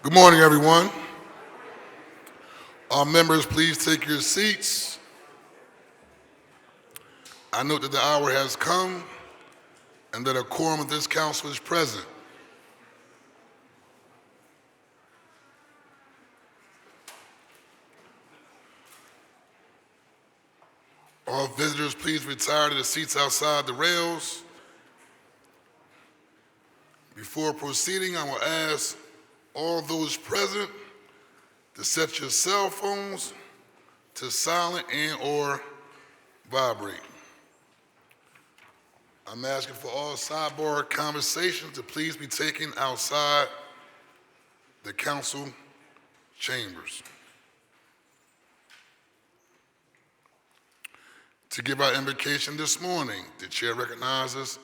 Good morning, everyone. All members, please take your seats. I note that the hour has come and that a quorum of this council is present. All visitors, please retire to the seats outside the rails. Before proceeding, I will ask all those present to set your cell phones to silent and/or vibrate. I'm asking for all sidebar conversations to please be taken outside the council chambers. To give our invocation this morning, the chair recognizes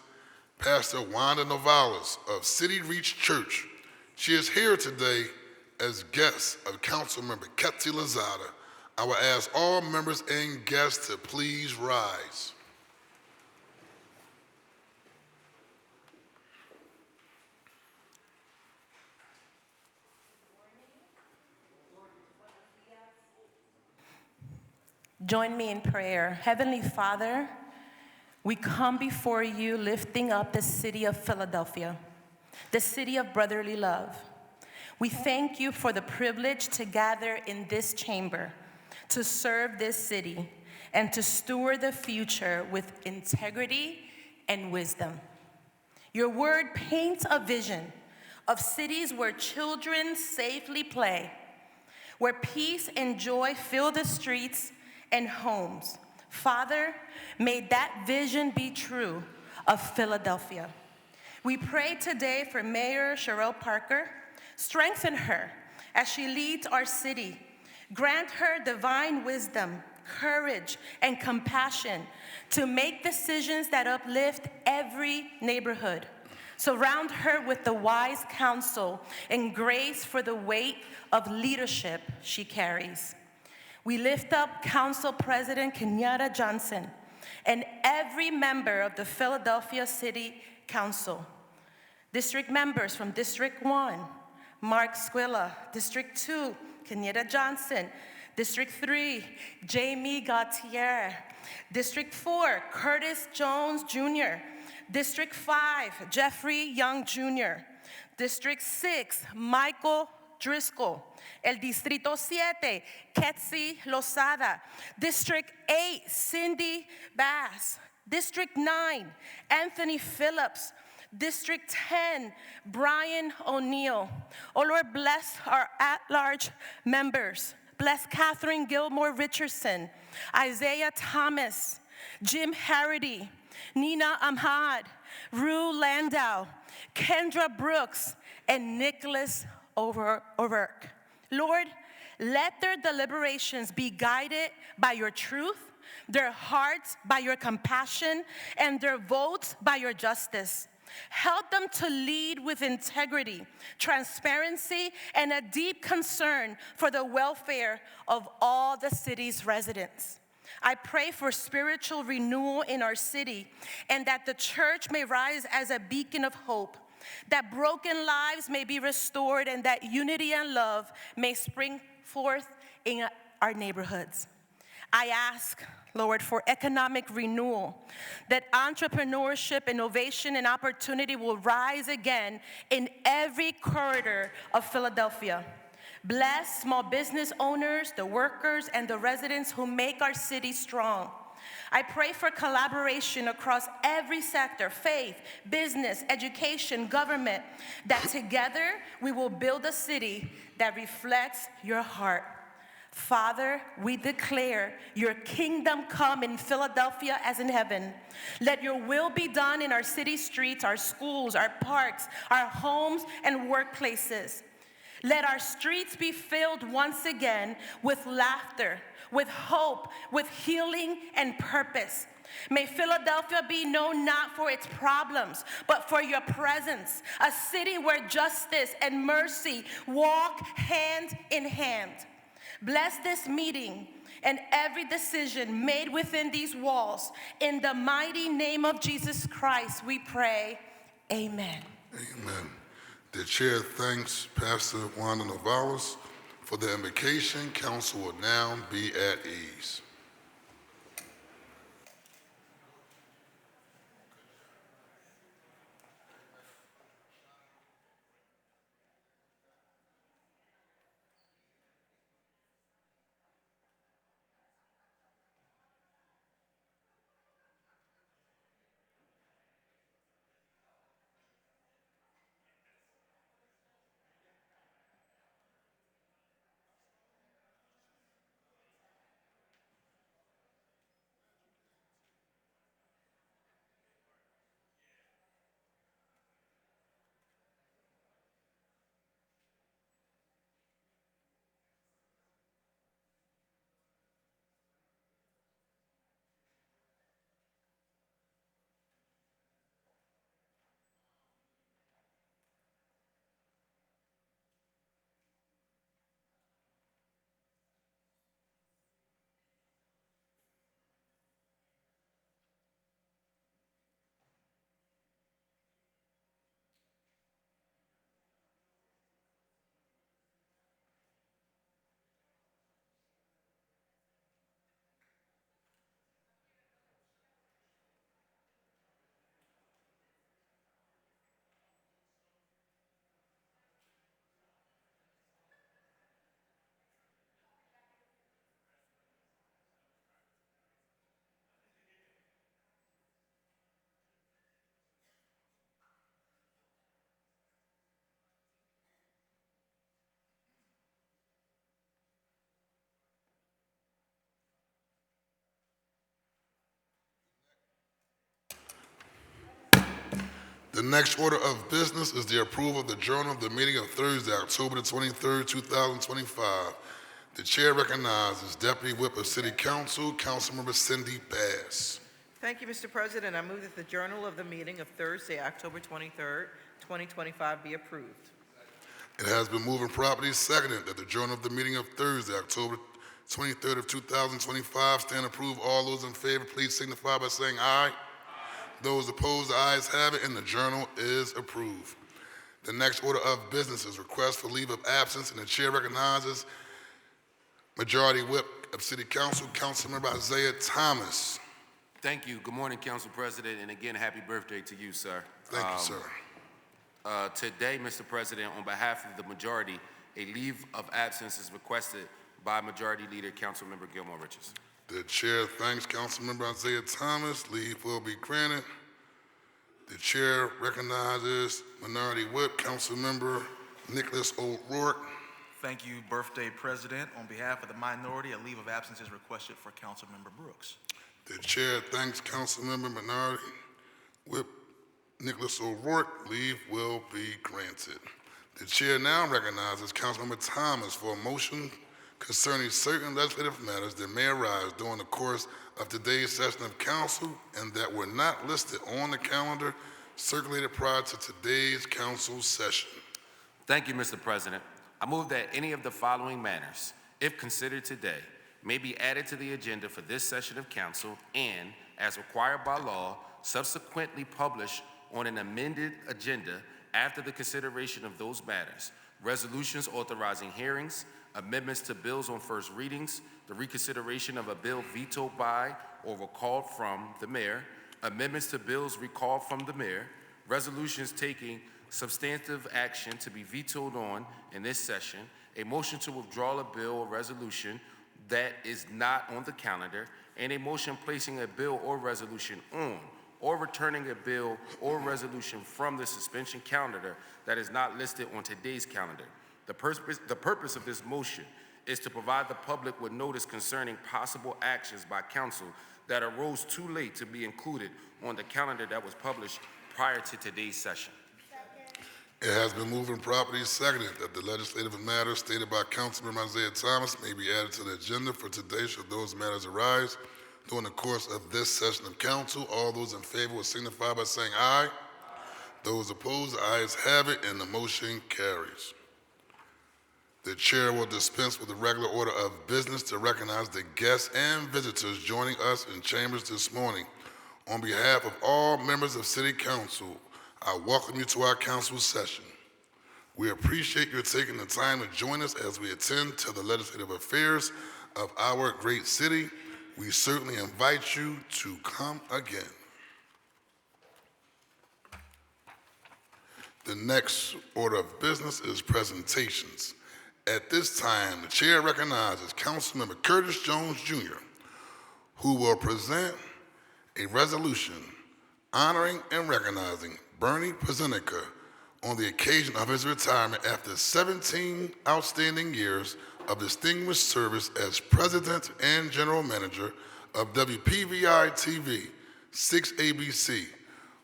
Pastor Wanda Novalis of City Reach Church. She is here today as guest of Councilmember Ketsi Lozada. I will ask all members and guests to please rise. Join me in prayer. Heavenly Father, we come before you lifting up the city of Philadelphia, the city of brotherly love. We thank you for the privilege to gather in this chamber, to serve this city, and to steward the future with integrity and wisdom. Your word paints a vision of cities where children safely play, where peace and joy fill the streets and homes. Father, may that vision be true of Philadelphia. We pray today for Mayor Cherelle Parker. Strengthen her as she leads our city. Grant her divine wisdom, courage, and compassion to make decisions that uplift every neighborhood. Surround her with the wise counsel and grace for the weight of leadership she carries. We lift up Council President Kenyatta Johnson and every member of the Philadelphia City Council. District members from District 1, Mark Squilla. District 2, Kenyatta Johnson. District 3, Jamie Gautier. District 4, Curtis Jones Jr. District 5, Jeffrey Young Jr. District 6, Michael Driscoll. El Distrito 7, Ketsi Lozada. District 8, Cindy Bass. District 9, Anthony Phillips. District 10, Brian O'Neill. Oh Lord, bless our at-large members. Bless Catherine Gilmore Richardson, Isaiah Thomas, Jim Harity, Nina Ahmad, Rue Landau, Kendra Brooks, and Nicholas O'Rourke. Lord, let their deliberations be guided by your truth, their hearts by your compassion, and their votes by your justice. Help them to lead with integrity, transparency, and a deep concern for the welfare of all the city's residents. I pray for spiritual renewal in our city and that the church may rise as a beacon of hope, that broken lives may be restored, and that unity and love may spring forth in our neighborhoods. I ask, Lord, for economic renewal, that entrepreneurship, innovation, and opportunity will rise again in every corridor of Philadelphia. Bless small business owners, the workers, and the residents who make our city strong. I pray for collaboration across every sector, faith, business, education, government, that together we will build a city that reflects your heart. Father, we declare your kingdom come in Philadelphia as in heaven. Let your will be done in our city streets, our schools, our parks, our homes, and workplaces. Let our streets be filled once again with laughter, with hope, with healing and purpose. May Philadelphia be known not for its problems, but for your presence, a city where justice and mercy walk hand in hand. Bless this meeting and every decision made within these walls. In the mighty name of Jesus Christ, we pray. Amen. Amen. The chair thanks Pastor Wanda Novalis for the invocation. Council will now be at ease. The next order of business is the approval of the journal of the meeting of Thursday, October the 23rd, 2025. The chair recognizes Deputy Whip of City Council, Councilmember Cindy Bass. Thank you, Mr. President. I move that the journal of the meeting of Thursday, October 23rd, 2025 be approved. It has been moved and properly seconded that the journal of the meeting of Thursday, October 23rd of 2025 stand approved. All those in favor, please signify by saying aye. Those opposed, the ayes have it, and the journal is approved. The next order of business is request for leave of absence, and the chair recognizes Majority Whip of City Council, Councilmember Isaiah Thomas. Thank you. Good morning, Council President, and again, happy birthday to you, sir. Thank you, sir. Today, Mr. President, on behalf of the majority, a leave of absence is requested by Majority Leader Councilmember Gilmore Richards. The chair thanks Councilmember Isaiah Thomas. Leave will be granted. The chair recognizes Minority Whip, Councilmember Nicholas O'Rourke. Thank you, Birthday President. On behalf of the minority, a leave of absence is requested for Councilmember Brooks. The chair thanks Councilmember Minority Whip Nicholas O'Rourke. Leave will be granted. The chair now recognizes Councilmember Thomas for a motion concerning certain legislative matters that may arise during the course of today's session of council and that were not listed on the calendar circulated prior to today's council session. Thank you, Mr. President. I move that any of the following matters, if considered today, may be added to the agenda for this session of council and, as required by law, subsequently published on an amended agenda after the consideration of those matters: resolutions authorizing hearings, amendments to bills on first readings, the reconsideration of a bill vetoed by or recalled from the mayor, amendments to bills recalled from the mayor, resolutions taking substantive action to be vetoed on in this session, a motion to withdraw a bill or resolution that is not on the calendar, and a motion placing a bill or resolution on or returning a bill or resolution from the suspension calendar that is not listed on today's calendar. The purpose of this motion is to provide the public with notice concerning possible actions by council that arose too late to be included on the calendar that was published prior to today's session. It has been moved and properly seconded that the legislative matters stated by Councilmember Isaiah Thomas may be added to the agenda for today should those matters arise during the course of this session of council. All those in favor will signify by saying aye. Those opposed, the ayes have it, and the motion carries. The chair will dispense with the regular order of business to recognize the guests and visitors joining us in chambers this morning. On behalf of all members of City Council, I welcome you to our council session. We appreciate your taking the time to join us as we attend to the legislative affairs of our great city. We certainly invite you to come again. The next order of business is presentations. At this time, the chair recognizes Councilmember Curtis Jones Jr., who will present a resolution honoring and recognizing Bernie Prezenica on the occasion of his retirement after 17 outstanding years of distinguished service as President and General Manager of WPVI-TV 6ABC.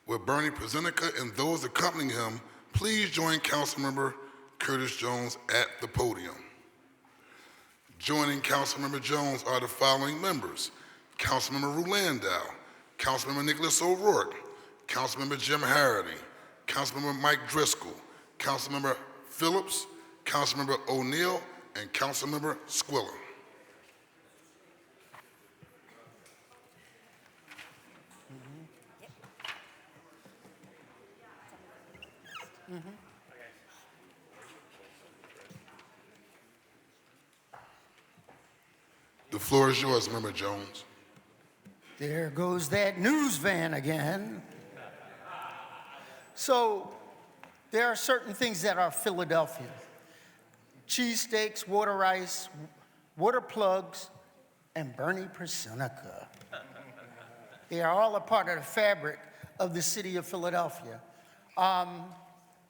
With Bernie Prezenica and those accompanying him, please join Councilmember Curtis Jones at the podium. Joining Councilmember Jones are the following members: Councilmember Rulandow, Councilmember Nicholas O'Rourke, Councilmember Jim Harity, Councilmember Mike Driscoll, Councilmember Phillips, Councilmember O'Neill, and Councilmember Squilla. The floor is yours, Member Jones. There goes that news van again. So there are certain things that are Philadelphia. Cheesesteaks, water ice, water plugs, and Bernie Prezenica. They are all a part of the fabric of the city of Philadelphia.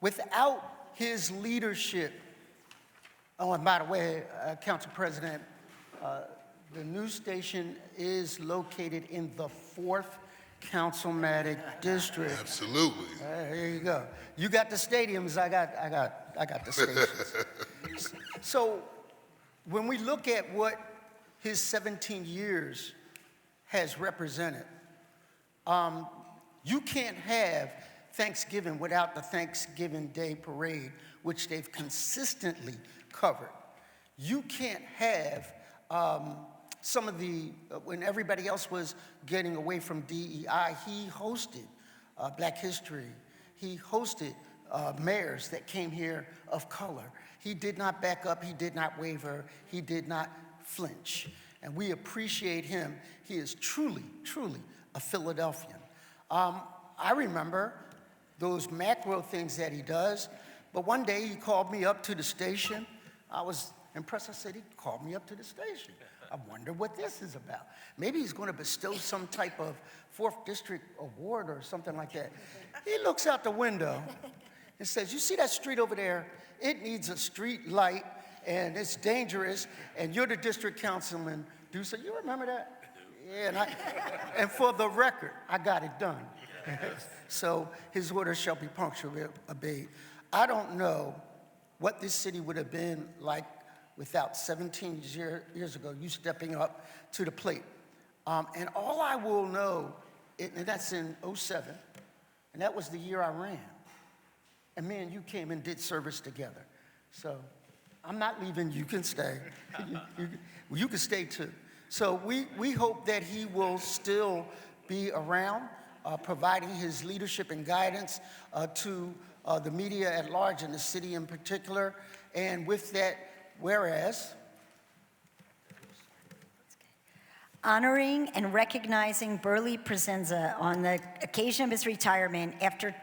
Without his leadership, oh, and by the way, Council President, the news station is located in the 4th Councilmatic District. Absolutely. There you go. You got the stadiums, I got the stations. So when we look at what his 17 years has represented, you can't have Thanksgiving without the Thanksgiving Day Parade, which they've consistently covered. You can't have some of the, when everybody else was getting away from DEI, he hosted Black History. He hosted mayors that came here of color. He did not back up, he did not waver, he did not flinch. And we appreciate him. He is truly, truly a Philadelphian. I remember those macro things that he does, but one day he called me up to the station. I was impressed. I said, he called me up to the station. I wonder what this is about. Maybe he's going to bestow some type of 4th District award or something like that. He looks out the window and says, you see that street over there? It needs a street light, and it's dangerous, and you're the district councilman. Do so. You remember that? Yeah, and for the record, I got it done. So his orders shall be punctually obeyed. I don't know what this city would have been like without 17 years ago, you stepping up to the plate. And all I will know, and that's in '07, and that was the year I ran. And me and you came and did service together. So I'm not leaving, you can stay. You can stay too. So we hope that he will still be around, providing his leadership and guidance to the media at large and the city in particular. And with that, whereas, honoring and recognizing Bernie Prezenza on the occasion of his retirement after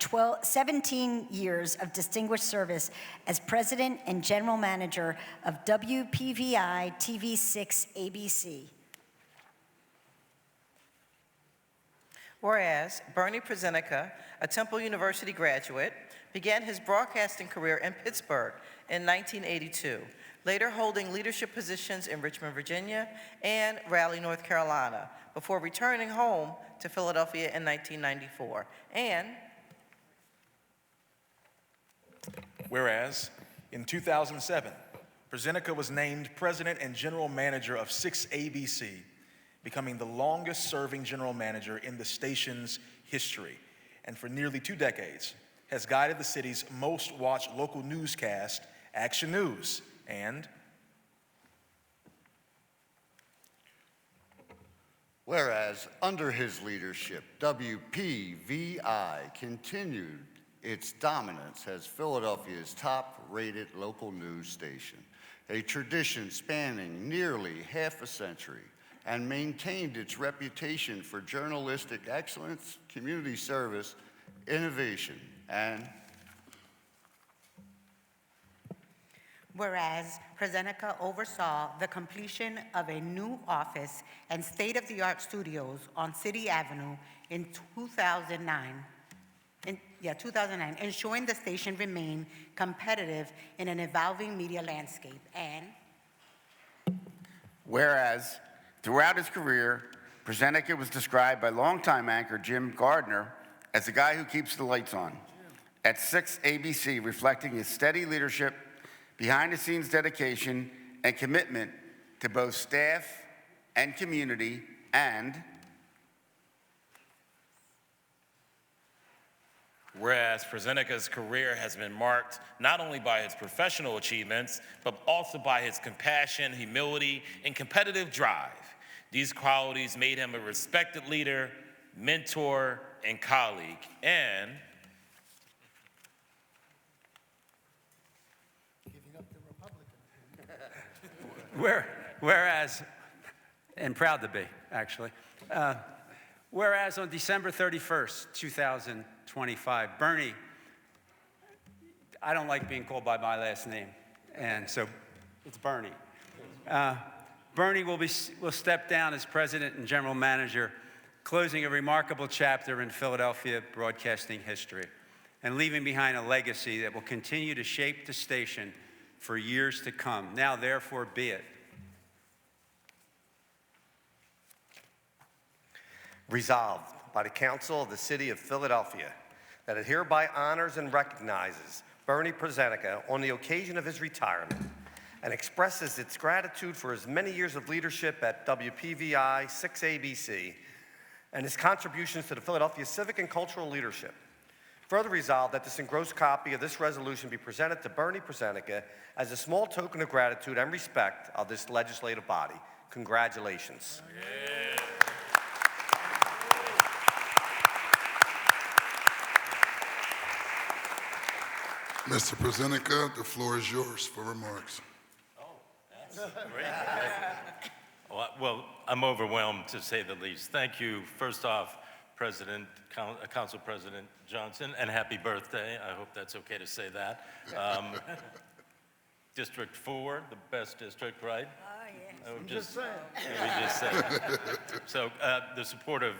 17 years of distinguished service as President and General Manager of WPVI TV 6 ABC. Whereas Bernie Prezenica, a Temple University graduate, began his broadcasting career in Pittsburgh in 1982, later holding leadership positions in Richmond, Virginia, and Raleigh, North Carolina, before returning home to Philadelphia in 1994. And whereas in 2007, Prezenica was named President and General Manager of 6ABC, becoming the longest-serving general manager in the station's history, and for nearly 2 decades, has guided the city's most-watched local newscast, Action News, and whereas under his leadership, WPVI continued its dominance as Philadelphia's top-rated local news station, a tradition spanning nearly half a century, and maintained its reputation for journalistic excellence, community service, innovation, and whereas Presenica oversaw the completion of a new office and state-of-the-art studios on City Avenue in 2009, ensuring the station remained competitive in an evolving media landscape. And whereas throughout his career, Presenica was described by longtime anchor Jim Gardner as the guy who keeps the lights on at 6 ABC, reflecting his steady leadership, behind-the-scenes dedication, and commitment to both staff and community. And whereas Presenica's career has been marked not only by his professional achievements, but also by his compassion, humility, and competitive drive. These qualities made him a respected leader, mentor, and colleague. And whereas, and proud to be, actually, whereas on December 31st, 2025, Bernie, I don't like being called by my last name, and so it's Bernie. Bernie will step down as president and general manager, closing a remarkable chapter in Philadelphia broadcasting history and leaving behind a legacy that will continue to shape the station for years to come. Now, therefore, be it. Resolved by the Council of the City of Philadelphia that it hereby honors and recognizes Bernie Presenica on the occasion of his retirement and expresses its gratitude for his many years of leadership at WPVI 6ABC and his contributions to the Philadelphia civic and cultural leadership. Further resolved that this engrossed copy of this resolution be presented to Bernie Presenica as a small token of gratitude and respect of this legislative body. Congratulations. Mr. Presenica, the floor is yours for remarks. Great. Well, I'm overwhelmed, to say the least. Thank you, first off, Council President Johnson, and happy birthday. I hope that's okay to say that. District 4, the best district, right? Oh, yeah. Just saying. We just said. So the support of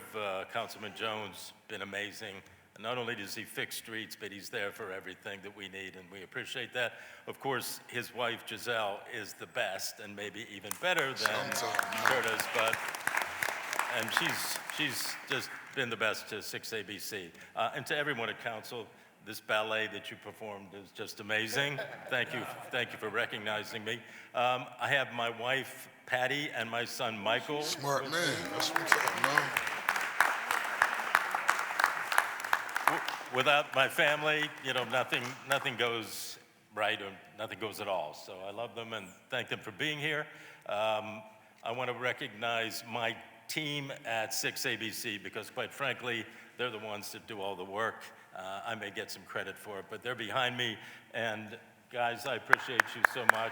Councilman Jones been amazing. Not only does he fix streets, but he's there for everything that we need, and we appreciate that. Of course, his wife, Giselle, is the best, and maybe even better than Curtis, and she's just been the best to 6ABC. And to everyone at council, this ballet that you performed is just amazing. Thank you for recognizing me. I have my wife, Patty, and my son, Michael. Smart man, that's what's up, man. Without my family, nothing goes right or nothing goes at all. So I love them and thank them for being here. I want to recognize my team at 6ABC because, quite frankly, they're the ones that do all the work. I may get some credit for it, but they're behind me. And guys, I appreciate you so much.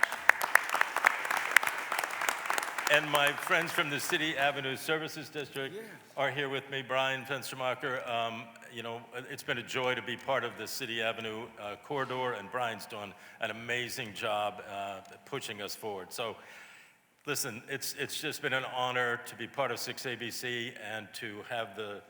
And my friends from the City Avenue Services District are here with me. Brian Fenstermacher, it's been a joy to be part of the City Avenue corridor, and Brian's done an amazing job pushing us forward. So, listen, it's just been an honor to be part of 6ABC and to have the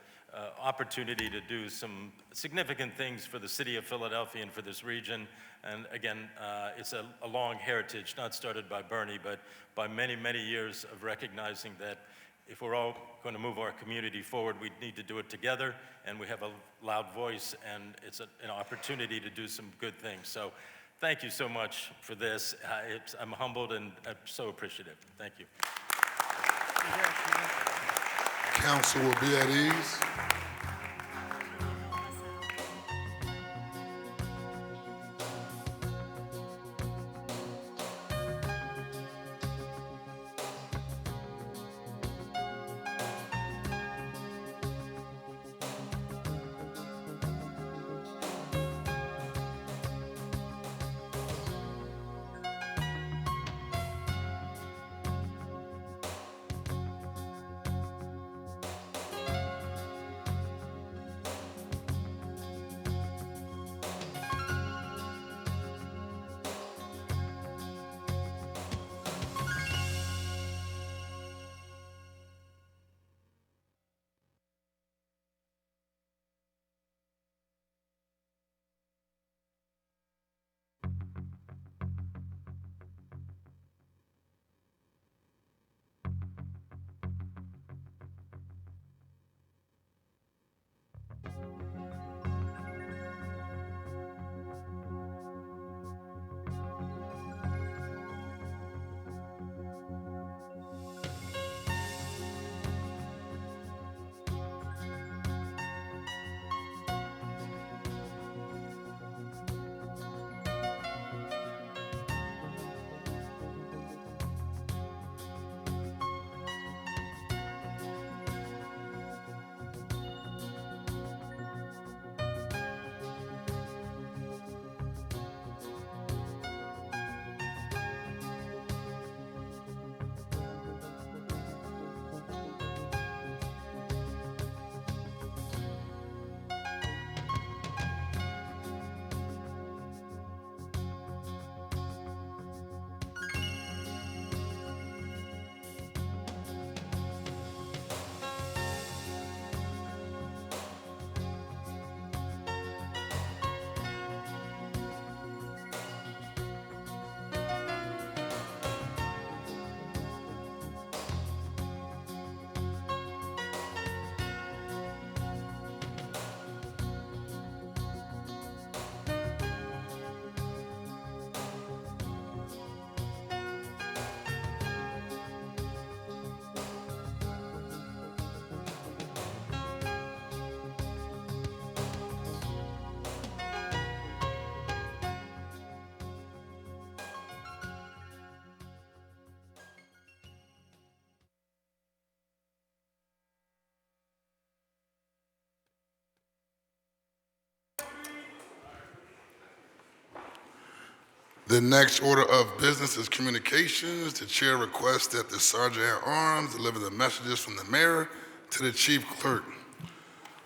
opportunity to do some significant things for the city of Philadelphia and for this region. And again, it's a long heritage, not started by Bernie, but by many, many years of recognizing that if we're all going to move our community forward, we need to do it together, and we have a loud voice, and it's an opportunity to do some good things. So thank you so much for this. I'm humbled and I'm so appreciative. Thank you. Council will be at ease. The next order of business is communications. The chair requests that the Sergeant at Arms deliver the messages from the mayor to the chief clerk.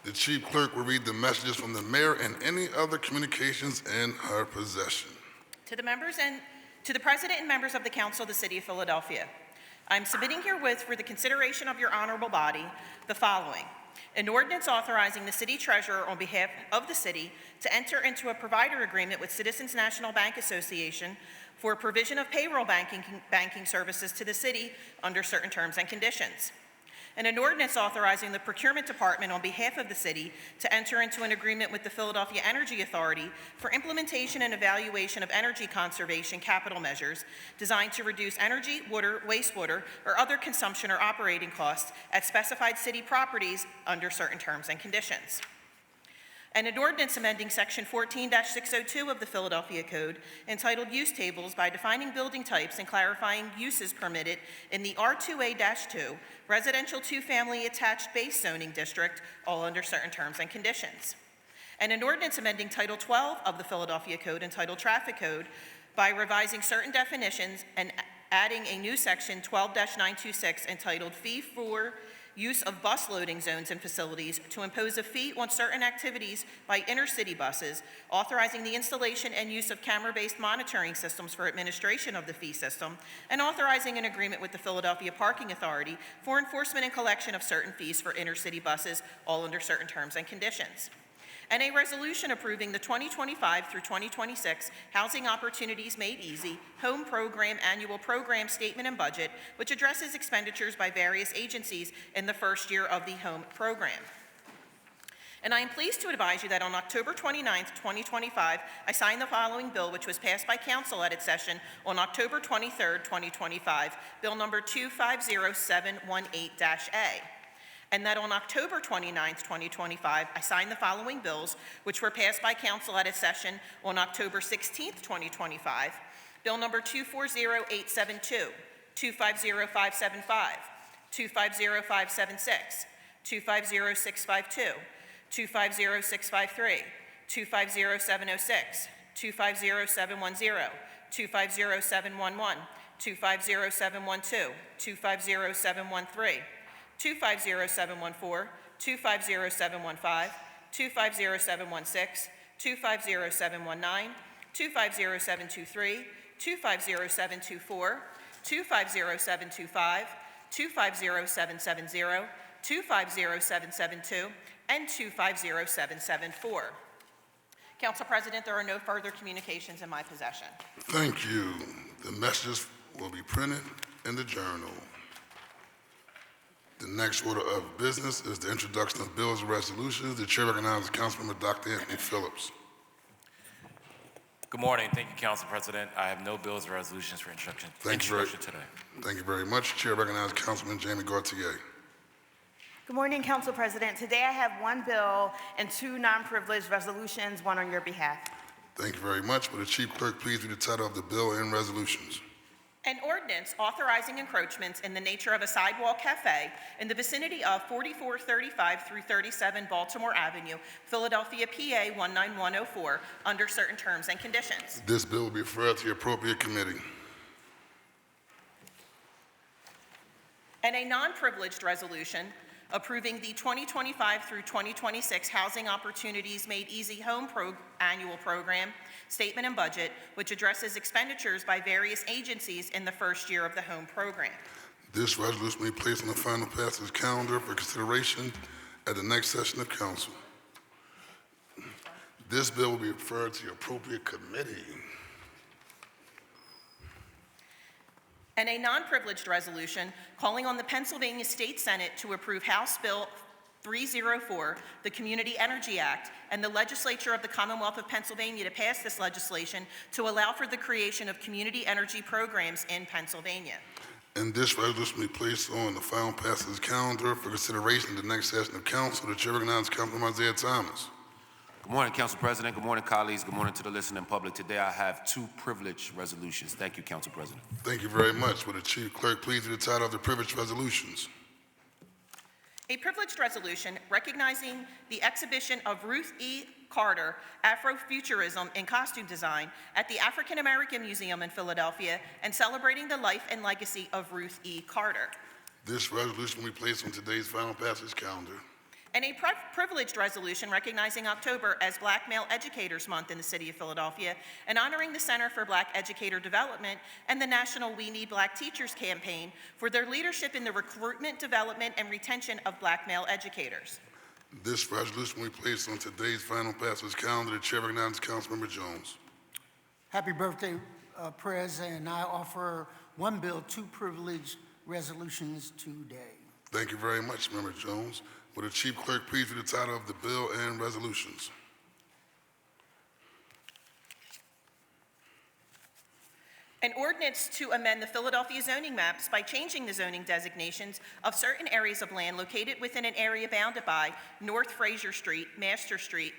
The chief clerk will read the messages from the mayor and any other communications in her possession. To the members and to the President and members of the Council of the City of Philadelphia, I'm submitting herewith for the consideration of your honorable body the following. An ordinance authorizing the city treasurer on behalf of the city to enter into a provider agreement with Citizens National Bank Association for provision of payroll banking services to the city under certain terms and conditions. And an ordinance authorizing the procurement department on behalf of the city to enter into an agreement with the Philadelphia Energy Authority for implementation and evaluation of energy conservation capital measures designed to reduce energy, water, wastewater, or other consumption or operating costs at specified city properties under certain terms and conditions. And an ordinance amending Section 14-602 of the Philadelphia Code entitled Use Tables by defining building types and clarifying uses permitted in the R2A-2 Residential Two-Family Attached Base Zoning District, all under certain terms and conditions. And an ordinance amending Title 12 of the Philadelphia Code entitled Traffic Code by revising certain definitions and adding a new Section 12-926 entitled Fee for Use of Bus Loading Zones and Facilities to impose a fee on certain activities by intercity buses, authorizing the installation and use of camera-based monitoring systems for administration of the fee system, and authorizing an agreement with the Philadelphia Parking Authority for enforcement and collection of certain fees for intercity buses, all under certain terms and conditions. And a resolution approving the 2025 through 2026 Housing Opportunities Made Easy Home Program Annual Program Statement and Budget, which addresses expenditures by various agencies in the first year of the home program. And I am pleased to advise you that on October 29th, 2025, I signed the following bill, which was passed by council at its session on October 23rd, 2025, Bill number 250718-A. And that on October 29th, 2025, I signed the following bills, which were passed by council at its session on October 16th, 2025. Bill number 250872, 250575, 250576, 250652, 250653, 250706, 250710, 250711, 250712, 250713, 250714, 250715, 250716, 250719, 250723, 250724, 250725, 250770, 250772, and 250774. Council President, there are no further communications in my possession. Thank you. The messages will be printed in the journal. The next order of business is the introduction of bills and resolutions. The chair recognizes Councilmember Dr. Anthony Phillips. Good morning. Thank you, Council President. I have no bills or resolutions for introduction today. Thank you very much. Chair recognizes Councilman Jamie Gaultier. Good morning, Council President. Today I have one bill and two non-privileged resolutions, one on your behalf. Thank you very much. Will the chief clerk please read the title of the bill and resolutions? An ordinance authorizing encroachments in the nature of a sidewalk cafe in the vicinity of 4435 through 37 Baltimore Avenue, Philadelphia, PA 19104, under certain terms and conditions. This bill will be referred to the appropriate committee. And a non-privileged resolution approving the 2025 through 2026 Housing Opportunities Made Easy Home Annual Program Statement and Budget, which addresses expenditures by various agencies in the first year of the home program. This resolution will be placed on the final passage calendar for consideration at the next session of council. This bill will be referred to the appropriate committee. And a non-privileged resolution calling on the Pennsylvania State Senate to approve House Bill 304, the Community Energy Act, and the legislature of the Commonwealth of Pennsylvania to pass this legislation to allow for the creation of community energy programs in Pennsylvania. And this resolution will be placed on the final passage calendar for consideration at the next session of council. The chair recognizes Councilman Isaiah Thomas. Good morning, Council President. Good morning, colleagues. Good morning to the listening public. Today I have two privileged resolutions. Thank you, Council President. Thank you very much. Will the chief clerk please read the title of the privileged resolutions? A privileged resolution recognizing the exhibition of Ruth E. Carter, Afrofuturism in Costume Design at the African American Museum in Philadelphia and celebrating the life and legacy of Ruth E. Carter. This resolution will be placed on today's final passage calendar. And a privileged resolution recognizing October as Black Male Educators Month in the city of Philadelphia and honoring the Center for Black Educator Development and the National We Need Black Teachers campaign for their leadership in the recruitment, development, and retention of black male educators. This resolution will be placed on today's final passage calendar. The chair recognizes Councilmember Jones. Happy birthday, Prez, and I offer one bill, two privileged resolutions today. Thank you very much, Member Jones. Will the chief clerk please read the title of the bill and resolutions? An ordinance to amend the Philadelphia zoning maps by changing the zoning designations of certain areas of land located within an area bounded by North Fraser Street, Master Street,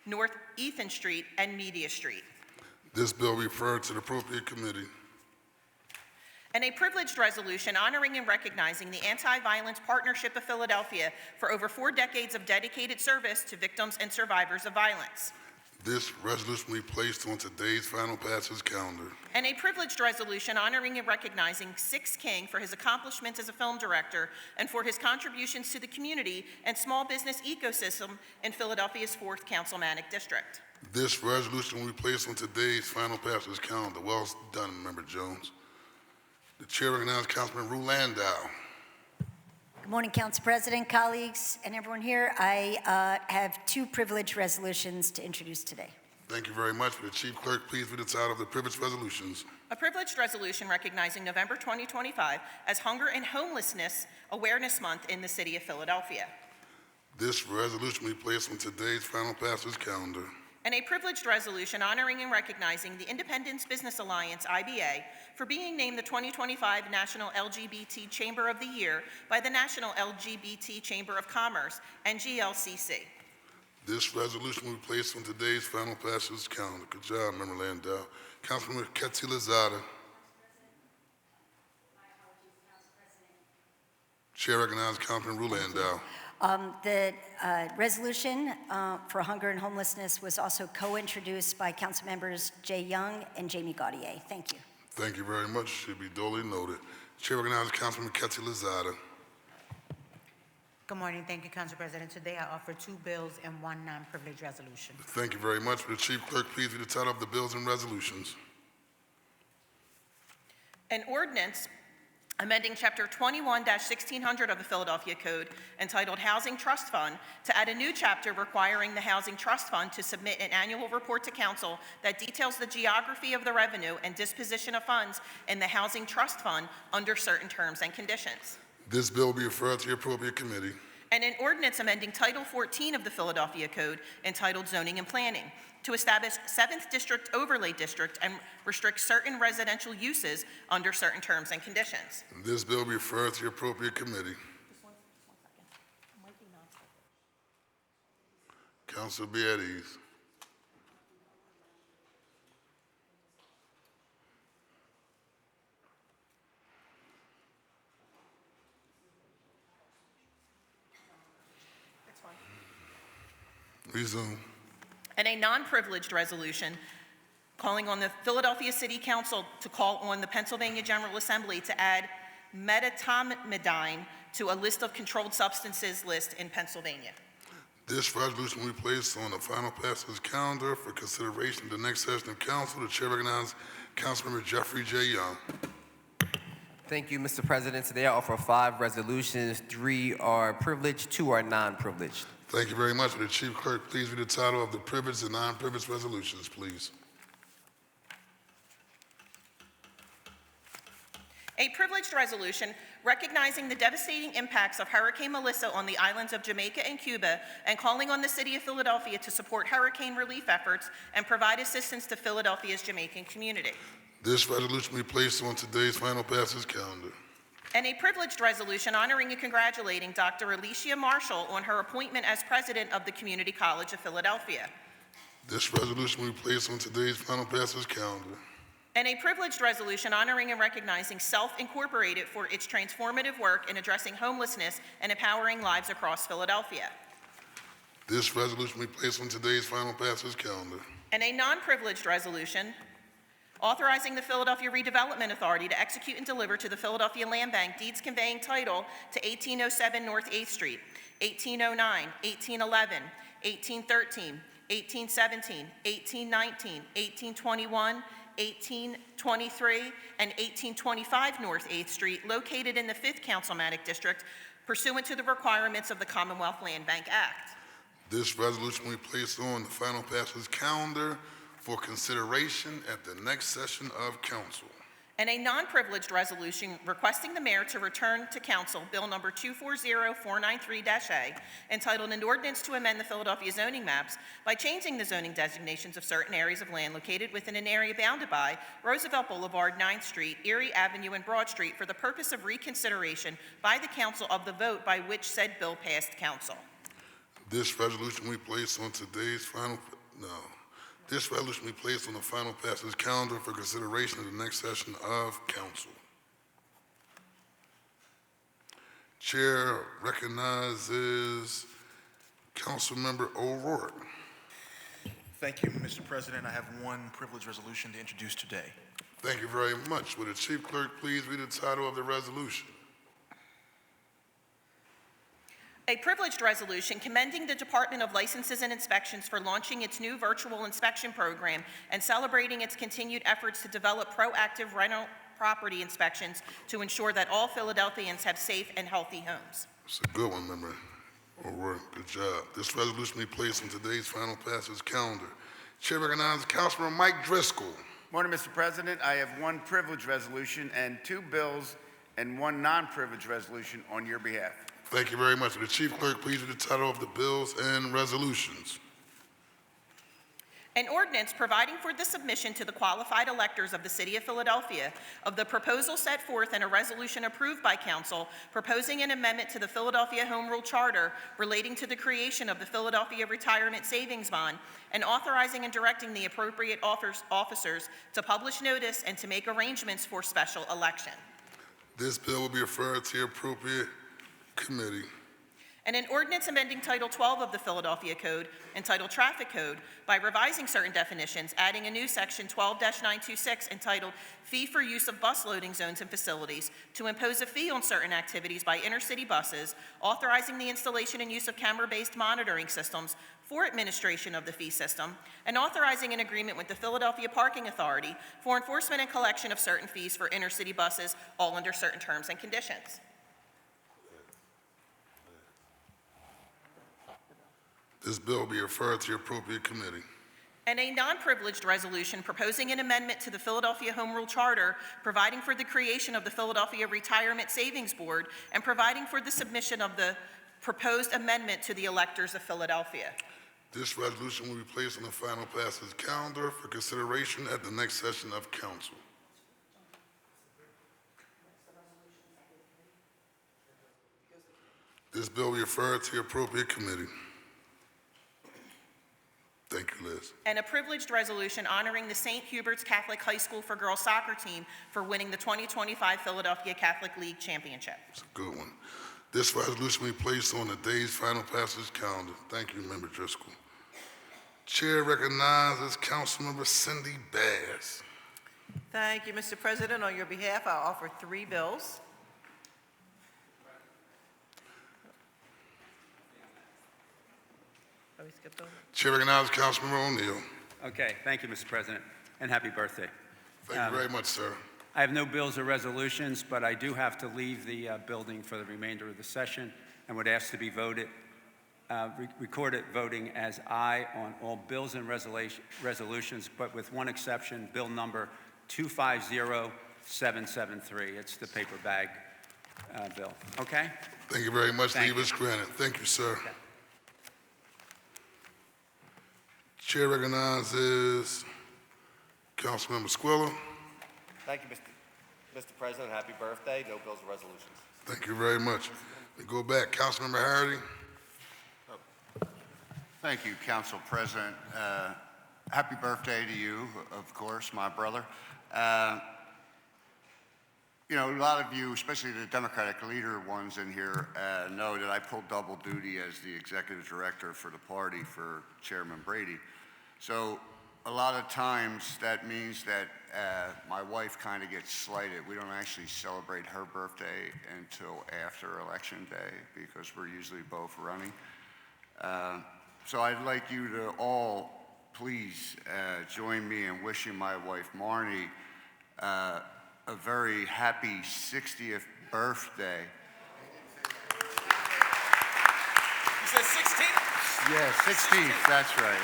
North Ethan Street, and Media Street. This bill referred to the appropriate committee. And a privileged resolution honoring and recognizing the Anti-Violence Partnership of Philadelphia for over 4 decades of dedicated service to victims and survivors of violence. This resolution will be placed on today's final passage calendar. And a privileged resolution honoring and recognizing Six King for his accomplishments as a film director and for his contributions to the community and small business ecosystem in Philadelphia's 4th Councilmanic District. This resolution will be placed on today's final passage calendar. Well done, Member Jones. The chair recognizes Councilman Rue Landau. Good morning, Council President, colleagues, and everyone here. I have 2 privileged resolutions to introduce today. Thank you very much. Will the chief clerk please read the title of the privileged resolutions? A privileged resolution recognizing November 2025 as Hunger and Homelessness Awareness Month in the city of Philadelphia. This resolution will be placed on today's final passage calendar. And a privileged resolution honoring and recognizing the Independence Business Alliance, IBA, for being named the 2025 National LGBT Chamber of the Year by the National LGBT Chamber of Commerce, NGLCC. This resolution will be placed on today's final passage calendar. Good job, Member Landau. Councilman Ketty Lozada. Chair recognizes Councilman Rue Landau. The resolution for hunger and homelessness was also co-introduced by Council members Jay Young and Jamie Gaudier. Thank you. Thank you very much. Should be duly noted. Chair recognizes Councilman Ketty Lozada. Good morning. Thank you, Council President. Today I offer 2 bills and 1 non-privileged resolution. Thank you very much. Will the chief clerk please read the title of the bills and resolutions? An ordinance amending Chapter 21-1600 of the Philadelphia Code entitled Housing Trust Fund to add a new chapter requiring the Housing Trust Fund to submit an annual report to Council that details the geography of the revenue and disposition of funds in the Housing Trust Fund under certain terms and conditions. This bill will be referred to the appropriate committee. And an ordinance amending Title 14 of the Philadelphia Code entitled Zoning and Planning to establish 7th District Overlay District and restrict certain residential uses under certain terms and conditions. This bill will be referred to the appropriate committee. Council, be at ease. Resume. And a non-privileged resolution calling on the Philadelphia City Council to call on the Pennsylvania General Assembly to add medetomidine to a list of controlled substances list in Pennsylvania. This resolution will be placed on the final passage calendar for consideration at the next session of council. The chair recognizes Councilmember Jeffrey J. Young. Thank you, Mr. President. Today I offer 5 resolutions. 3 are privileged, 2 are non-privileged. Thank you very much. Will the chief clerk please read the title of the privileged and non-privileged resolutions, please? A privileged resolution recognizing the devastating impacts of Hurricane Melissa on the islands of Jamaica and Cuba and calling on the city of Philadelphia to support hurricane relief efforts and provide assistance to Philadelphia's Jamaican community. This resolution will be placed on today's final passage calendar. And a privileged resolution honoring and congratulating Dr. Alicia Marshall on her appointment as president of the Community College of Philadelphia. This resolution will be placed on today's final passage calendar. And a privileged resolution honoring and recognizing Self Incorporated for its transformative work in addressing homelessness and empowering lives across Philadelphia. This resolution will be placed on today's final passage calendar. And a non-privileged resolution authorizing the Philadelphia Redevelopment Authority to execute and deliver to the Philadelphia Land Bank deeds conveying title to 1807 North 8th Street, 1809, 1811, 1813, 1817, 1819, 1821, 1823, and 1825 North 8th Street, located in the 5th Councilmanic District, pursuant to the requirements of the Commonwealth Land Bank Act. This resolution will be placed on the final passage calendar for consideration at the next session of council. And a non-privileged resolution requesting the mayor to return to council Bill number 240493-A, entitled An Ordinance to Amend the Philadelphia Zoning Maps by changing the zoning designations of certain areas of land located within an area bounded by Roosevelt Boulevard, 9th Street, Erie Avenue, and Broad Street for the purpose of reconsideration by the council of the vote by which said bill passed council. This resolution will be placed on This resolution will be placed on the final passage calendar for consideration at the next session of council. Chair recognizes Councilmember O'Rourke. Thank you, Mr. President. I have one privileged resolution to introduce today. Thank you very much. Would the chief clerk please read the title of the resolution? A privileged resolution commending the Department of Licenses and Inspections for launching its new virtual inspection program and celebrating its continued efforts to develop proactive rental property inspections to ensure that all Philadelphians have safe and healthy homes. It's a good one, Member O'Rourke. Good job. This resolution will be placed on today's final passage calendar. Chair recognizes Councilman Mike Driscoll. Morning, Mr. President. I have one privileged resolution and two bills and one non-privileged resolution on your behalf. Thank you very much. Would the chief clerk please read the title of the bills and resolutions? An ordinance providing for the submission to the qualified electors of the City of Philadelphia of the proposal set forth in a resolution approved by council proposing an amendment to the Philadelphia Home Rule Charter relating to the creation of the Philadelphia Retirement Savings Bond and authorizing and directing the appropriate officers to publish notice and to make arrangements for special election. This bill will be referred to the appropriate committee. And an ordinance amending Title 12 of the Philadelphia Code, entitled Traffic Code, by revising certain definitions, adding a new section 12-926 entitled Fee for Use of Bus Loading Zones and Facilities, to impose a fee on certain activities by intercity buses, authorizing the installation and use of camera-based monitoring systems for administration of the fee system, and authorizing an agreement with the Philadelphia Parking Authority for enforcement and collection of certain fees for intercity buses, all under certain terms and conditions. This bill will be referred to the appropriate committee. And a non-privileged resolution proposing an amendment to the Philadelphia Home Rule Charter, providing for the creation of the Philadelphia Retirement Savings Board, and providing for the submission of the proposed amendment to the electors of Philadelphia. This resolution will be placed on the final passage calendar for consideration at the next session of council. This bill will be referred to the appropriate committee. Thank you, Liz. And a privileged resolution honoring the St. Hubert's Catholic High School for Girls Soccer Team for winning the 2025 Philadelphia Catholic League Championship. It's a good one. This resolution will be placed on the day's final passage calendar. Thank you, Member Driscoll. Chair recognizes Councilmember Cindy Bass. Thank you, Mr. President. On your behalf, I offer three bills. Oh, we skipped over. Chair recognizes Councilmember O'Neill. Okay, thank you, Mr. President, and happy birthday. Thank you very much, sir. I have no bills or resolutions, but I do have to leave the building for the remainder of the session and would ask to be recorded voting as aye on all bills and resolutions, but with one exception, bill number 250773. It's the paper bag bill. Okay? Thank you very much. Thank Leave is granted. Thank you, sir. Okay. Chair recognizes Councilmember Squilla. Thank you, Mr. President. Happy birthday. No bills or resolutions. Thank you very much. We go back. Councilmember Harity. Thank you, Council President. Happy birthday to you, of course, my brother. You know, a lot of you, especially the Democratic leader ones in here, know that I pull double duty as the executive director for the party for Chairman Brady. So a lot of times that means that my wife kind of gets slighted. We don't actually celebrate her birthday until after Election Day because we're usually both running. So I'd like you to all please join me in wishing my wife Marnie a very happy 60th birthday. You said 16th? Yeah, 16th, that's right.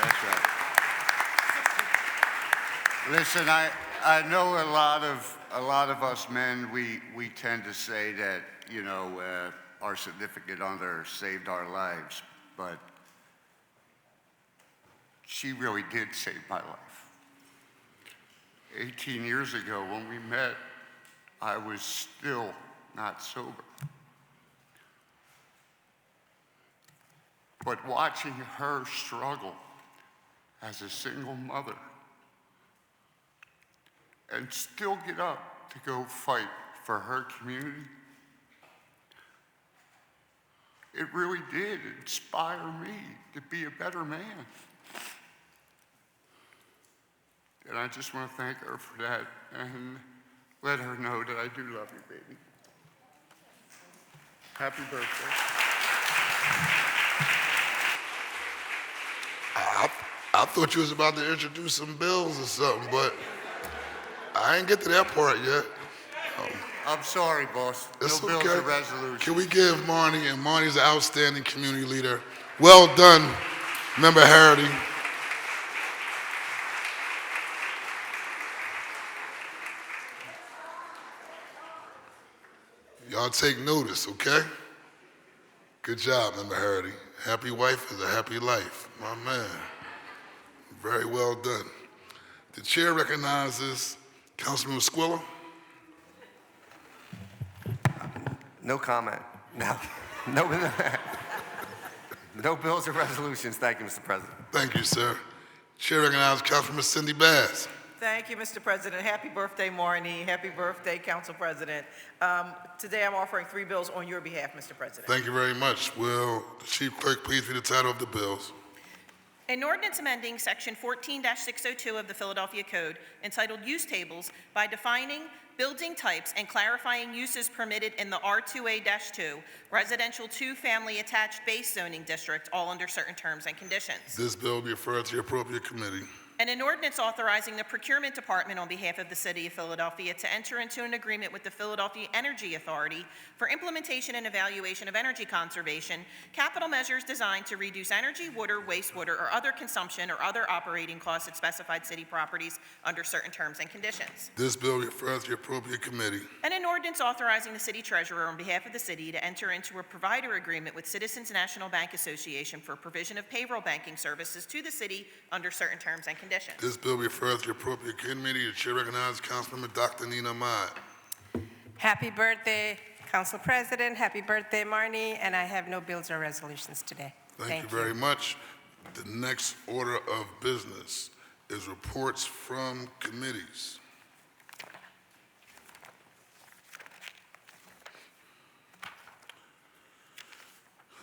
Listen, I know a lot of us men, we tend to say that, you know, our significant other saved our lives, but she really did save my life. 18 years ago when we met, I was still not sober. But watching her struggle as a single mother and still get up to go fight for her community, it really did inspire me to be a better man. And I just want to thank her for that and let her know that I do love you, baby. Happy birthday. I thought you was about to introduce some bills or something, but I ain't get to that part yet. I'm sorry, boss. It's No bills okay. or resolutions. Can we give Marnie, and Marnie's an outstanding community leader. Well done, Member Harity. Y'all take notice, okay? Good job, Member Harity. Happy wife is a happy life, my man. Very well done. The chair recognizes Councilman Squilla. No comment. No bills or resolutions. Thank you, Mr. President. Thank you, sir. Chair recognizes Councilman Cindy Bass. Thank you, Mr. President. Happy birthday, Marnie. Happy birthday, Council President. Today I'm offering 3 bills on your behalf, Mr. President. Thank you very much. Will the chief clerk please read the title of the bills? An ordinance amending Section 14-602 of the Philadelphia Code entitled Use Tables by defining building types and clarifying uses permitted in the R2A-2 residential 2-family attached base zoning district, all under certain terms and conditions. This bill will be referred to your appropriate committee. And an ordinance authorizing the procurement department on behalf of the city of Philadelphia to enter into an agreement with the Philadelphia Energy Authority for implementation and evaluation of energy conservation, capital measures designed to reduce energy, water, wastewater, or other consumption or other operating costs at specified city properties under certain terms and conditions. This bill will be referred to your appropriate committee. And an ordinance authorizing the city treasurer on behalf of the city to enter into a provider agreement with Citizens National Bank Association for provision of payroll banking services to the city under certain terms and conditions. This bill will be referred to your appropriate committee. The chair recognizes Councilmember Dr. Nina Ahmad. Happy birthday, Council President. Happy birthday, Marnie. And I have no bills or resolutions today. Thank you very much. The next order of business is reports from committees.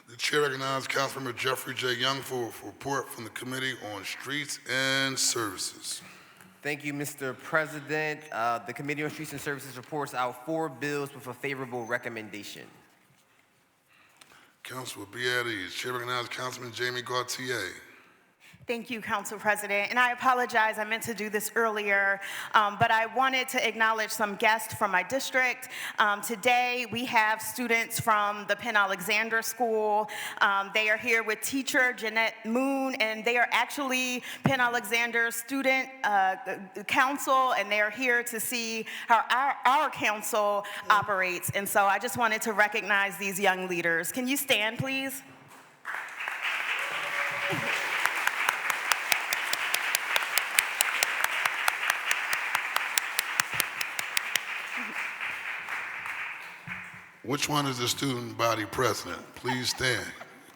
The chair recognizes Councilmember Jeffrey J. Young for a report from the Committee on Streets and Services. Thank you, Mr. President. The Committee on Streets and Services reports out 4 bills with a favorable recommendation. Councilman B. at ease. Chair recognizes Councilman Jamie Gautier. Thank you, Council President. And I apologize, I meant to do this earlier, but I wanted to acknowledge some guests from my district. Today, we have students from the Penn Alexander School. They are here with teacher Jeanette Moon, and they are actually Penn Alexander Student Council, and they are here to see how our council operates. And so I just wanted to recognize these young leaders. Can you stand, please? Which one is the student body president? Please stand.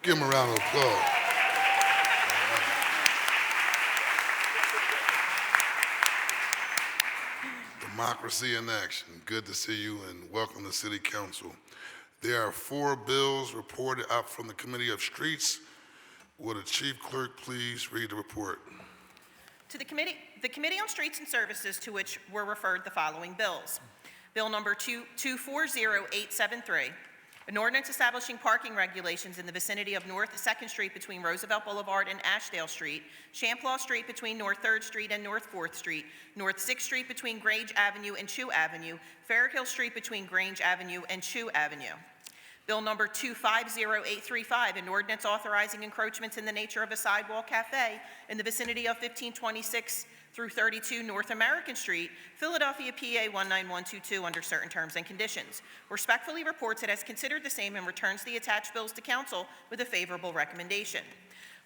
Give him a round of applause. The Democracy in action. Good to see you and welcome to City Council. There are 4 bills reported out from the Committee of Streets. Will the Chief Clerk please read the report? To the Committee on Streets and Services, to which were referred the following bills. Bill number 240873, an ordinance establishing parking regulations in the vicinity of North 2nd Street between Roosevelt Boulevard and Ashdale Street, Champlain Street between North 3rd Street and North 4th Street, North 6th Street between Grange Avenue and Chew Avenue, Fairhill Street between Grange Avenue and Chew Avenue. Bill number 250835, an ordinance authorizing encroachments in the nature of a sidewalk cafe in the vicinity of 1526 through 32 North American Street, Philadelphia, PA 19122, under certain terms and conditions. Respectfully reports it has considered the same and returns the attached bills to council with a favorable recommendation.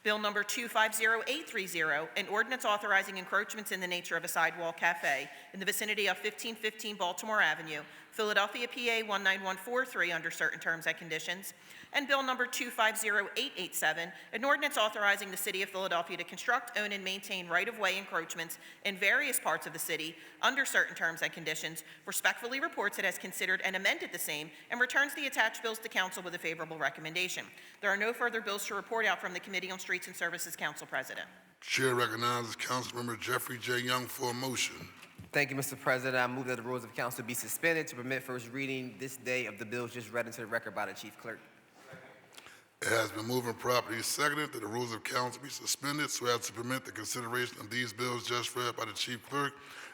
Bill number 250830, an ordinance authorizing encroachments in the nature of a sidewalk cafe in the vicinity of 1515 Baltimore Avenue, Philadelphia, PA 19143, under certain terms and conditions. And Bill number 250887, an ordinance authorizing the City of Philadelphia to construct, own, and maintain right-of-way encroachments in various parts of the city under certain terms and conditions. Respectfully reports it has considered and amended the same and returns the attached bills to council with a favorable recommendation. There are no further bills to report out from the Committee on Streets and Services, Council President. Chair recognizes Councilmember Jeffrey J. Young for a motion. Thank you, Mr. President. I move that the rules of council be suspended to permit first reading this day of the bills just read into the record by the Chief Clerk. It has been moved and properly seconded that the rules of council be suspended so as to permit the consideration of these bills just read by the Chief Clerk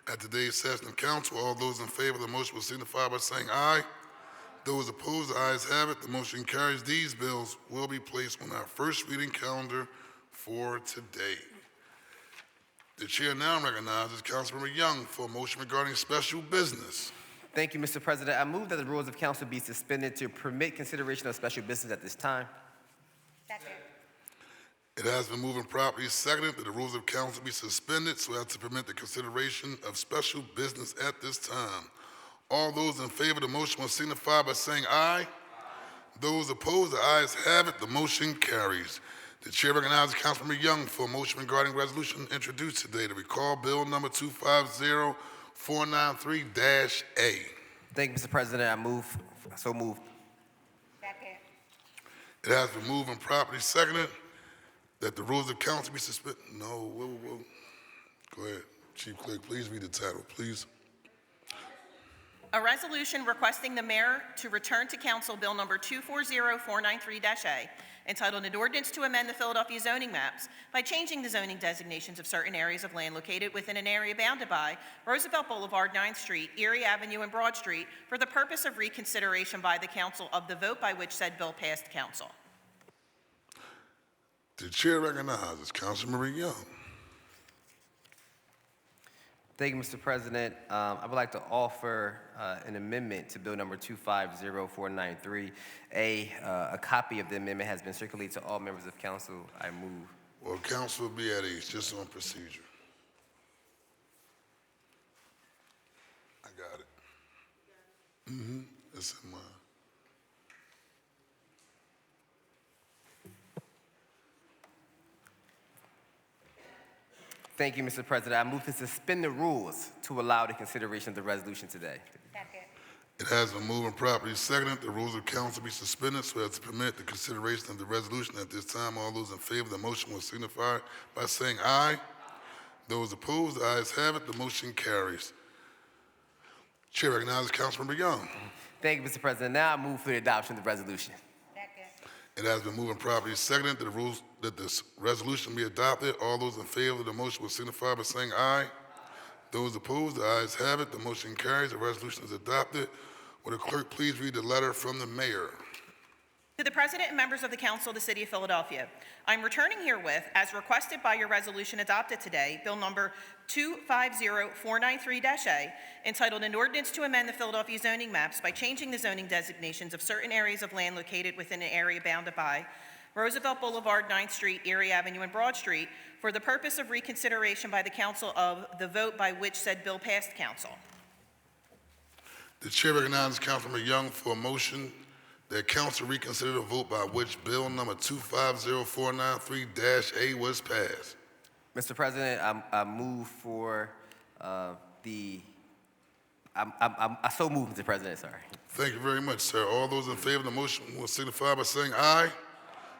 at today's session of council. All those in favor of the motion will signify by saying aye. Those opposed, the ayes have it. The motion carries. These bills will be placed on our first reading calendar for today. The chair now recognizes Councilmember Young for a motion regarding special business. Thank you, Mr. President. I move that the rules of council be suspended to permit consideration of special business at this time. It has been moved and properly seconded that the rules of council be suspended so as to permit the consideration of special business at this time. All those in favor of the motion will signify by saying aye. Those opposed, the ayes have it. The motion carries. The chair recognizes Councilmember Young for a motion regarding resolution introduced today to recall bill number 250493-A. Thank you, Mr. President. So moved. It has been moved and properly seconded that the rules of council be suspended. No, whoa. Go ahead. Chief Clerk, please read the title, please. A resolution requesting the mayor to return to council bill number 240493-A, entitled an ordinance to amend the Philadelphia zoning maps by changing the zoning designations of certain areas of land located within an area bounded by Roosevelt Boulevard, 9th Street, Erie Avenue, and Broad Street for the purpose of reconsideration by the council of the vote by which said bill passed council. The chair recognizes Councilmember Young. Thank you, Mr. President. I would like to offer an amendment to bill number 250493-A. A copy of the amendment has been circulated to all members of council. I move. Well, council will be at ease, just on procedure. I got it. It's in mine. Thank you, Mr. President. I move to suspend the rules to allow the consideration of the resolution today. It has been moved and properly seconded. The rules of council be suspended so as to permit the consideration of the resolution at this time. All those in favor of the motion will signify by saying aye. Those opposed, the ayes have it. The motion carries. Chair recognizes Councilmember Young. Thank you, Mr. President. Now I move for the adoption of the resolution. It has been moved and properly seconded that this resolution be adopted. All those in favor of the motion will signify by saying aye. Those opposed, the ayes have it. The motion carries. The resolution is adopted. Will the clerk please read the letter from the mayor? To the President and members of the Council of the City of Philadelphia, I'm returning herewith, as requested by your resolution adopted today, Bill number 250493-A, entitled an ordinance to amend the Philadelphia zoning maps by changing the zoning designations of certain areas of land located within an area bounded by Roosevelt Boulevard, 9th Street, Erie Avenue, and Broad Street for the purpose of reconsideration by the council of the vote by which said bill passed council. The chair recognizes Councilmember Young for a motion that council reconsider the vote by which bill number 250493-A was passed. Mr. President, I move for the I so move, Mr. President, sorry. Thank you very much, sir. All those in favor of the motion will signify by saying aye.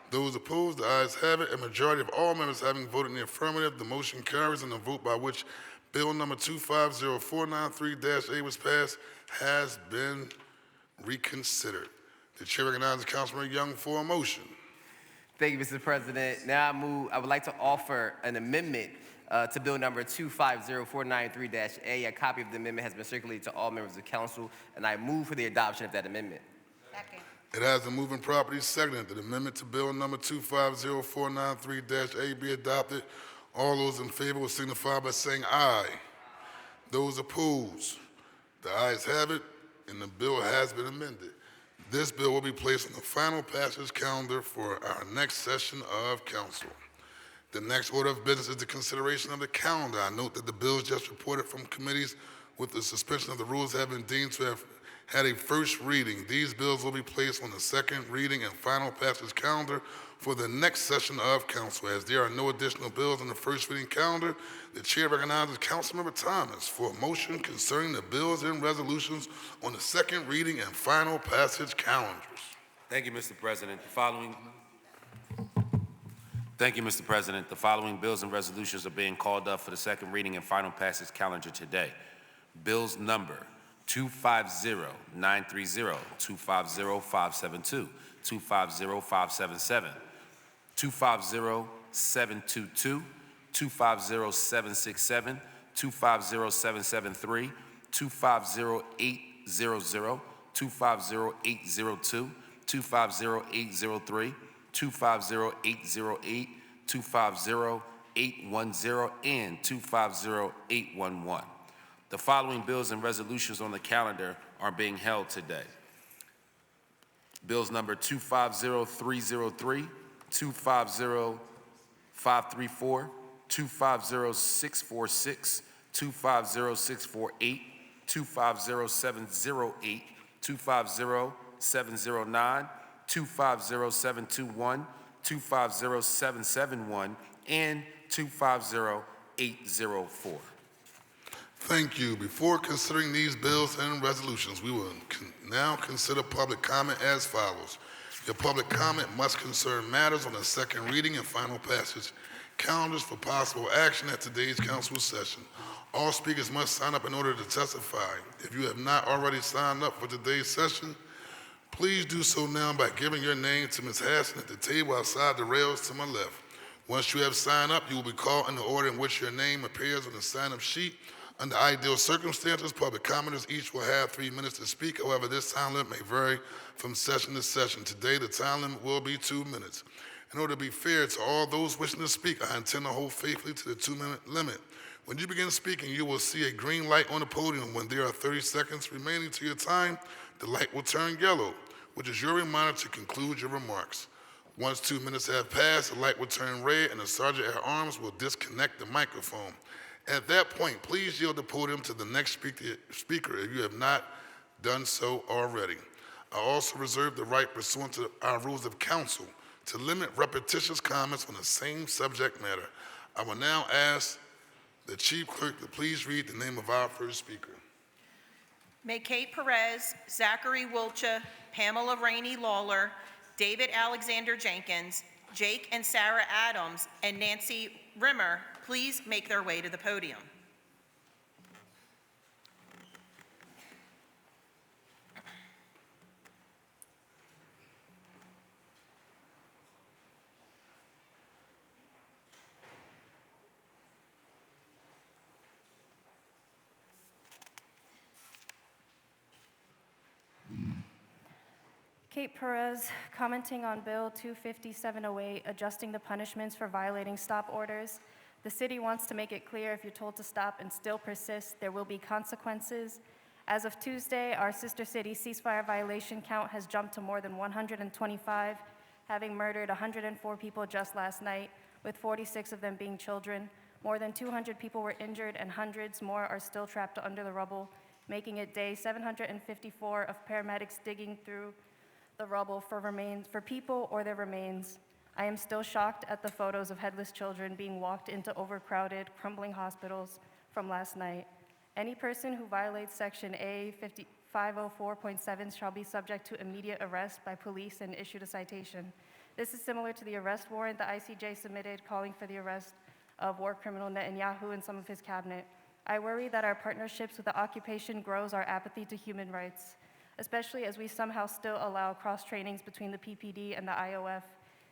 Those opposed, the ayes have it. A majority of all members having voted in the affirmative, the motion carries, and the vote by which Bill number 250493-A was passed has been reconsidered. The chair recognizes Councilman Young for a motion. Thank you, Mr. President. Now I would like to offer an amendment to Bill number 250493-A. A copy of the amendment has been circulated to all members of council, and I move for the adoption of that amendment. It has been moved and properly seconded that the amendment to Bill number 250493-A be adopted. All those in favor will signify by saying aye. Those opposed, the ayes have it, and the bill has been amended. This bill will be placed on the final passage calendar for our next session of council. The next order of business is the consideration of the calendar. I note that the bills just reported from committees with the suspension of the rules have been deemed to have had a first reading. These bills will be placed on the second reading and final passage calendar for the next session of council. As there are no additional bills on the first reading calendar, the chair recognizes Councilmember Thomas for a motion concerning the bills and resolutions on the second reading and final passage calendars. Thank you, Mr. President. Thank you, Mr. President. The following bills and resolutions are being called up for the second reading and final passage calendar today. Bills number 250-930, 250-572, 250-577, 250-722, 250-767, 250-773, 250-800, 250-802, 250-803, 250-808, 250-810, and 250-811. The following bills and resolutions on the calendar are being held today. Bills number 250303, 250534, 250646, 250648, 250708, 250709, 250721, 250771, and 250804. Thank you. Before considering these bills and resolutions, we will now consider public comment as follows. Your public comment must concern matters on the second reading and final passage calendars for possible action at today's council session. All speakers must sign up in order to testify. If you have not already signed up for today's session, please do so now by giving your name to Ms. Hassan at the table outside the rails to my left. Once you have signed up, you will be called in the order in which your name appears on the sign-up sheet. Under ideal circumstances, public commenters each will have 3 minutes to speak. However, this time limit may vary from session to session. Today, the time limit will be 2 minutes. In order to be fair to all those wishing to speak, I intend to hold faithfully to the 2-minute limit. When you begin speaking, you will see a green light on the podium. When there are 30 seconds remaining to your time, the light will turn yellow, which is your reminder to conclude your remarks. Once 2 minutes have passed, the light will turn red and the sergeant at arms will disconnect the microphone. At that point, please yield the podium to the next speaker if you have not done so already. I also reserve the right pursuant to our rules of council to limit repetitious comments on the same subject matter. I will now ask the chief clerk to please read the name of our first speaker. May Kate Perez, Zachary Wilcha, Pamela Rainey Lawler, David Alexander Jenkins, Jake and Sarah Adams, and Nancy Rimmer please make their way to the podium. Kate Perez, commenting on Bill 25708, adjusting the punishments for violating stop orders. The city wants to make it clear if you're told to stop and still persist, there will be consequences. As of Tuesday, our sister city ceasefire violation count has jumped to more than 125, having murdered 104 people just last night, with 46 of them being children. More than 200 people were injured and hundreds more are still trapped under the rubble, making it day 754 of paramedics digging through the rubble for people or their remains. I am still shocked at the photos of headless children being walked into overcrowded, crumbling hospitals from last night. Any person who violates Section A 504.7 shall be subject to immediate arrest by police and issued a citation. This is similar to the arrest warrant the ICJ submitted calling for the arrest of war criminal Netanyahu and some of his cabinet. I worry that our partnerships with the occupation grows our apathy to human rights, especially as we somehow still allow cross-trainings between the PPD and the IOF.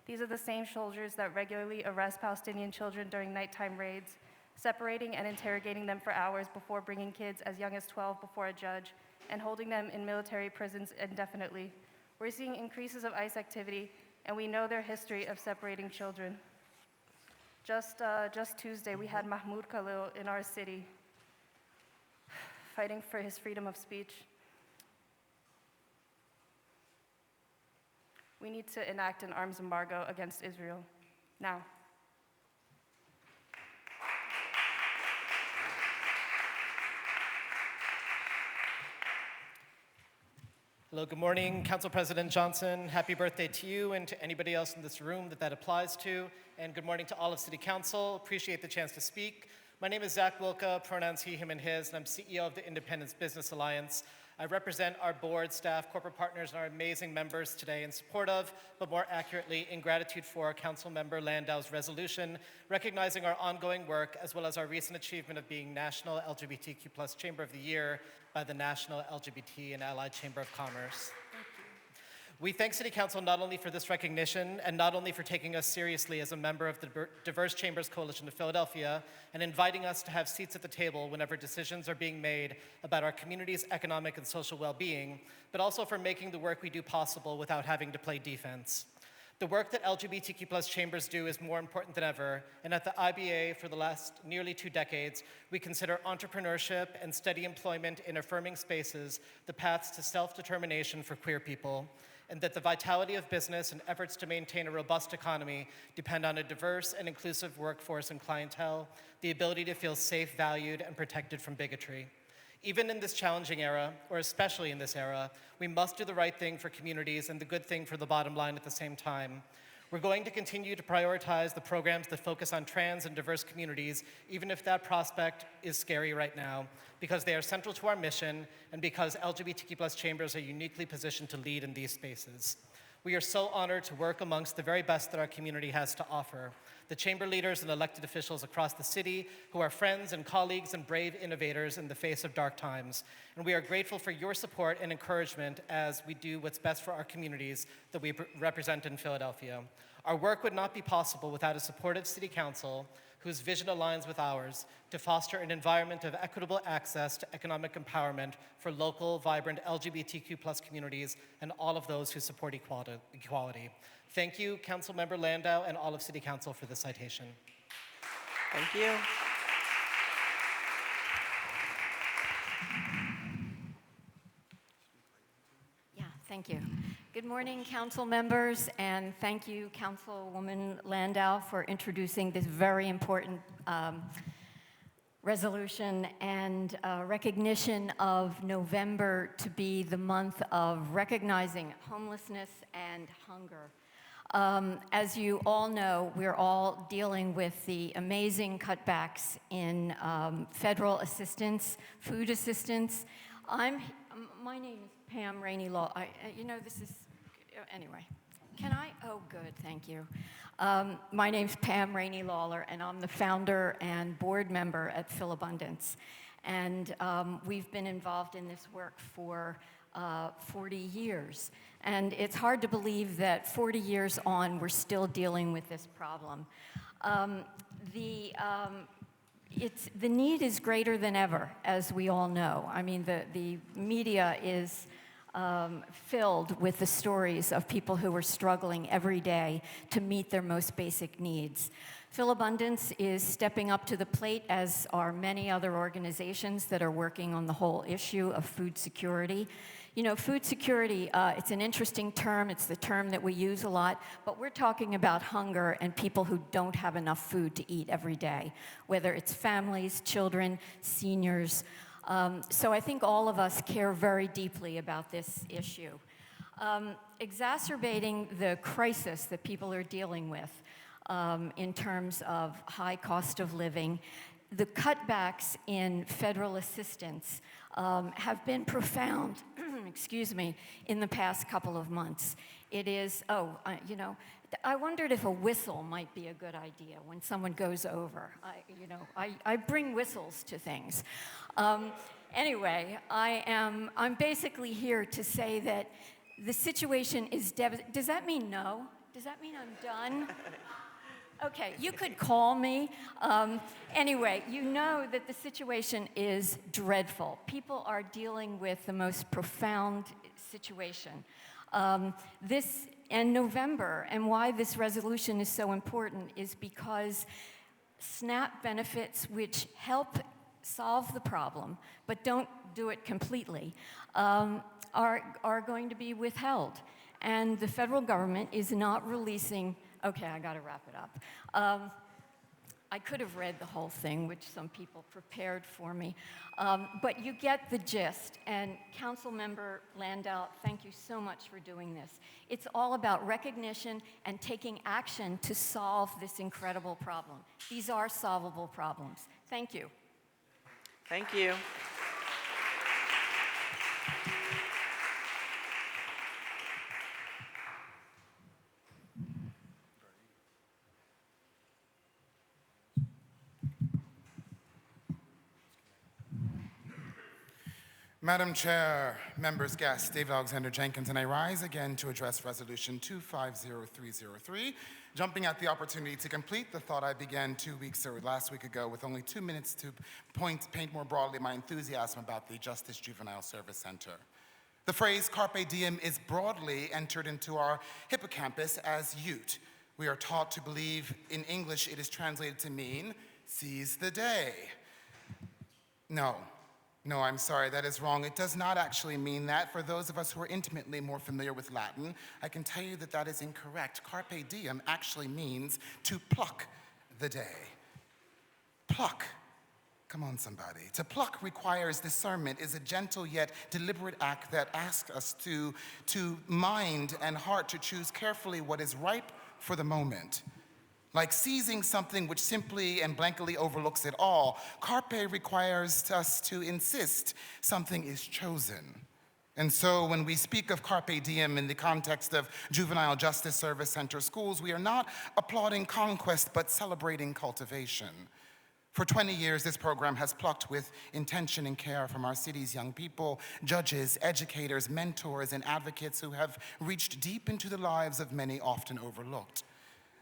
These are the same soldiers that regularly arrest Palestinian children during nighttime raids, separating and interrogating them for hours before bringing kids as young as 12 before a judge, and holding them in military prisons indefinitely. We're seeing increases of ICE activity, and we know their history of separating children. Just Tuesday, we had Mahmoud Khalil in our city, fighting for his freedom of speech. We need to enact an arms embargo against Israel now. Hello, good morning, Council President Johnson. Happy birthday to you and to anybody else in this room that applies to. And good morning to all of City Council. Appreciate the chance to speak. My name is Zach Wilka, pronouns he, him, and his, and I'm CEO of the Independence Business Alliance. I represent our board, staff, corporate partners, and our amazing members today in support of, but more accurately, in gratitude for Council Member Landau's resolution, recognizing our ongoing work, as well as our recent achievement of being National LGBTQ+ Chamber of the Year by the National LGBT and Allied Chamber of Commerce. We thank City Council not only for this recognition and not only for taking us seriously as a member of the Diverse Chambers Coalition of Philadelphia and inviting us to have seats at the table whenever decisions are being made about our community's economic and social well-being, but also for making the work we do possible without having to play defense. The work that LGBTQ+ chambers do is more important than ever, and at the IBA for the last nearly 2 decades, we consider entrepreneurship and steady employment in affirming spaces the paths to self-determination for queer people, and that the vitality of business and efforts to maintain a robust economy depend on a diverse and inclusive workforce and clientele, the ability to feel safe, valued, and protected from bigotry. Even in this challenging era, or especially in this era, we must do the right thing for communities and the good thing for the bottom line at the same time. We're going to continue to prioritize the programs that focus on trans and diverse communities, even if that prospect is scary right now, because they are central to our mission and because LGBTQ+ chambers are uniquely positioned to lead in these spaces. We are so honored to work amongst the very best that our community has to offer. The chamber leaders and elected officials across the city who are friends and colleagues and brave innovators in the face of dark times. And we are grateful for your support and encouragement as we do what's best for our communities that we represent in Philadelphia. Our work would not be possible without a supportive city council whose vision aligns with ours to foster an environment of equitable access to economic empowerment for local, vibrant LGBTQ+ communities and all of those who support equality. Thank you, Councilmember Landau and all of City Council for this citation. Thank you. Yeah, thank you. Good morning, council members, and thank you, Councilwoman Landau, for introducing this very important resolution and recognition of November to be the month of recognizing homelessness and hunger. As you all know, we're all dealing with the amazing cutbacks in federal assistance, food assistance. My name is Pam Rainey Law. Anyway, can I? Oh, good, thank you. My name's Pam Rainey Lawler, and I'm the founder and board member at Philabundance. And we've been involved in this work for 40 years. And it's hard to believe that 40 years on, we're still dealing with this problem. The need is greater than ever, as we all know. I mean, the media is filled with the stories of people who are struggling every day to meet their most basic needs. Philabundance is stepping up to the plate, as are many other organizations that are working on the whole issue of food security. You know, food security, it's an interesting term. It's the term that we use a lot, but we're talking about hunger and people who don't have enough food to eat every day, whether it's families, children, seniors. So I think all of us care very deeply about this issue. Exacerbating the crisis that people are dealing with in terms of high cost of living the cutbacks in federal assistance have been profound, excuse me, in the past couple of months. It is, I wondered if a whistle might be a good idea when someone goes over. I bring whistles to things. Anyway, I'm basically here to say that the situation is devastating. Does that mean no? Does that mean I'm done? Okay, you could call me. Anyway, you know that the situation is dreadful. People are dealing with the most profound situation. This in November, and why this resolution is so important is because SNAP benefits, which help solve the problem, but don't do it completely, are going to be withheld. And the federal government is not releasing. Okay, I got to wrap it up. I could have read the whole thing, which some people prepared for me, but you get the gist. And Councilmember Landau, thank you so much for doing this. It's all about recognition and taking action to solve this incredible problem. These are solvable problems. Thank you. Thank you. Madam Chair, members, guests, David Alexander Jenkins, and I rise again to address Resolution 250303, jumping at the opportunity to complete the thought I began last week ago with only 2 minutes to paint more broadly my enthusiasm about the Justice Juvenile Service Center. The phrase carpe diem is broadly entered into our hippocampus as ute. We are taught to believe in English it is translated to mean seize the day. No, I'm sorry, that is wrong. It does not actually mean that. For those of us who are intimately more familiar with Latin, I can tell you that that is incorrect. Carpe diem actually means to pluck the day. Pluck. Come on, somebody. To pluck requires discernment, is a gentle yet deliberate act that asks us to mind and heart to choose carefully what is ripe for the moment. Like seizing something which simply and blankly overlooks it all, carpe requires us to insist something is chosen. And so when we speak of carpe diem in the context of Juvenile Justice Service Center schools, we are not applauding conquest, but celebrating cultivation. For 20 years, this program has plucked with intention and care from our city's young people, judges, educators, mentors, and advocates who have reached deep into the lives of many often overlooked.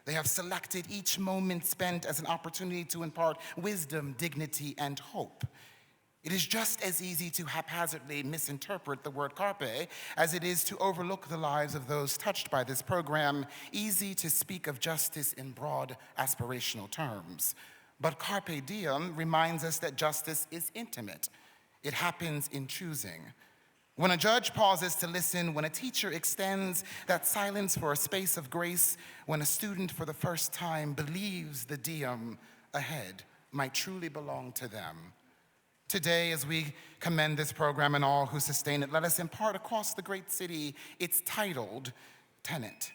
They have selected each moment spent as an opportunity to impart wisdom, dignity, and hope. It is just as easy to haphazardly misinterpret the word carpe as it is to overlook the lives of those touched by this program, easy to speak of justice in broad aspirational terms. But carpe diem reminds us that justice is intimate. It happens in choosing. When a judge pauses to listen, when a teacher extends that silence for a space of grace, when a student for the first time believes the diem ahead might truly belong to them. Today, as we commend this program and all who sustain it, let us impart across the great city its titled tenet,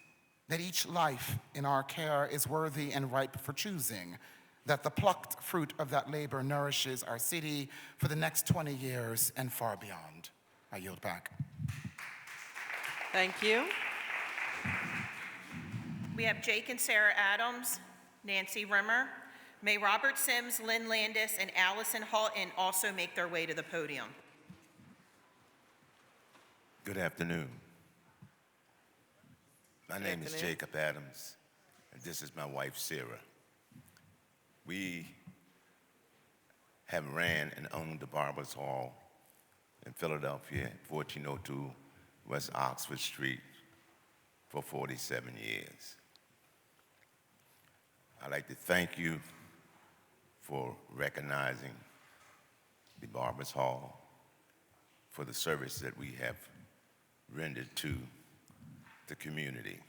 that each life in our care is worthy and ripe for choosing, that the plucked fruit of that labor nourishes our city for the next 20 years and far beyond. I yield back. Thank you. We have Jake and Sarah Adams, Nancy Rimmer. May Robert Sims, Lynn Landis, and Allison Houghton also make their way to the podium. Good afternoon. My name is Jacob Adams, and this is my wife, Sarah. We have ran and owned the Barbers Hall in Philadelphia, 1402 West Oxford Street, for 47 years. I'd like to thank you for recognizing the Barbers Hall for the service that we have rendered to the community.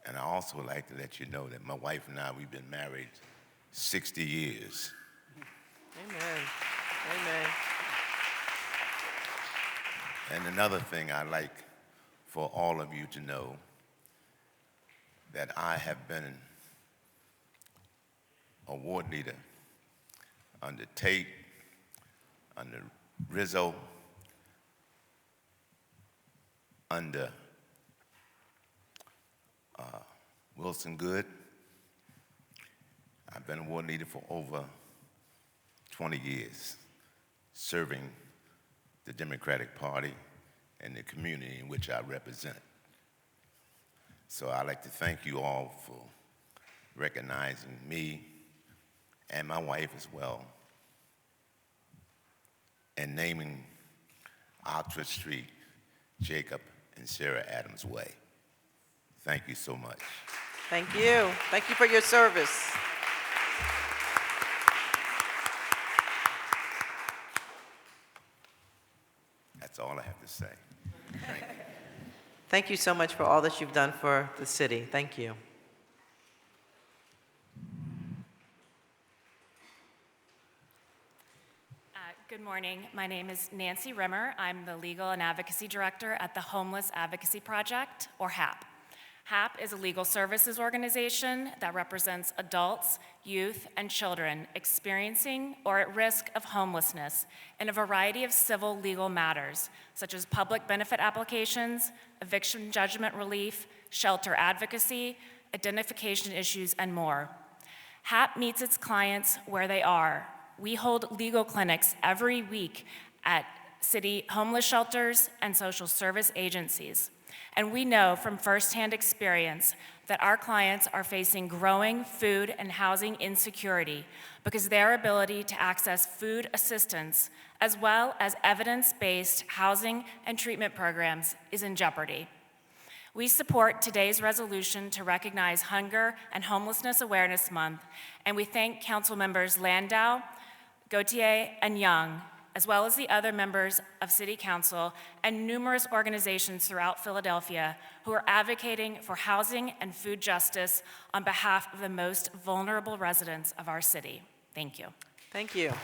And I also like to let you know that my wife and I, we've been married 60 years. Amen. Amen. And another thing I'd like for all of you to know, that I have been a ward leader under Tate, under Rizzo, under Wilson Good. I've been a ward leader for over 20 years, serving the Democratic Party and the community in which I represent. So I'd like to thank you all for recognizing me and my wife as well, and naming Oxford Street Jacob and Sarah Adams Way. Thank you so much. Thank you. Thank you for your service. That's all I have to say. Thank you. Thank you so much for all that you've done for the city. Thank you. Good morning. My name is Nancy Rimmer. I'm the Legal and Advocacy Director at the Homeless Advocacy Project, or HAP. HAP is a legal services organization that represents adults, youth, and children experiencing or at risk of homelessness in a variety of civil legal matters, such as public benefit applications, eviction judgment relief, shelter advocacy, identification issues, and more. HAP meets its clients where they are. We hold legal clinics every week at city homeless shelters and social service agencies. And we know from firsthand experience that our clients are facing growing food and housing insecurity because their ability to access food assistance, as well as evidence-based housing and treatment programs, is in jeopardy. We support today's resolution to recognize Hunger and Homelessness Awareness Month, and we thank Council members Landau, Gautier, and Young, as well as the other members of City Council and numerous organizations throughout Philadelphia who are advocating for housing and food justice on behalf of the most vulnerable residents of our city. Thank you. Thank you.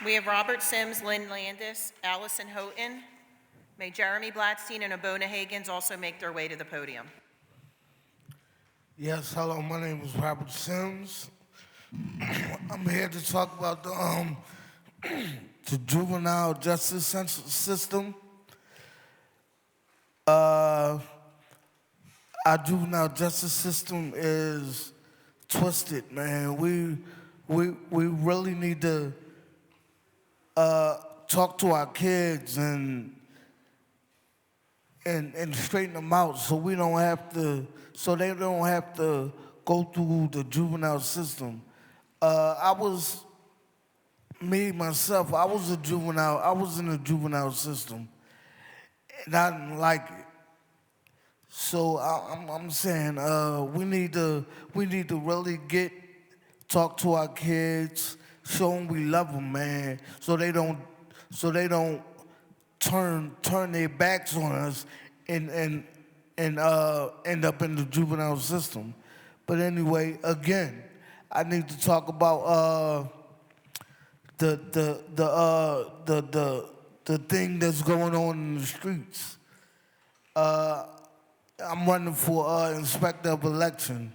We have Robert Sims, Lynn Landis, Allison Houghton. May Jeremy Blatstein and Abona Hagans also make their way to the podium. Yes, hello, my name is Robert Sims. I'm here to talk about the juvenile justice system. Our juvenile justice system is twisted, man. We really need to talk to our kids and straighten them out so we don't have to, so they don't have to go through the juvenile system. I was in the juvenile system, and I didn't like it. So I'm saying we need to really talk to our kids, show them we love them, man, so they don't turn their backs on us and end up in the juvenile system. But anyway, again, I need to talk about the thing that's going on in the streets. I'm running for inspector of election.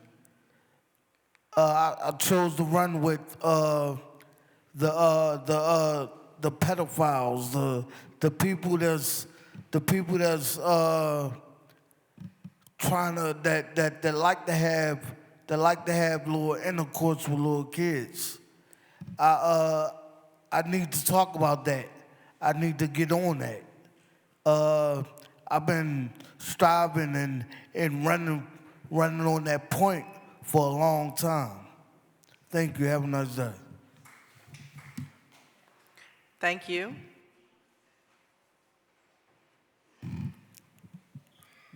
I chose to run with the pedophiles, the people that's trying to that like to have little intercourse with little kids. I need to talk about that. I need to get on that. I've been striving and running on that point for a long time. Thank you. Have a nice day. Thank you.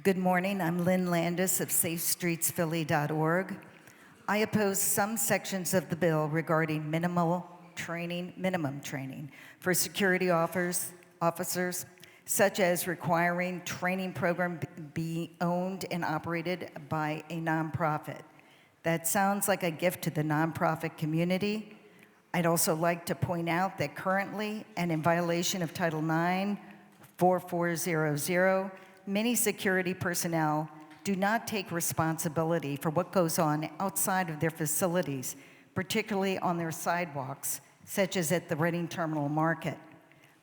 Good morning. I'm Lynn Landis of SafeStreetsPhilly.org. I oppose some sections of the bill regarding minimum training for security officers, such as requiring training program be owned and operated by a nonprofit. That sounds like a gift to the nonprofit community. I'd also like to point out that currently, and in violation of Title IX, 4400, many security personnel do not take responsibility for what goes on outside of their facilities, particularly on their sidewalks, such as at the Reading Terminal Market.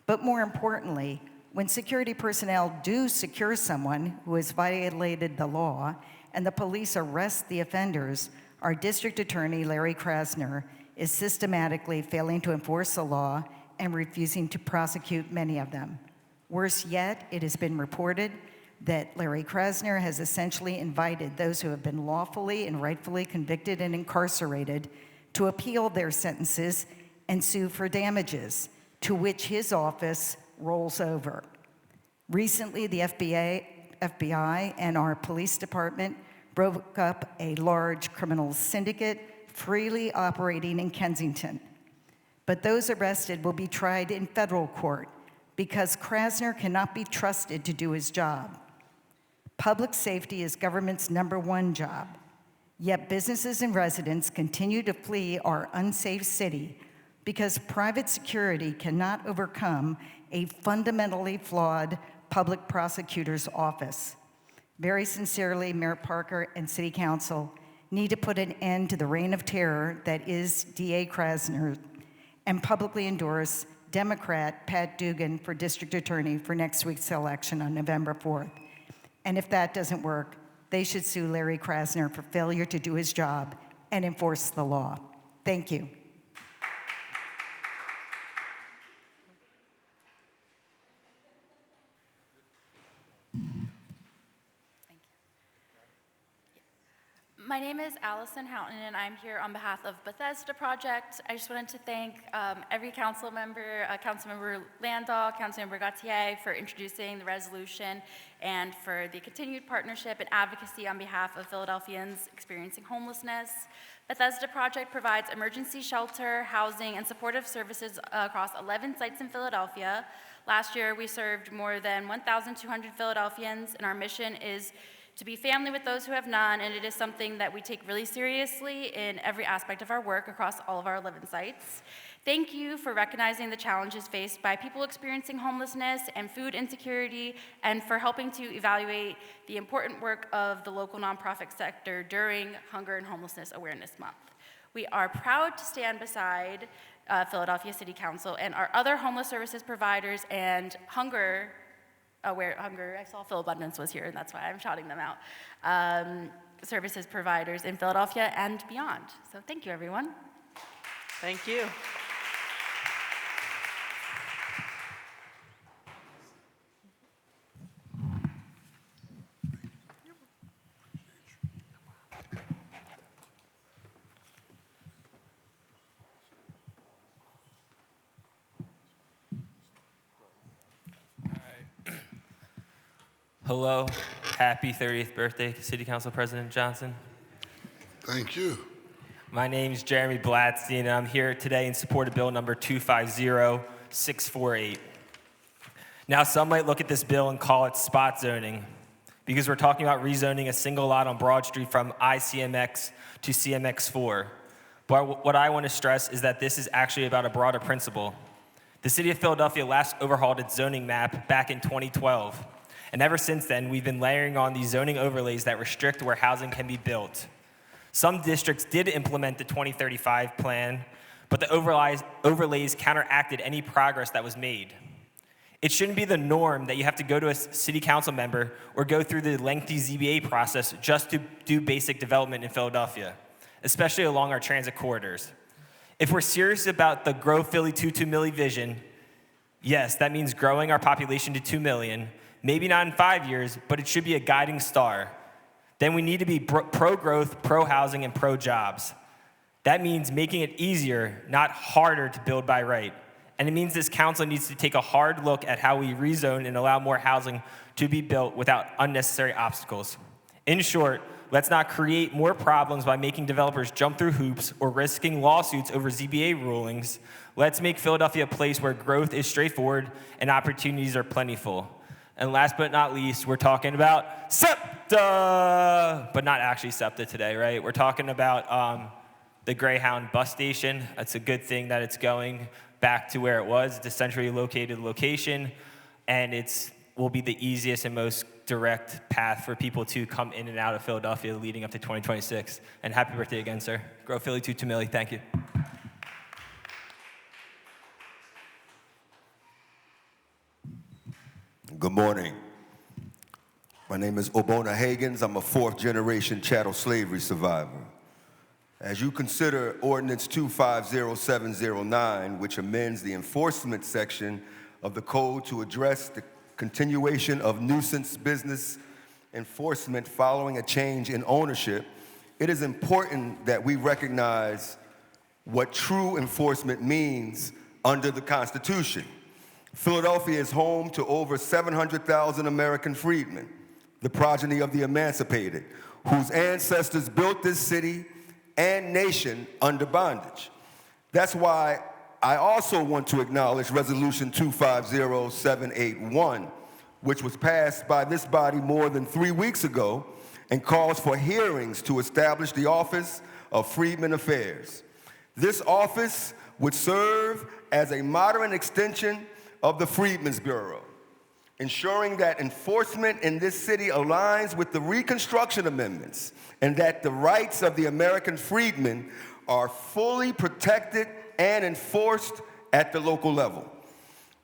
But more importantly, when security personnel do secure someone who has violated the law and the police arrest the offenders, our district attorney, Larry Krasner, is systematically failing to enforce the law and refusing to prosecute many of them. Worse yet, it has been reported that Larry Krasner has essentially invited those who have been lawfully and rightfully convicted and incarcerated to appeal their sentences and sue for damages, to which his office rolls over. Recently, the FBI and our police department broke up a large criminal syndicate freely operating in Kensington. But those arrested will be tried in federal court because Krasner cannot be trusted to do his job. Public safety is government's #1 job, yet businesses and residents continue to flee our unsafe city because private security cannot overcome a fundamentally flawed public prosecutor's office. Very sincerely, Mayor Parker and City Council need to put an end to the reign of terror that is DA Krasner and publicly endorse Democrat Pat Dugan for district attorney for next week's election on November 4th. And if that doesn't work, they should sue Larry Krasner for failure to do his job and enforce the law. Thank you. My name is Allison Houghton, and I'm here on behalf of Bethesda Project. I just wanted to thank every council member, Councilmember Landau, Councilmember Gautier, for introducing the resolution and for the continued partnership and advocacy on behalf of Philadelphians experiencing homelessness. Bethesda Project provides emergency shelter, housing, and supportive services across 11 sites in Philadelphia. Last year, we served more than 1,200 Philadelphians, and our mission is to be family with those who have none, and it is something that we take really seriously in every aspect of our work across all of our 11 sites. Thank you for recognizing the challenges faced by people experiencing homelessness and food insecurity, and for helping to evaluate the important work of the local nonprofit sector during Hunger and Homelessness Awareness Month. We are proud to stand beside Philadelphia City Council and our other homeless services providers and Hunger, I saw Phil Abundance was here, and that's why I'm shouting them out. Services providers in Philadelphia and beyond. So thank you, everyone. Thank you. Hello, happy 30th birthday, City Council President Johnson. Thank you. My name is Jeremy Blatstein, and I'm here today in support of bill number 250648. Now, some might look at this bill and call it spot zoning, because we're talking about rezoning a single lot on Broad Street from ICMX to CMX4. But what I want to stress is that this is actually about a broader principle. The city of Philadelphia last overhauled its zoning map back in 2012. And ever since then, we've been layering on these zoning overlays that restrict where housing can be built. Some districts did implement the 2035 plan, but the overlays counteracted any progress that was made. It shouldn't be the norm that you have to go to a city council member or go through the lengthy ZBA process just to do basic development in Philadelphia, especially along our transit corridors. If we're serious about the Grow Philly to 2 million vision, yes, that means growing our population to 2 million, maybe not in 5 years, but it should be a guiding star. Then we need to be pro-growth, pro-housing, and pro-jobs. That means making it easier, not harder to build by right. And it means this council needs to take a hard look at how we rezone and allow more housing to be built without unnecessary obstacles. In short, let's not create more problems by making developers jump through hoops or risking lawsuits over ZBA rulings. Let's make Philadelphia a place where growth is straightforward and opportunities are plentiful. And last but not least, we're talking about SEPTA, but not actually SEPTA today, right? We're talking about the Greyhound bus station. It's a good thing that it's going back to where it was. It's a centrally located location, and it will be the easiest and most direct path for people to come in and out of Philadelphia leading up to 2026. And happy birthday again, sir. Grow Philly 2 Millie. Thank you. Good morning. My name is Obona Hagins. I'm a fourth-generation chattel slavery survivor. As you consider Ordinance 250709, which amends the enforcement section of the code to address the continuation of nuisance business enforcement following a change in ownership, it is important that we recognize what true enforcement means under the Constitution. Philadelphia is home to over 700,000 American freedmen, the progeny of the emancipated, whose ancestors built this city and nation under bondage. That's why I also want to acknowledge Resolution 250781, which was passed by this body more than 3 weeks ago and calls for hearings to establish the Office of Freedmen Affairs. This office would serve as a modern extension of the Freedmen's Bureau, ensuring that enforcement in this city aligns with the Reconstruction Amendments and that the rights of the American freedmen are fully protected and enforced at the local level.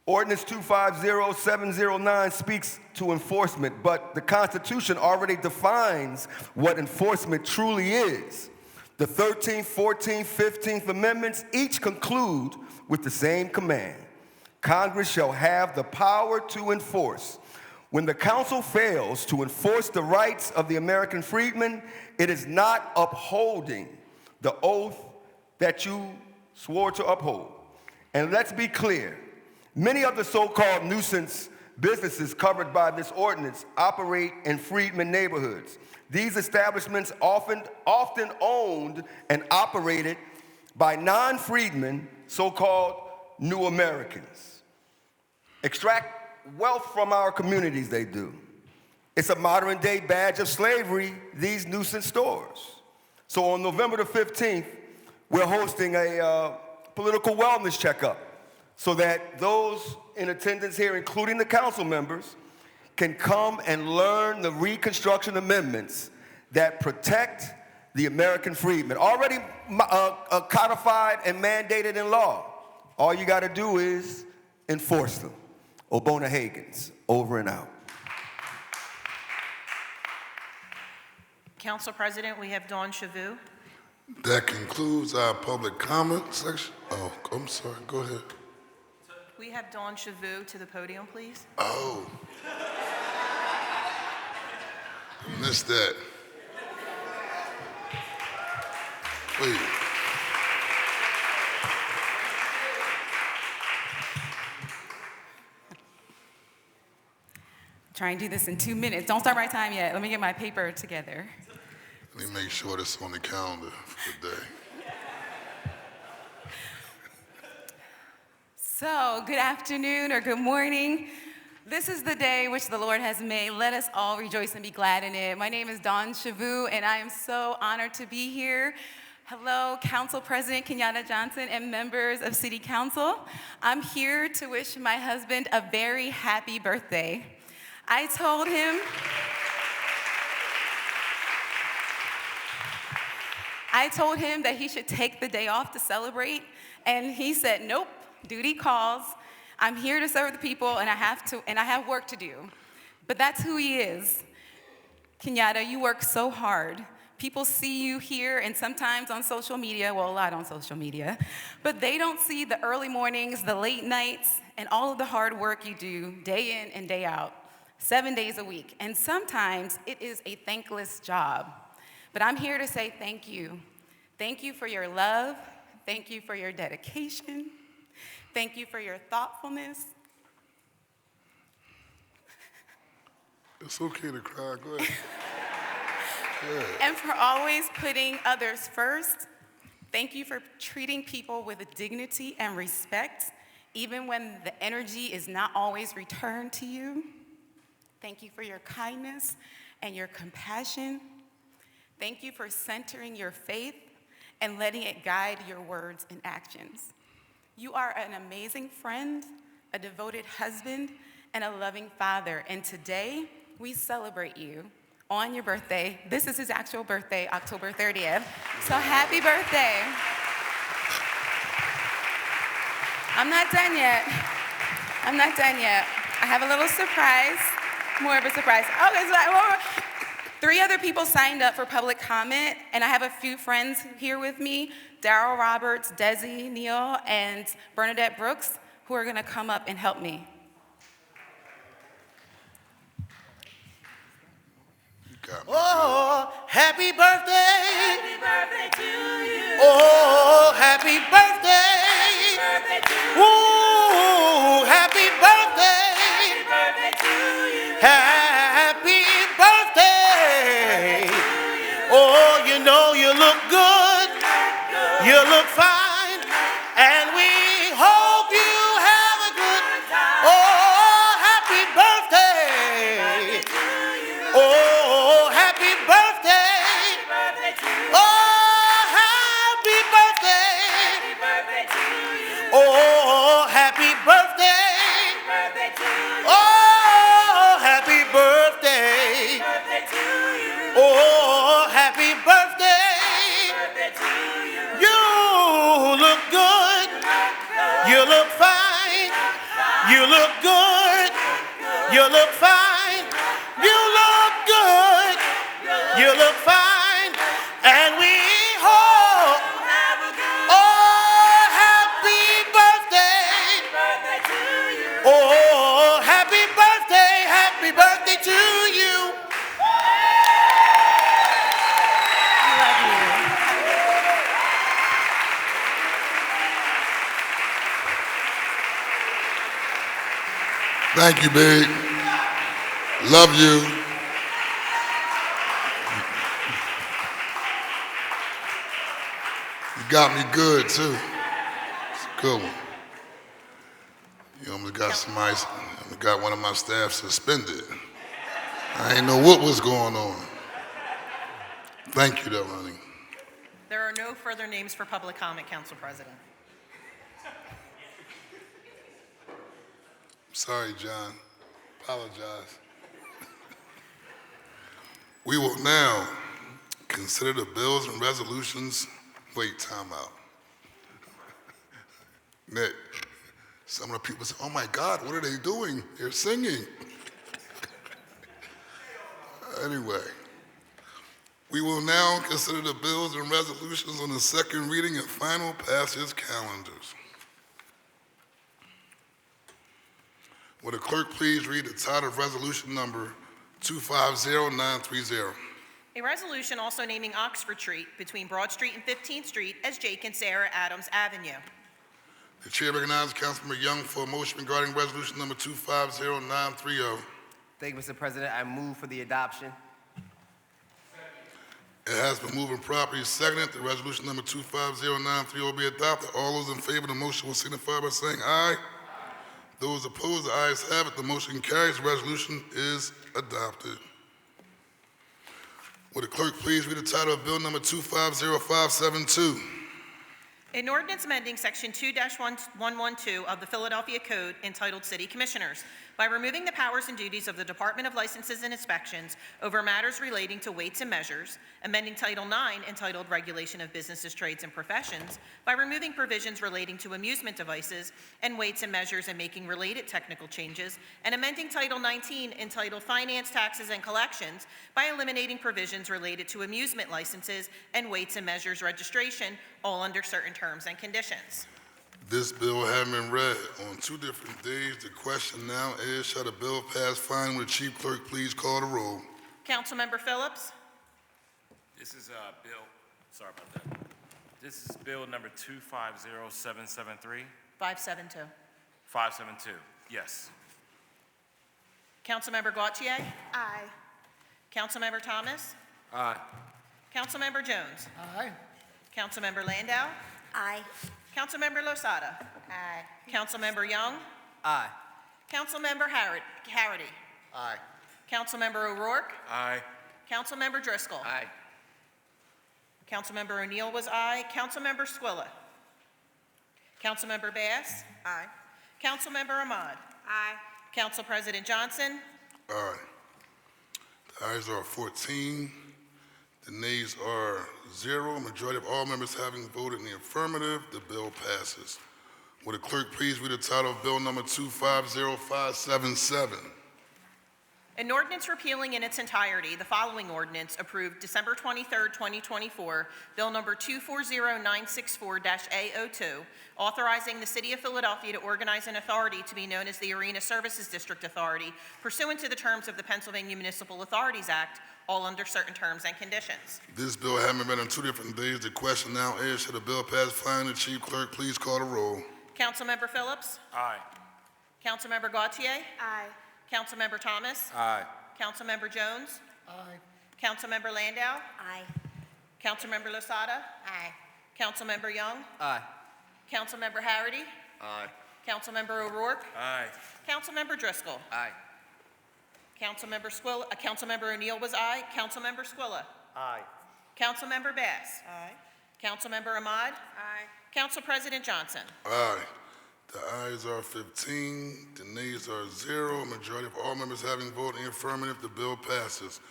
Ordinance 250709 speaks to enforcement, but the Constitution already defines what enforcement truly is. The 13th, 14th, 15th Amendments each conclude with the same command. Congress shall have the power to enforce. When the council fails to enforce the rights of the American freedmen, it is not upholding the oath that you swore to uphold. And let's be clear, many of the so-called nuisance businesses covered by this ordinance operate in freedmen neighborhoods. These establishments often owned and operated by non-freedmen, so-called new Americans. Extract wealth from our communities, they do. It's a modern-day badge of slavery, these nuisance stores. So on November the 15th, we're hosting a political wellness checkup so that those in attendance here, including the council members, can come and learn the Reconstruction Amendments that protect the American freedmen, already codified and mandated in law. All you got to do is enforce them. Obona Hagins, over and out. Council President, we have Dawn Chavou. That concludes our public comment section. Oh, I'm sorry, go ahead. We have Dawn Chavou to the podium, please. Oh. Missed that. Please. Try and do this in 2 minutes. Don't start my time yet. Let me get my paper together. Let me make sure this is on the calendar for the day. So, good afternoon or good morning. This is the day which the Lord has made. Let us all rejoice and be glad in it. My name is Dawn Chavou, and I am so honored to be here. Hello, Council President Kenyatta Johnson and members of City Council. I'm here to wish my husband a very happy birthday. I told him that he should take the day off to celebrate, and he said, nope, duty calls. I'm here to serve the people, and I have work to do. But that's who he is. Kenyatta, you work so hard. People see you here and sometimes on social media, well, a lot on social media, but they don't see the early mornings, the late nights, and all of the hard work you do day in and day out, 7 days a week. And sometimes it is a thankless job. But I'm here to say thank you. Thank you for your love. Thank you for your dedication. Thank you for your thoughtfulness. It's okay to cry, go ahead. Yeah. And for always putting others first. Thank you for treating people with dignity and respect, even when the energy is not always returned to you. Thank you for your kindness and your compassion. Thank you for centering your faith and letting it guide your words and actions. You are an amazing friend, a devoted husband, and a loving father. And today, we celebrate you on your birthday. This is his actual birthday, October 30th. So happy birthday. I'm not done yet. I'm not done yet. I have a little surprise, more of a surprise. Okay, so 3 other people signed up for public comment, and I have a few friends here with me, Daryl Roberts, Desi Neal, and Bernadette Brooks, who are gonna come up and help me. Oh, happy birthday. Happy birthday to you. Oh, happy birthday. Happy birthday to you. Ooh, happy birthday. Happy birthday to you. Happy birthday. Oh, you know you look good. You look fine. And we hope you have a good time. Oh, happy birthday. Oh, happy birthday. Oh, happy birthday. Oh, happy birthday. Oh, happy birthday. Oh, happy birthday. You look good. You look fine. You look good. You look fine. You look good. You look fine. And we hope. Oh, happy birthday. Oh, happy birthday. Happy birthday to you. Thank you, Big. Love you. You got me good, too. It's a good one. You almost got somebody, got one of my staff suspended. I didn't know what was going on. Thank you, though, honey. There are no further names for public comment, Council President. Sorry, John. Apologize. We will now consider the bills and resolutions. Wait, time out. Nick, some of the people say, oh my God, what are they doing? They're singing. Anyway, we will now consider the bills and resolutions on the second reading and final passage calendars. Will the clerk please read the title of resolution number 250930? A resolution also naming Oxford Street between Broad Street and 15th Street as Jake and Sarah Adams Avenue. The chair recognizes Councilmember Young for a motion regarding resolution number 250930. Thank you, Mr. President. I move for the adoption. It has been moved and properly seconded that resolution number 250930 will be adopted. All those in favor of the motion will signify by saying aye. Those opposed, the ayes have it. The motion carries. The resolution is adopted. Will the clerk please read the title of bill number 250572? An ordinance amending Section 2-112 of the Philadelphia Code entitled City Commissioners by removing the powers and duties of the Department of Licenses and Inspections over matters relating to weights and measures, amending Title IX entitled Regulation of Businesses, Trades, and Professions by removing provisions relating to amusement devices and weights and measures and making related technical changes, and amending Title 19 entitled Finance, Taxes, and Collections by eliminating provisions related to amusement licenses and weights and measures registration, all under certain terms and conditions. This bill having been read on 2 different days, the question now is, shall the bill pass finally? Will the chief clerk please call the roll? Councilmember Phillips? This is bill, sorry about that. This is bill number 250773. 572. 572, yes. Councilmember Gautier? Aye. Councilmember Thomas? Aye. Councilmember Jones? Aye. Councilmember Landau? Aye. Councilmember Losada? Aye. Councilmember Young? Aye. Councilmember Harity? Aye. Councilmember O'Rourke? Aye. Councilmember Driscoll? Aye. Councilmember O'Neill was aye. Councilmember Squilla? Councilmember Bass? Aye. Councilmember Ahmad? Aye. Council President Johnson? Aye. The ayes are 14. The nays are 0. Majority of all members having voted in the affirmative, the bill passes. Would the clerk please read the title of Bill number 250577? An ordinance repealing in its entirety the following ordinance approved December 23, 2024, Bill number 240964-A02, authorizing the City of Philadelphia to organize an authority to be known as the Arena Services District Authority pursuant to the terms of the Pennsylvania Municipal Authorities Act, all under certain terms and conditions. This bill having been read on 2 different days, the question now is, should the bill pass finally? The Chief Clerk please call the roll. Councilmember Phillips? Aye. Councilmember Gautier? Aye. Councilmember Thomas? Aye. Councilmember Jones? Aye. Councilmember Landau? Aye. Councilmember Losada? Aye. Councilmember Young? Aye. Councilmember Harity? Aye. Councilmember O'Rourke? Aye. Councilmember Driscoll? Aye. Councilmember O'Neill was aye. Councilmember Squilla? Aye. Councilmember Bass? Aye. Councilmember Ahmad? Aye. Council President Johnson? Aye. The ayes are 15. The nays are 0. Majority of all members having voted in the affirmative, the bill passes.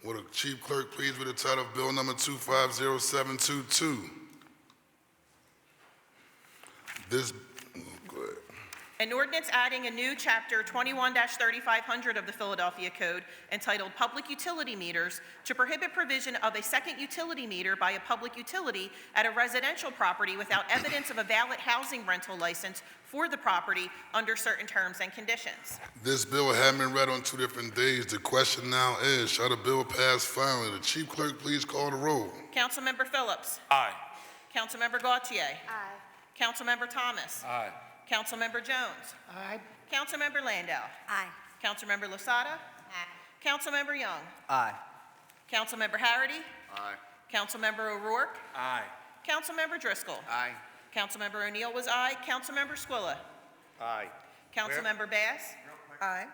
Would the Chief Clerk please read the title of Bill number 250722? This, go ahead. An ordinance adding a new chapter 21-3500 of the Philadelphia Code entitled Public Utility Meters to prohibit provision of a second utility meter by a public utility at a residential property without evidence of a valid housing rental license for the property under certain terms and conditions. This bill having been read on 2 different days, the question now is, shall the bill pass finally? The Chief Clerk please call the roll. Councilmember Phillips? Aye. Councilmember Gautier? Aye. Councilmember Thomas? Aye. Councilmember Jones? Aye. Councilmember Landau? Aye. Councilmember Losada? Aye. Councilmember Young? Aye. Councilmember Harity? Aye. Councilmember O'Rourke? Aye. Councilmember Driscoll? Aye. Councilmember O'Neill was aye. Councilmember Squilla? Aye. Councilmember Bass? Aye.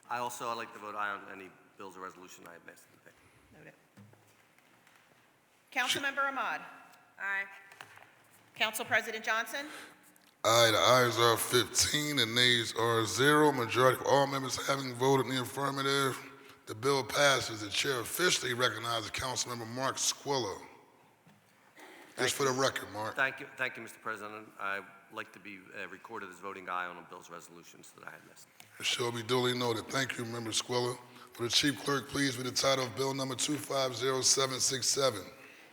I'd like to vote aye on any bills or resolution I have missed. Noted. Councilmember Ahmad? Aye. Council President Johnson? Aye. The ayes are 15. The nays are 0. Majority of all members having voted in the affirmative, the bill passes. The chair officially recognizes Councilmember Mark Squilla. Just for the record, Mark. Thank you, Mr. President. I'd like to be recorded as voting aye on the bills resolutions that I had missed. It shall be duly noted. Thank you, Member Squilla. Will the Chief Clerk please read the title of Bill number 250767?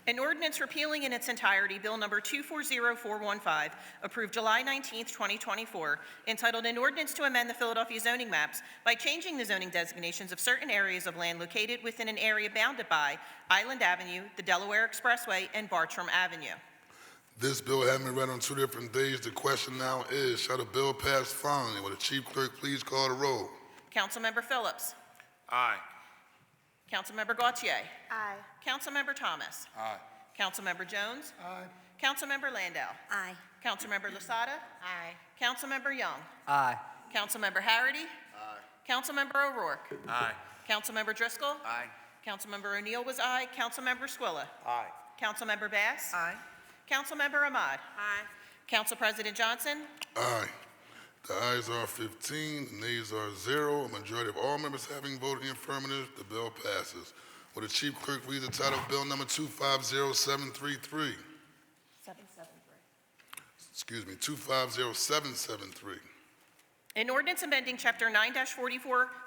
An ordinance repealing in its entirety Bill number 240415, approved July 19, 2024, entitled An Ordinance to Amend the Philadelphia Zoning Maps by changing the zoning designations of certain areas of land located within an area bounded by Island Avenue, the Delaware Expressway, and Bartram Avenue. This bill having been read on 2 different days, the question now is, shall the bill pass finally? Will the Chief Clerk please call the roll? Councilmember Phillips. Aye. Councilmember Gautier. Aye. Councilmember Thomas. Aye. Councilmember Jones. Aye. Councilmember Landau. Aye. Councilmember Losada. Aye. Councilmember Young. Aye. Councilmember Harity. Aye. Councilmember O'Rourke. Aye. Councilmember Driscoll. Aye. Councilmember O'Neill was aye. Councilmember Squilla. Aye. Councilmember Bass. Aye. Councilmember Ahmad. Aye. Council President Johnson. Aye. The ayes are 15, the nays are 0. A majority of all members having voted in the affirmative, the bill passes. Will the Chief Clerk read the title of Bill number 250733? 250773. An ordinance amending Chapter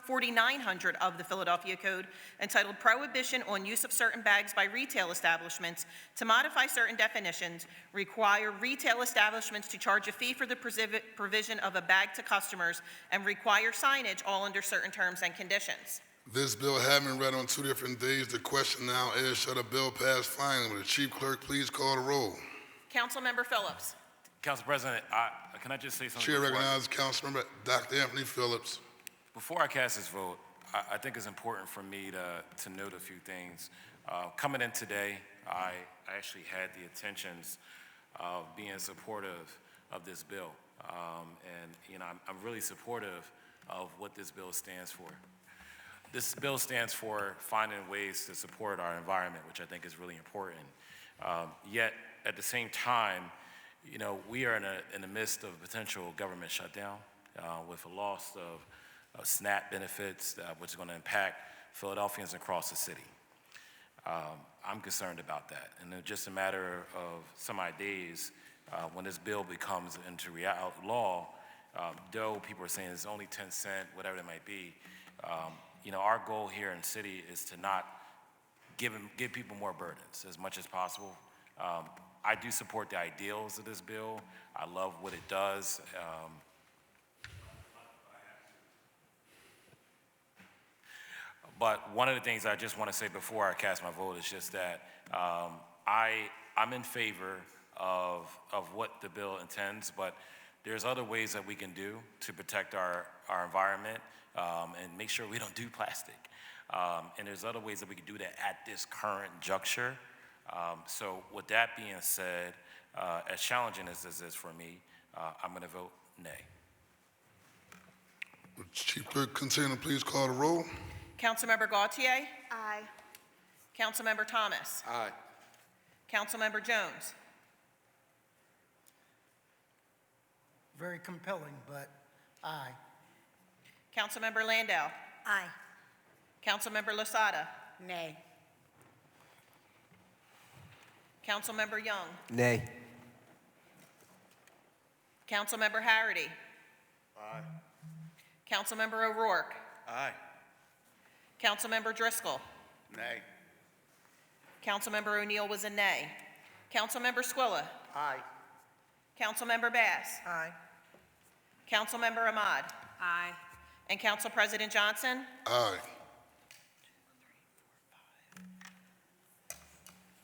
9-44-4900 of the Philadelphia Code entitled Prohibition on Use of Certain Bags by Retail Establishments to modify certain definitions, require retail establishments to charge a fee for the provision of a bag to customers, and require signage, all under certain terms and conditions. This bill having been read on 2 different days, the question now is, shall the bill pass finally? Will the Chief Clerk please call the roll? Councilmember Phillips. Council President, can I just say something? Chair recognizes Councilmember Dr. Anthony Phillips. Before I cast this vote, I think it's important for me to note a few things. Coming in today, I actually had the intentions of being supportive of this bill. I'm really supportive of what this bill stands for. This bill stands for finding ways to support our environment, which I think is really important. Yet, at the same time, we are in the midst of a potential government shutdown with a loss of SNAP benefits, which is going to impact Philadelphians across the city. I'm concerned about that. And it's just a matter of some days when this bill becomes into law, though people are saying it's only 10 cents, whatever it might be, our goal here in the city is to not give people more burdens as much as possible. I do support the ideals of this bill. I love what it does. But one of the things I just want to say before I cast my vote is just that I'm in favor of what the bill intends, but there's other ways that we can do to protect our environment and make sure we don't do plastic. And there's other ways that we can do that at this current juncture. So with that being said, as challenging as this is for me, I'm going to vote nay. Would Chief Clerk continue to please call the roll? Councilmember Gautier? Aye. Councilmember Thomas? Aye. Councilmember Jones? Very compelling, but aye. Councilmember Landau? Aye. Councilmember Losada? Nay. Councilmember Young? Nay. Councilmember Harity? Aye. Councilmember O'Rourke? Aye. Councilmember Driscoll? Nay. Councilmember O'Neill was a nay. Councilmember Squilla? Aye. Councilmember Bass? Aye. Councilmember Ahmad? Aye. And Council President Johnson? Aye.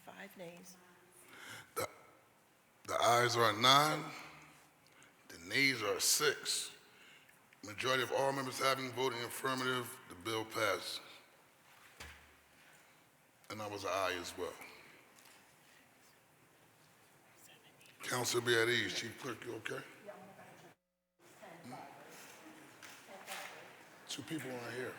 5 nays. The ayes are 9. The nays are 6. Majority of all members having voted affirmative, the bill passes. And I was an aye as well. Council be at ease. Chief Clerk, you okay? Hmm? 2 people aren't here.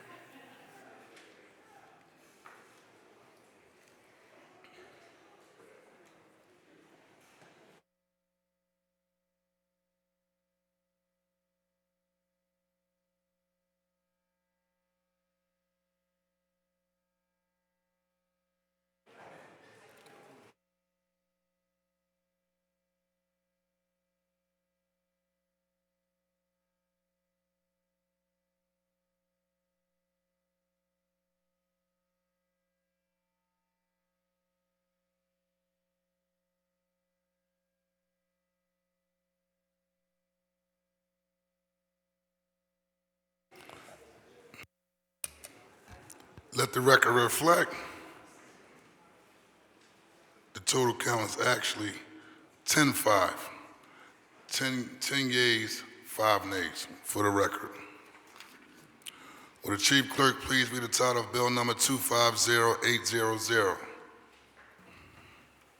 Let the record reflect, the total count is actually 10-5. 10 yeas, 5 nays, for the record. Will the Chief Clerk please read the title of Bill number 250800?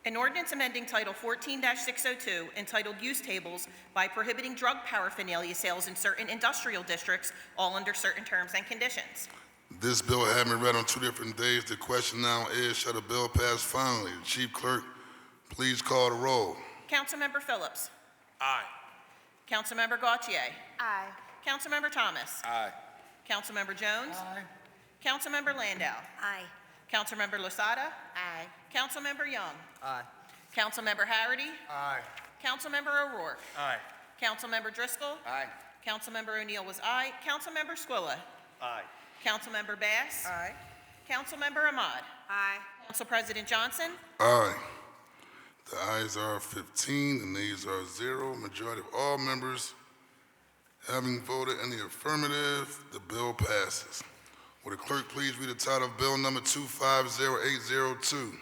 An ordinance amending Title 14-602 entitled Use Tables by prohibiting drug paraphernalia sales in certain industrial districts, all under certain terms and conditions. This bill having been read on 2 different days, the question now is, shall the bill pass finally? The Chief Clerk, please call the roll. Councilmember Phillips? Aye. Councilmember Gautier? Aye. Councilmember Thomas? Aye. Councilmember Jones? Aye. Councilmember Landau? Aye. Councilmember Losada? Aye. Councilmember Young? Aye. Councilmember Harity? Aye. Councilmember O'Rourke? Aye. Councilmember Driscoll? Aye. Councilmember O'Neill was aye. Councilmember Squilla? Aye. Councilmember Bass? Aye. Councilmember Ahmad? Aye. Council President Johnson? Aye. The ayes are 15, the nays are 0. Majority of all members having voted in the affirmative, the bill passes. Will the clerk please read the title of Bill number 250802?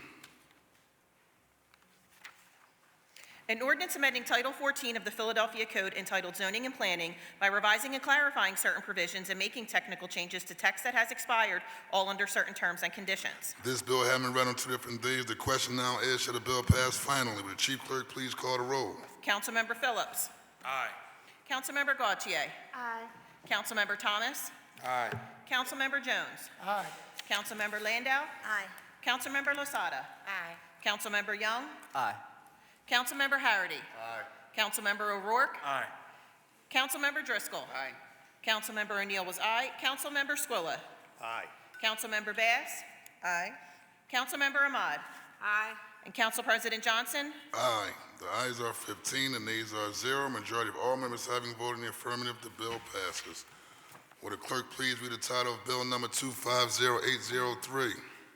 An ordinance amending Title 14 of the Philadelphia Code entitled Zoning and Planning by revising and clarifying certain provisions and making technical changes to text that has expired, all under certain terms and conditions. This bill having been read on 2 different days, the question now is, shall the bill pass finally? Will the Chief Clerk please call the roll? Councilmember Phillips? Aye. Councilmember Gautier? Aye. Councilmember Thomas? Aye. Councilmember Jones? Aye. Councilmember Landau? Aye. Councilmember Losada? Aye. Councilmember Young? Aye. Councilmember Harity? Aye. Councilmember O'Rourke? Aye. Councilmember Driscoll? Aye. Councilmember O'Neill was aye. Councilmember Squilla? Aye. Councilmember Bass? Aye. Councilmember Ahmad? Aye. And Council President Johnson? Aye. The ayes are 15, the nays are 0. Majority of all members having voted in the affirmative, the bill passes. Will the clerk please read the title of Bill Number 250803?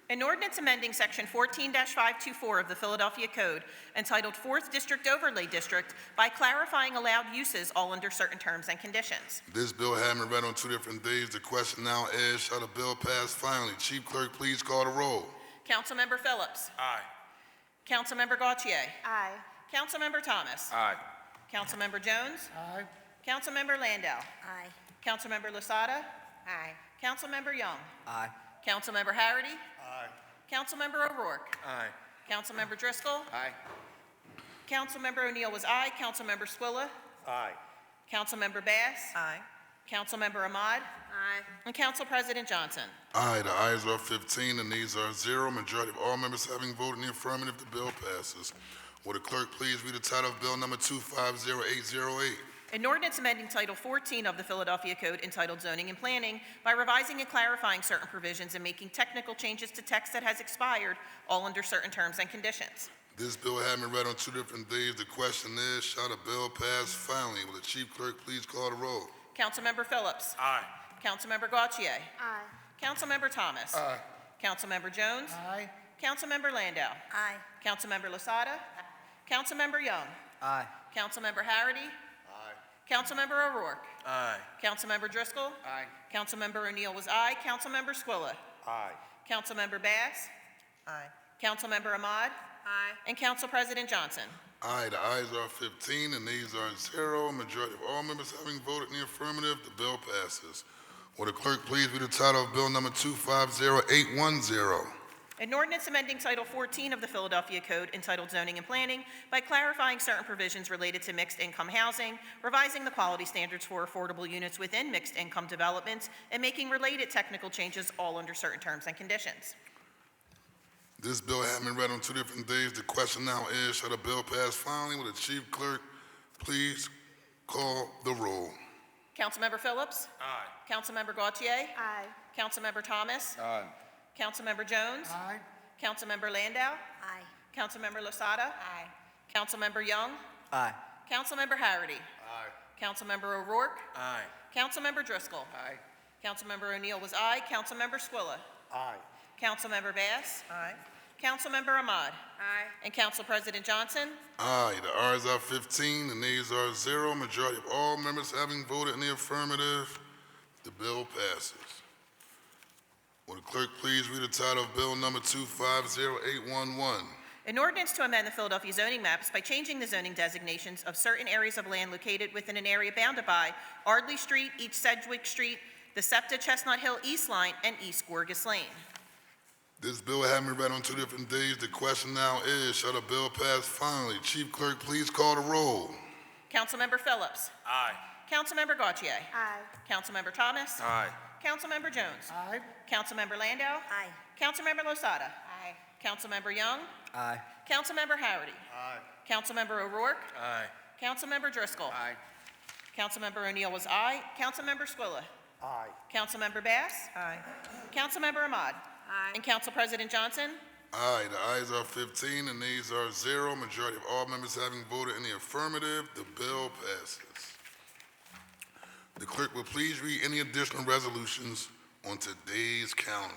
An ordinance amending Section 14-524 of the Philadelphia Code entitled 4th District Overlay District by clarifying allowed uses all under certain terms and conditions. This bill having been read on 2 different days, the question now is, shall the bill pass finally? Chief Clerk, please call the roll. Councilmember Phillips? Aye. Councilmember Gautier? Aye. Councilmember Thomas? Aye. Councilmember Jones? Aye. Councilmember Landau? Aye. Councilmember Lasada? Aye. Councilmember Young? Aye. Councilmember Harity? Aye. Councilmember O'Rourke? Aye. Councilmember Driscoll? Aye. Councilmember O'Neill was aye. Councilmember Squilla? Aye. Councilmember Bass? Aye. Councilmember Ahmad? Aye. And Council President Johnson? Aye. The ayes are 15, the nays are 0. Majority of all members having voted in the affirmative, the bill passes. Will the clerk please read the title of Bill Number 250808? An ordinance amending Title 14 of the Philadelphia Code entitled Zoning and Planning by revising and clarifying certain provisions and making technical changes to text that has expired, all under certain terms and conditions. This bill having been read on 2 different days, the question is, shall the bill pass finally? Will the chief clerk please call the roll? Councilmember Phillips? Aye. Councilmember Gautier? Aye. Councilmember Thomas? Aye. Councilmember Jones? Aye. Councilmember Landau? Aye. Councilmember Lasada? Councilmember Young? Aye. Councilmember Harity? Councilmember O'Rourke? Aye. Councilmember Driscoll? Aye. Councilmember O'Neill was aye. Councilmember Squilla? Aye. Councilmember Bass? Aye. Councilmember Ahmad? Aye. And Council President Johnson? Aye. The ayes are 15, the nays are 0. Majority of all members having voted in the affirmative, the bill passes. Will the clerk please read the title of Bill Number 250810? An ordinance amending Title 14 of the Philadelphia Code entitled Zoning and Planning by clarifying certain provisions related to mixed-income housing, revising the quality standards for affordable units within mixed-income developments, and making related technical changes all under certain terms and conditions. This bill having been read on 2 different days, the question now is, shall the bill pass finally? Will the chief clerk please call the roll? Councilmember Phillips? Aye. Councilmember Gautier? Aye. Councilmember Thomas? Aye. Councilmember Jones? Aye. Councilmember Landau? Aye. Councilmember Lasada? Aye. Councilmember Young? Aye. Councilmember Harity? Aye. Councilmember O'Rourke? Aye. Councilmember Driscoll? Aye. Councilmember O'Neill was aye. Councilmember Squilla? Aye. Councilmember Bass? Aye. Councilmember Ahmad? Aye. And Council President Johnson? Aye. The ayes are 15, the nays are 0. Majority of all members having voted in the affirmative, the bill passes. Will the clerk please read the title of Bill Number 250811? An ordinance to amend the Philadelphia zoning maps by changing the zoning designations of certain areas of land located within an area bounded by Ardley Street, East Sedgwick Street, the SEPTA Chestnut Hill East Line, and East Gorgas Lane. This bill having been read on 2 different days, the question now is, shall the bill pass finally? Chief clerk, please call the roll. Councilmember Phillips? Aye. Councilmember Gautier? Aye. Councilmember Thomas? Aye. Councilmember Jones? Aye. Councilmember Landau? Aye. Councilmember Losada? Aye. Councilmember Young? Aye. Councilmember Harity? Aye. Councilmember O'Rourke? Aye. Councilmember Driscoll? Aye. Councilmember O'Neill was aye. Councilmember Squilla? Aye. Councilmember Bass? Aye. Councilmember Ahmad? Aye. And Council President Johnson? Aye. The ayes are 15, the nays are 0. Majority of all members having voted in the affirmative, the bill passes. The clerk will please read any additional resolutions on today's calendar.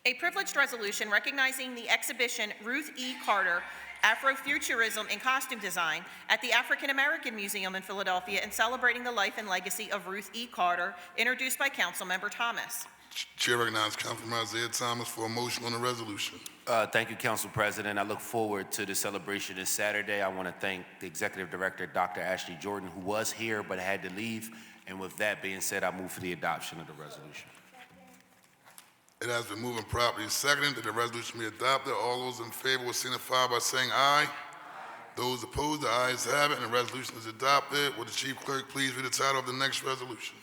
A privileged resolution recognizing the exhibition Ruth E. Carter, Afrofuturism in Costume Design at the African American Museum in Philadelphia and celebrating the life and legacy of Ruth E. Carter, introduced by Councilmember Thomas. Chair recognizes Councilman Isaiah Thomas for a motion on the resolution. Thank you, Council President. I look forward to the celebration this Saturday. I want to thank the Executive Director, Dr. Ashley Jordan, who was here but had to leave. And with that being said, I move for the adoption of the resolution. It has been moved and properly seconded that the resolution be adopted. All those in favor will signify by saying aye. Those opposed, the ayes have it, and the resolution is adopted. Will the Chief Clerk please read the title of the next resolution?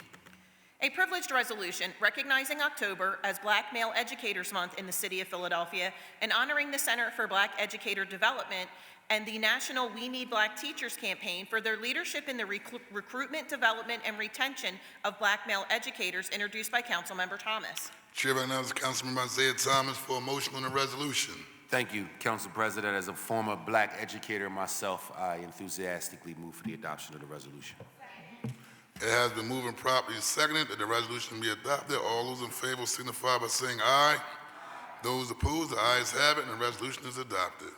A privileged resolution recognizing October as Black Male Educators Month in the city of Philadelphia and honoring the Center for Black Educator Development and the National We Need Black Teachers campaign for their leadership in the recruitment, development, and retention of black male educators, introduced by Councilmember Thomas. Chair recognizes Councilmember Isaiah Thomas for a motion on the resolution. Thank you, Council President. As a former black educator myself, I enthusiastically move for the adoption of the resolution. It has been moved and properly seconded that the resolution be adopted. All those in favor signify by saying aye. Those opposed, the ayes have it, and the resolution is adopted.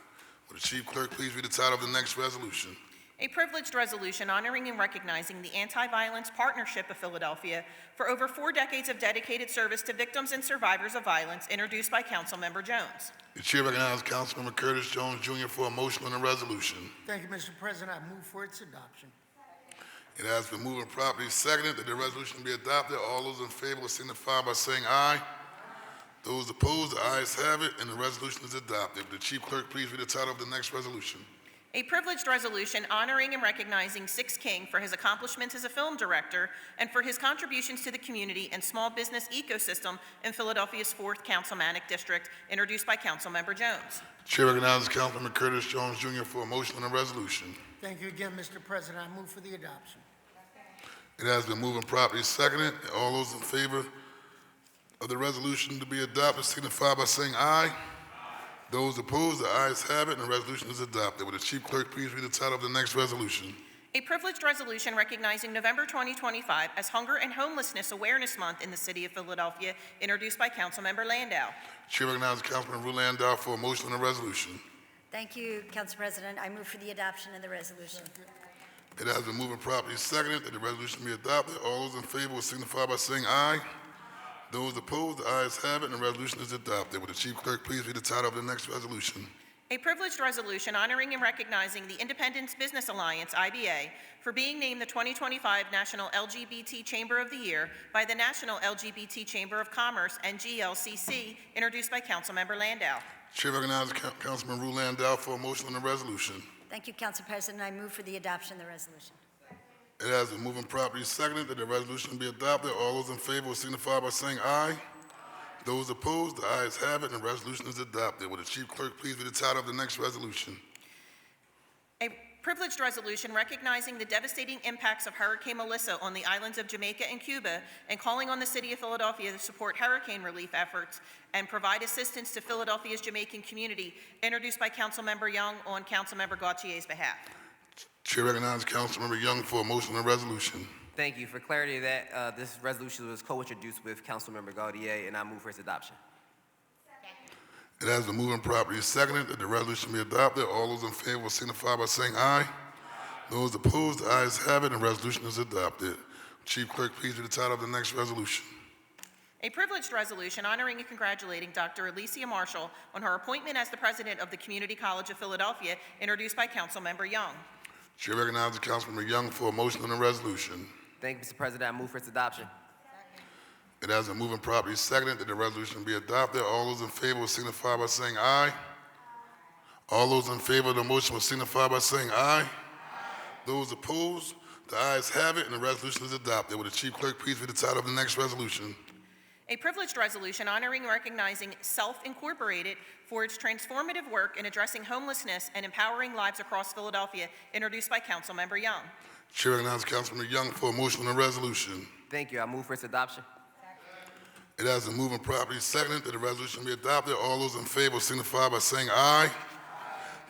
Will the Chief Clerk please read the title of the next resolution? A privileged resolution honoring and recognizing the Anti-Violence Partnership of Philadelphia for over 4 decades of dedicated service to victims and survivors of violence, introduced by Councilmember Jones. The Chair recognizes Councilmember Curtis Jones Jr. for a motion on the resolution. Thank you, Mr. President. I move for its adoption. It has been moved and properly seconded that the resolution be adopted. All those in favor will signify by saying aye. Those opposed, the ayes have it, and the resolution is adopted. Will the Chief Clerk please read the title of the next resolution? A privileged resolution honoring and recognizing Six King for his accomplishments as a film director and for his contributions to the community and small business ecosystem in Philadelphia's 4th Councilmanic District, introduced by Councilmember Jones. Chair recognizes Councilmember Curtis Jones Jr. for a motion on the resolution. Thank you again, Mr. President. I move for the adoption. It has been moved and properly seconded. All those in favor of the resolution to be adopted signify by saying aye. Those opposed, the ayes have it, and the resolution is adopted. Will the Chief Clerk please read the title of the next resolution? A privileged resolution recognizing November 2025 as Hunger and Homelessness Awareness Month in the city of Philadelphia, introduced by Councilmember Landau. Chair recognizes Councilman Ru Landau for a motion on the resolution. Thank you, Council President. I move for the adoption of the resolution. It has been moved and properly seconded that the resolution be adopted. All those in favor will signify by saying aye. Those opposed, the ayes have it, and the resolution is adopted. Will the Chief Clerk please read the title of the next resolution? A privileged resolution honoring and recognizing the Independence Business Alliance, IBA, for being named the 2025 National LGBT Chamber of the Year by the National LGBT Chamber of Commerce, NGLCC, introduced by Councilmember Landau. Chair recognizes Councilman Ru Landau for a motion on the resolution. Thank you, Council President. I move for the adoption of the resolution. It has been moved and properly seconded that the resolution be adopted. All those in favor will signify by saying aye. Those opposed, the ayes have it, and the resolution is adopted. Will the Chief Clerk please read the title of the next resolution? A privileged resolution recognizing the devastating impacts of Hurricane Melissa on the islands of Jamaica and Cuba and calling on the city of Philadelphia to support hurricane relief efforts and provide assistance to Philadelphia's Jamaican community, introduced by Councilmember Young on Councilmember Gautier's behalf. Chair recognizes Councilmember Young for a motion on the resolution. Thank you. For clarity, that this resolution was co-introduced with Councilmember Gautier, and I move for its adoption. It has been moved and properly seconded that the resolution be adopted. All those in favor will signify by saying aye. Those opposed, the ayes have it, and the resolution is adopted. Chief Clerk, please read the title of the next resolution. A privileged resolution honoring and congratulating Dr. Alicia Marshall on her appointment as the president of the Community College of Philadelphia, introduced by Councilmember Young. Chair recognizes Councilmember Young for a motion on the resolution. Thank you, Mr. President. I move for its adoption. It has been moved and properly seconded that the resolution be adopted. All those in favor will signify by saying aye. All those in favor of the motion will signify by saying aye. Those opposed, the ayes have it, and the resolution is adopted. Will the Chief Clerk please read the title of the next resolution? A privileged resolution honoring and recognizing Self Incorporated for its transformative work in addressing homelessness and empowering lives across Philadelphia, introduced by Councilmember Young. Chair recognizes Councilmember Young for a motion on the resolution. Thank you. I move for its adoption. It has been moved and properly seconded that the resolution be adopted. All those in favor signify by saying aye.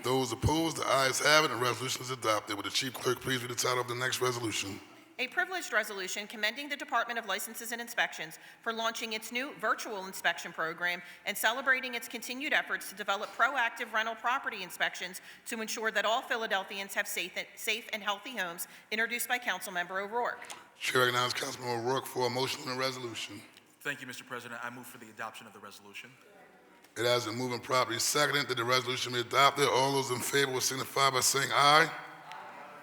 Those opposed, the ayes have it, and the resolution is adopted. Will the Chief Clerk please read the title of the next resolution? A privileged resolution commending the Department of Licenses and Inspections for launching its new virtual inspection program and celebrating its continued efforts to develop proactive rental property inspections to ensure that all Philadelphians have safe and healthy homes, introduced by Councilmember O'Rourke. Chair recognizes Councilman O'Rourke for a motion on the resolution. Thank you, Mr. President. I move for the adoption of the resolution. It has been moved and properly seconded that the resolution be adopted. All those in favor will signify by saying aye.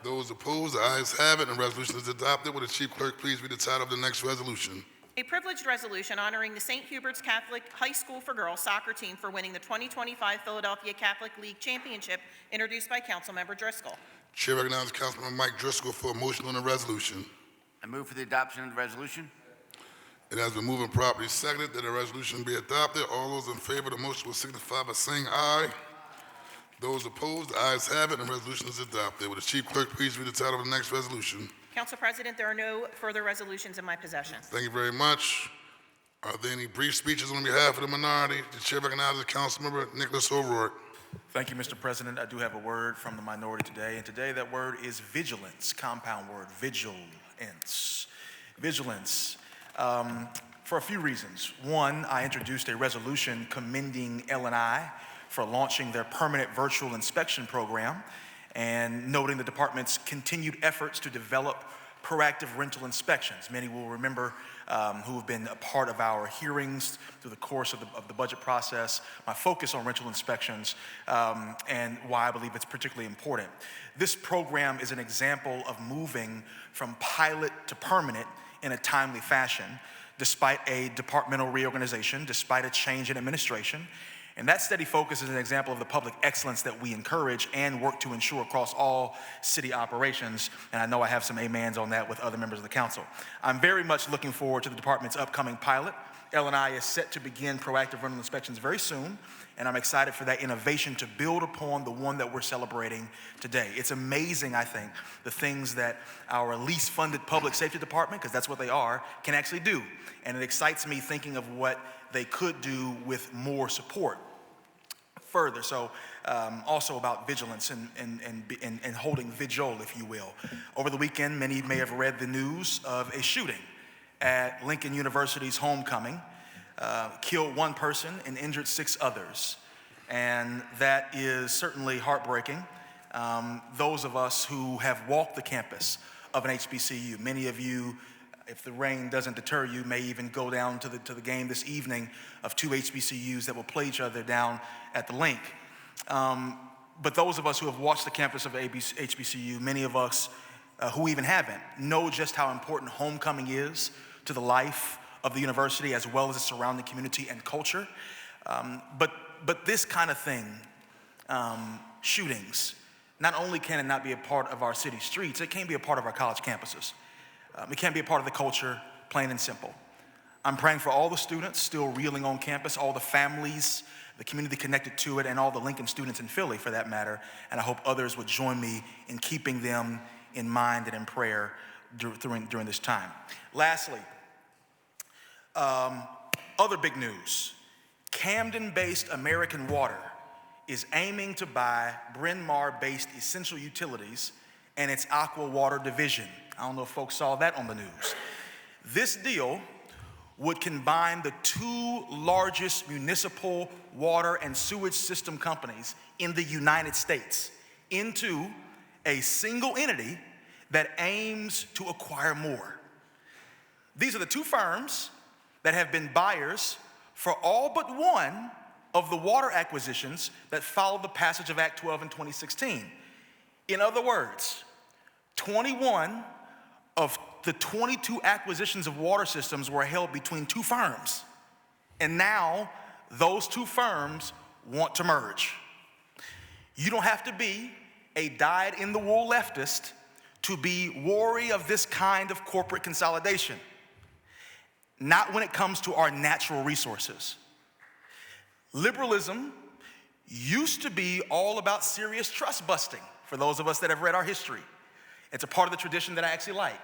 Those opposed, the ayes have it, and the resolution is adopted. Will the Chief Clerk please read the title of the next resolution? A privileged resolution honoring the St. Hubert's Catholic High School for Girls soccer team for winning the 2025 Philadelphia Catholic League Championship, introduced by Councilmember Driscoll. Chair recognizes Councilman Mike Driscoll for a motion on the resolution. I move for the adoption of the resolution. It has been moved and properly seconded that the resolution be adopted. All those in favor of the motion will signify by saying aye. Those opposed, the ayes have it, and the resolution is adopted. Will the chief clerk please read the title of the next resolution? Council President, there are no further resolutions in my possession. Thank you very much. Are there any brief speeches on behalf of the minority? The chair recognizes Councilmember Nicholas O'Rourke. Thank you, Mr. President. I do have a word from the minority today, and today that word is vigilance, compound word, vigilance. Vigilance. For a few reasons. One, I introduced a resolution commending L&I for launching their permanent virtual inspection program and noting the department's continued efforts to develop proactive rental inspections. Many will remember who have been a part of our hearings through the course of the budget process, my focus on rental inspections and why I believe it's particularly important. This program is an example of moving from pilot to permanent in a timely fashion, despite a departmental reorganization, despite a change in administration. And that steady focus is an example of the public excellence that we encourage and work to ensure across all city operations. And I know I have some amens on that with other members of the council. I'm very much looking forward to the department's upcoming pilot. L&I is set to begin proactive rental inspections very soon, and I'm excited for that innovation to build upon the one that we're celebrating today. It's amazing, I think, the things that our least funded public safety department, because that's what they are, can actually do. And it excites me thinking of what they could do with more support. Further, so also about vigilance and holding vigil, if you will. Over the weekend, many may have read the news of a shooting at Lincoln University's homecoming, killed one person and injured 6 others. And that is certainly heartbreaking. Those of us who have walked the campus of an HBCU, many of you, if the rain doesn't deter you, may even go down to the game this evening of 2 HBCUs that will play each other down at the link. But those of us who have watched the campus of HBCU, many of us who even haven't, know just how important homecoming is to the life of the university as well as the surrounding community and culture. But this kind of thing, shootings, not only can it not be a part of our city streets, it can be a part of our college campuses. It can be a part of the culture, plain and simple. I'm praying for all the students still reeling on campus, all the families, the community connected to it, and all the Lincoln students in Philly, for that matter, and I hope others would join me in keeping them in mind and in prayer during this time. Lastly, other big news. Camden-based American Water is aiming to buy Bryn Mawr-based Essential Utilities and its Aqua Water division. I don't know if folks saw that on the news. This deal would combine the 2 largest municipal water and sewage system companies in the United States into a single entity that aims to acquire more. These are the 2 firms that have been buyers for all but one of the water acquisitions that followed the passage of Act 12 in 2016. In other words, 21 of the 22 acquisitions of water systems were held between 2 firms. And now those 2 firms want to merge. You don't have to be a dyed-in-the-wool leftist to be wary of this kind of corporate consolidation. Not when it comes to our natural resources. Liberalism used to be all about serious trust busting, for those of us that have read our history. It's a part of the tradition that I actually like.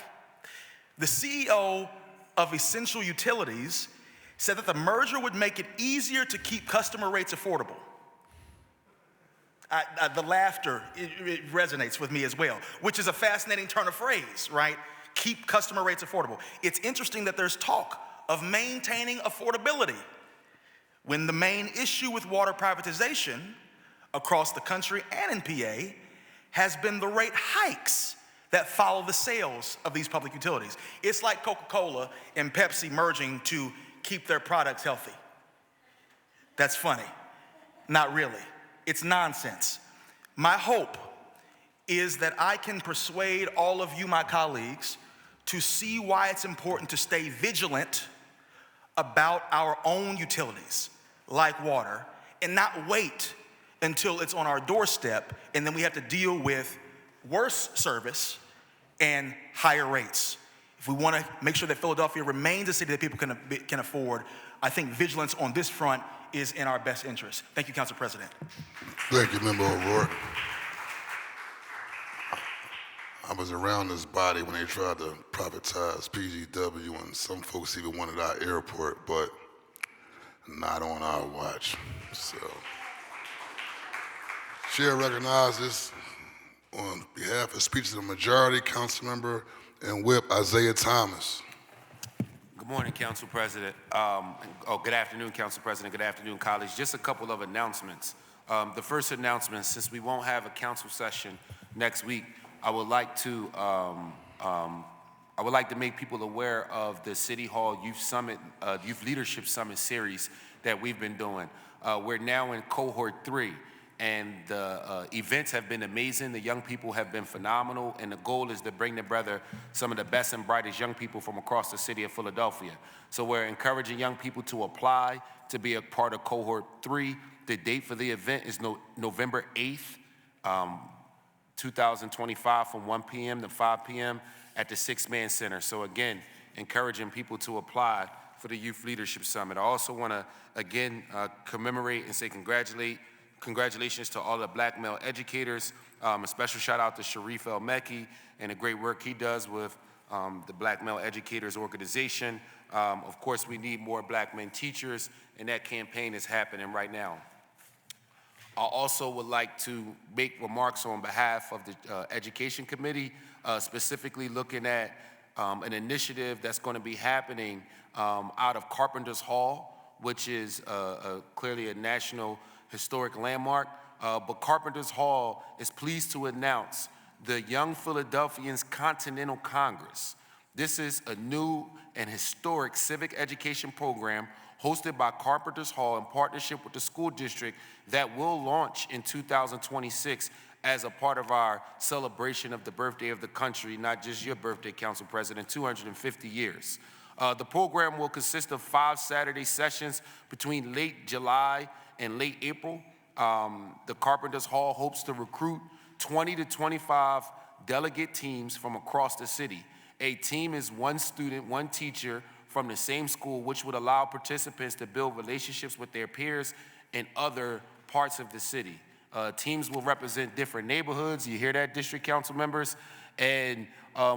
The CEO of Essential Utilities said that the merger would make it easier to keep customer rates affordable. The laughter, it resonates with me as well, which is a fascinating turn of phrase, right? Keep customer rates affordable. It's interesting that there's talk of maintaining affordability when the main issue with water privatization across the country and in PA has been the rate hikes that follow the sales of these public utilities. It's like Coca-Cola and Pepsi merging to keep their products healthy. That's funny. Not really. It's nonsense. My hope is that I can persuade all of you, my colleagues, to see why it's important to stay vigilant about our own utilities, like water, and not wait until it's on our doorstep and then we have to deal with worse service and higher rates. If we want to make sure that Philadelphia remains a city that people can afford, I think vigilance on this front is in our best interest. Thank you, Council President. Thank you, Member O'Rourke. I was around this body when they tried to privatize PGW, and some folks even wanted our airport, but not on our watch. So, Chair recognizes, on behalf of Speech of the Majority, Councilmember and Whip Isaiah Thomas. Good morning, Council President. Good afternoon, Council President. Good afternoon, colleagues. Just a couple of announcements. The first announcement, since we won't have a council session next week, I would like to make people aware of the City Hall Youth Summit, Youth Leadership Summit series that we've been doing. We're now in cohort 3, and the events have been amazing. The young people have been phenomenal, and the goal is to bring together some of the best and brightest young people from across the city of Philadelphia. So we're encouraging young people to apply to be a part of cohort 3. The date for the event is November 8th. 2025 from 1 p.m. to 5 p.m. at the Six-Man Center. So again, encouraging people to apply for the Youth Leadership Summit. I also want to, again, commemorate and say congratulations to all the black male educators. A special shout out to Sharif El Mekki and the great work he does with the Black Male Educators Organization. Of course, we need more black men teachers, and that campaign is happening right now. I also would like to make remarks on behalf of the Education Committee, specifically looking at an initiative that's going to be happening out of Carpenter's Hall, which is clearly a national historic landmark. But Carpenter's Hall is pleased to announce the Young Philadelphians Continental Congress. This is a new and historic civic education program hosted by Carpenter's Hall in partnership with the school district that will launch in 2026 as a part of our celebration of the birthday of the country, not just your birthday, Council President, 250 years. The program will consist of 5 Saturday sessions between late July and late April. The Carpenter's Hall hopes to recruit 20 to 25 delegate teams from across the city. A team is one student, one teacher from the same school, which would allow participants to build relationships with their peers in other parts of the city. Teams will represent different neighborhoods. You hear that, district council members? And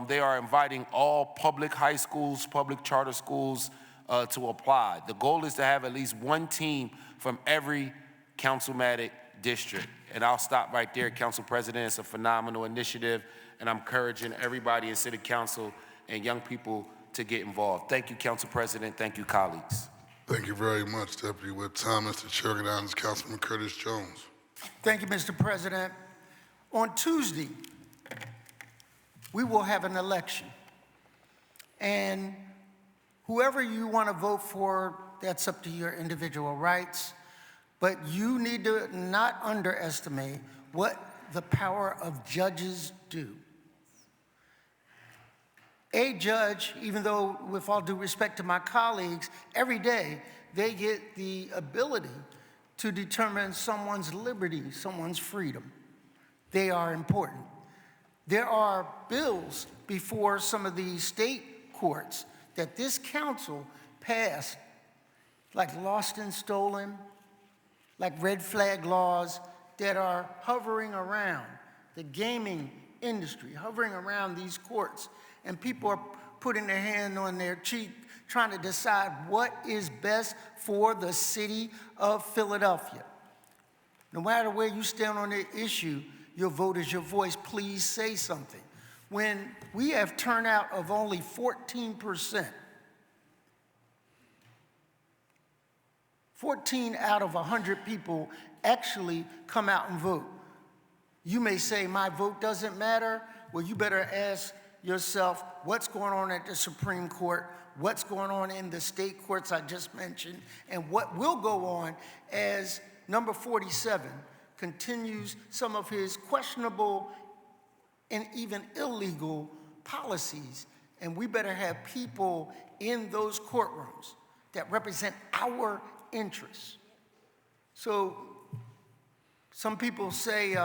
they are inviting all public high schools, public charter schools to apply. The goal is to have at least one team from every councilmatic district. And I'll stop right there, Council President. It's a phenomenal initiative, and I'm encouraging everybody in City Council and young people to get involved. Thank you, Council President. Thank you, colleagues. Thank you very much, Deputy Whip Thomas. The chair recognizes Councilman Curtis Jones. Thank you, Mr. President. On Tuesday, we will have an election. And whoever you want to vote for, that's up to your individual rights. But you need to not underestimate what the power of judges do. A judge, even though with all due respect to my colleagues, every day they get the ability to determine someone's liberty, someone's freedom. They are important. There are bills before some of the state courts that this council passed, like lost and stolen, like red flag laws that are hovering around the gaming industry, hovering around these courts. And people are putting their hand on their cheek, trying to decide what is best for the city of Philadelphia. No matter where you stand on the issue, your vote is your voice. Please say something. When we have turnout of only 14%, 14 out of 100 people actually come out and vote. You may say, my vote doesn't matter. Well, you better ask yourself what's going on at the Supreme Court, what's going on in the state courts I just mentioned, and what will go on as number 47 continues some of his questionable and even illegal policies. And we better have people in those courtrooms that represent our interests. So some people say,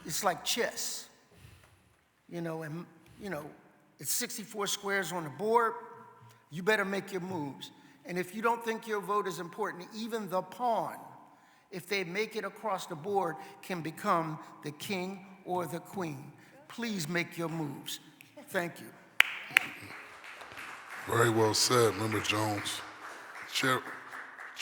it's like chess. And It's 64 squares on the board. You better make your moves. And if you don't think your vote is important, even the pawn, if they make it across the board, can become the king or the queen. Please make your moves. Thank you. Very well said, Member Jones. Chair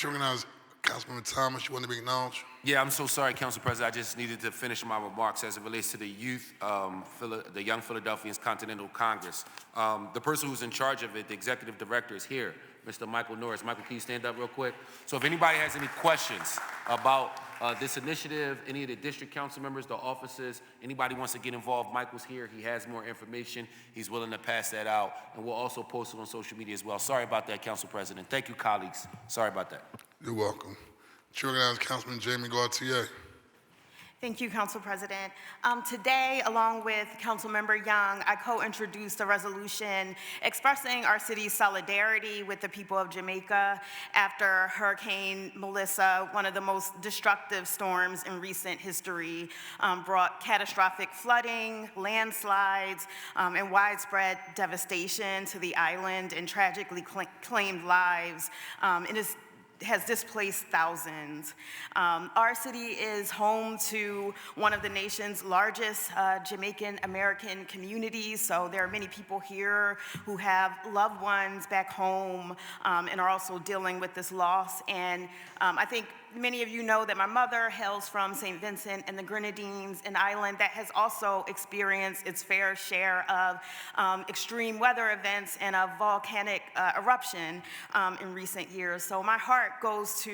recognize Councilmember Thomas. You want to be acknowledged? Yeah, I'm so sorry, Council President. I just needed to finish my remarks as it relates to the youth, the Young Philadelphians Continental Congress. The person who's in charge of it, the executive director, is here, Mr. Michael Norris. Michael, can you stand up real quick? So if anybody has any questions about this initiative, any of the district council members, the officers, anybody wants to get involved, Michael's here. He has more information. He's willing to pass that out, and we'll also post it on social media as well. Sorry about that, Council President. Thank you, colleagues. Sorry about that. You're welcome. Chair recognizes Councilman Jamie Gaultier. Thank you, Council President. Today, along with Councilmember Young, I co-introduced a resolution expressing our city's solidarity with the people of Jamaica after Hurricane Melissa, one of the most destructive storms in recent history, brought catastrophic flooding, landslides, and widespread devastation to the island and tragically claimed lives. Has displaced thousands. Our city is home to one of the nation's largest Jamaican American communities, so there are many people here who have loved ones back home and are also dealing with this loss. And I think many of you know that my mother hails from St. Vincent and the Grenadines, an island that has also experienced its fair share of extreme weather events and a volcanic eruption in recent years. So my heart goes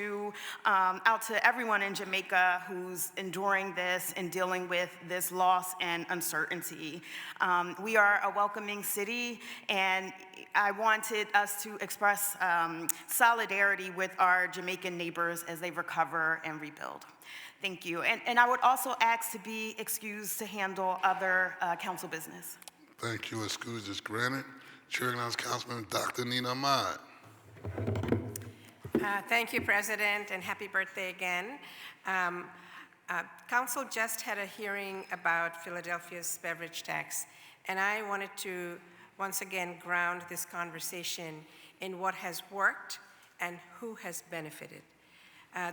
out to everyone in Jamaica who's enduring this and dealing with this loss and uncertainty. We are a welcoming city, and I wanted us to express solidarity with our Jamaican neighbors as they recover and rebuild. Thank you. And I would also ask to be excused to handle other council business. Thank you. Excuse is granted. Chair recognizes Councilman Dr. Nina Ahmad. Thank you, President, and happy birthday again. Council just had a hearing about Philadelphia's beverage tax, and I wanted to once again ground this conversation in what has worked and who has benefited.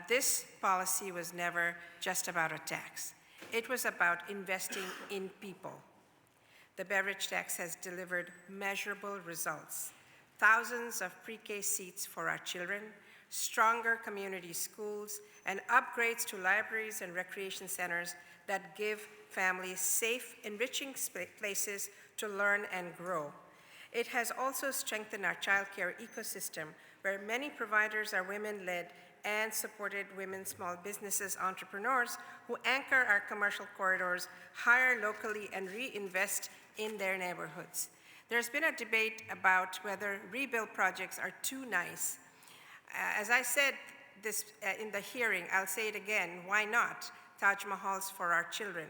This policy was never just about a tax. It was about investing in people. The beverage tax has delivered measurable results. Thousands of pre-K seats for our children, stronger community schools, and upgrades to libraries and recreation centers that give families safe, enriching places to learn and grow. It has also strengthened our childcare ecosystem, where many providers are women-led and supported women small businesses, entrepreneurs who anchor our commercial corridors, hire locally, and reinvest in their neighborhoods. There's been a debate about whether rebuild projects are too nice. As I said this in the hearing, I'll say it again, why not Taj Mahals for our children?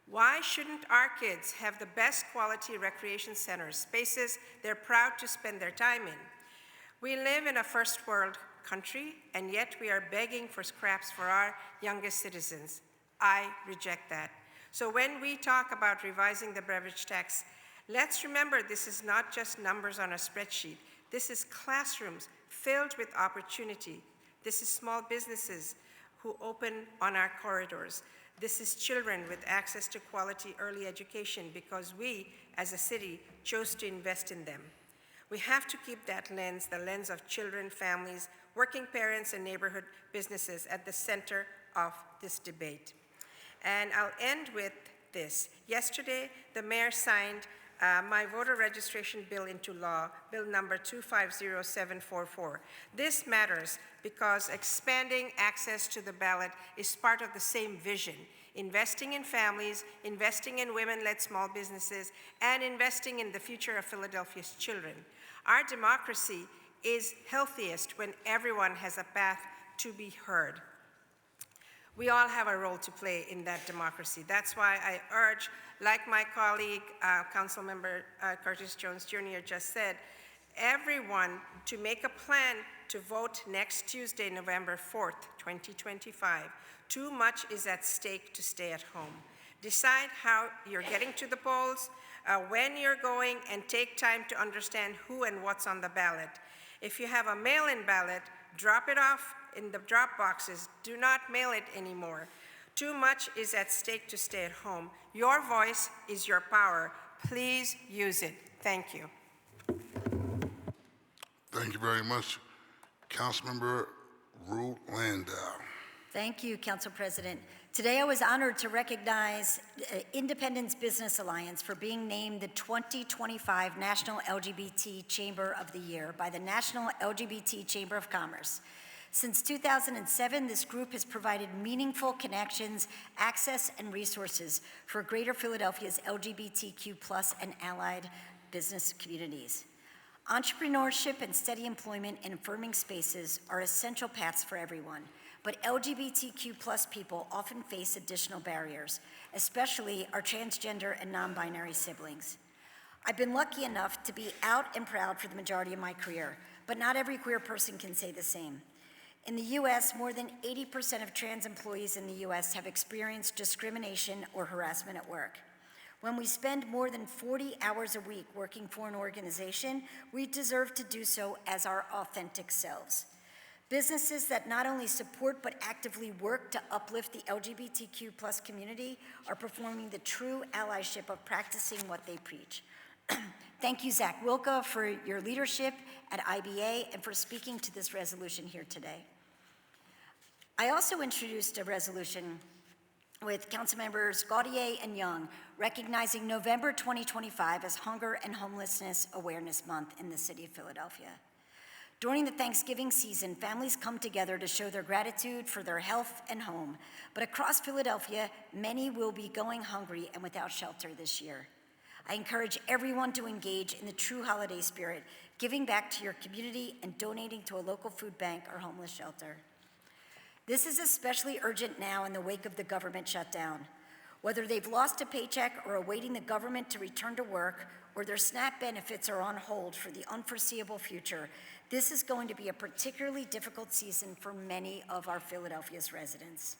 Why shouldn't our kids have the best quality recreation centers, spaces they're proud to spend their time in? We live in a first world country, and yet we are begging for scraps for our youngest citizens. I reject that. So when we talk about revising the beverage tax, let's remember this is not just numbers on a spreadsheet. This is classrooms filled with opportunity. This is small businesses who open on our corridors. This is children with access to quality early education because we, as a city, chose to invest in them. We have to keep that lens, the lens of children, families, working parents, and neighborhood businesses at the center of this debate. And I'll end with this. Yesterday, the mayor signed my voter registration bill into law, bill number 250744. This matters because expanding access to the ballot is part of the same vision, investing in families, investing in women-led small businesses, and investing in the future of Philadelphia's children. Our democracy is healthiest when everyone has a path to be heard. We all have a role to play in that democracy. That's why I urge, like my colleague, Councilmember Curtis Jones Jr. just said, everyone to make a plan to vote next Tuesday, November 4th, 2025. Too much is at stake to stay at home. Decide how you're getting to the polls, when you're going, and take time to understand who and what's on the ballot. If you have a mail-in ballot, drop it off in the drop boxes. Do not mail it anymore. Too much is at stake to stay at home. Your voice is your power. Please use it. Thank you. Thank you very much. Councilmember Ruth Landau. Thank you, Council President. Today I was honored to recognize Independence Business Alliance for being named the 2025 National LGBT Chamber of the Year by the National LGBT Chamber of Commerce. Since 2007, this group has provided meaningful connections, access, and resources for Greater Philadelphia's LGBTQ+ and allied business communities. Entrepreneurship and steady employment in affirming spaces are essential paths for everyone, but LGBTQ+ people often face additional barriers, especially our transgender and non-binary siblings. I've been lucky enough to be out and proud for the majority of my career, but not every queer person can say the same. In the US, more than 80% of trans employees in the US have experienced discrimination or harassment at work. When we spend more than 40 hours a week working for an organization, we deserve to do so as our authentic selves. Businesses that not only support but actively work to uplift the LGBTQ+ community are performing the true allyship of practicing what they preach. Thank you, Zach Wilka, for your leadership at IBA and for speaking to this resolution here today. I also introduced a resolution with Council Members Gautier and Young, recognizing November 2025 as Hunger and Homelessness Awareness Month in the city of Philadelphia. During the Thanksgiving season, families come together to show their gratitude for their health and home, but across Philadelphia, many will be going hungry and without shelter this year. I encourage everyone to engage in the true holiday spirit, giving back to your community and donating to a local food bank or homeless shelter. This is especially urgent now in the wake of the government shutdown. Whether they've lost a paycheck or awaiting the government to return to work, or their SNAP benefits are on hold for the unforeseeable future, this is going to be a particularly difficult season for many of our Philadelphia's residents.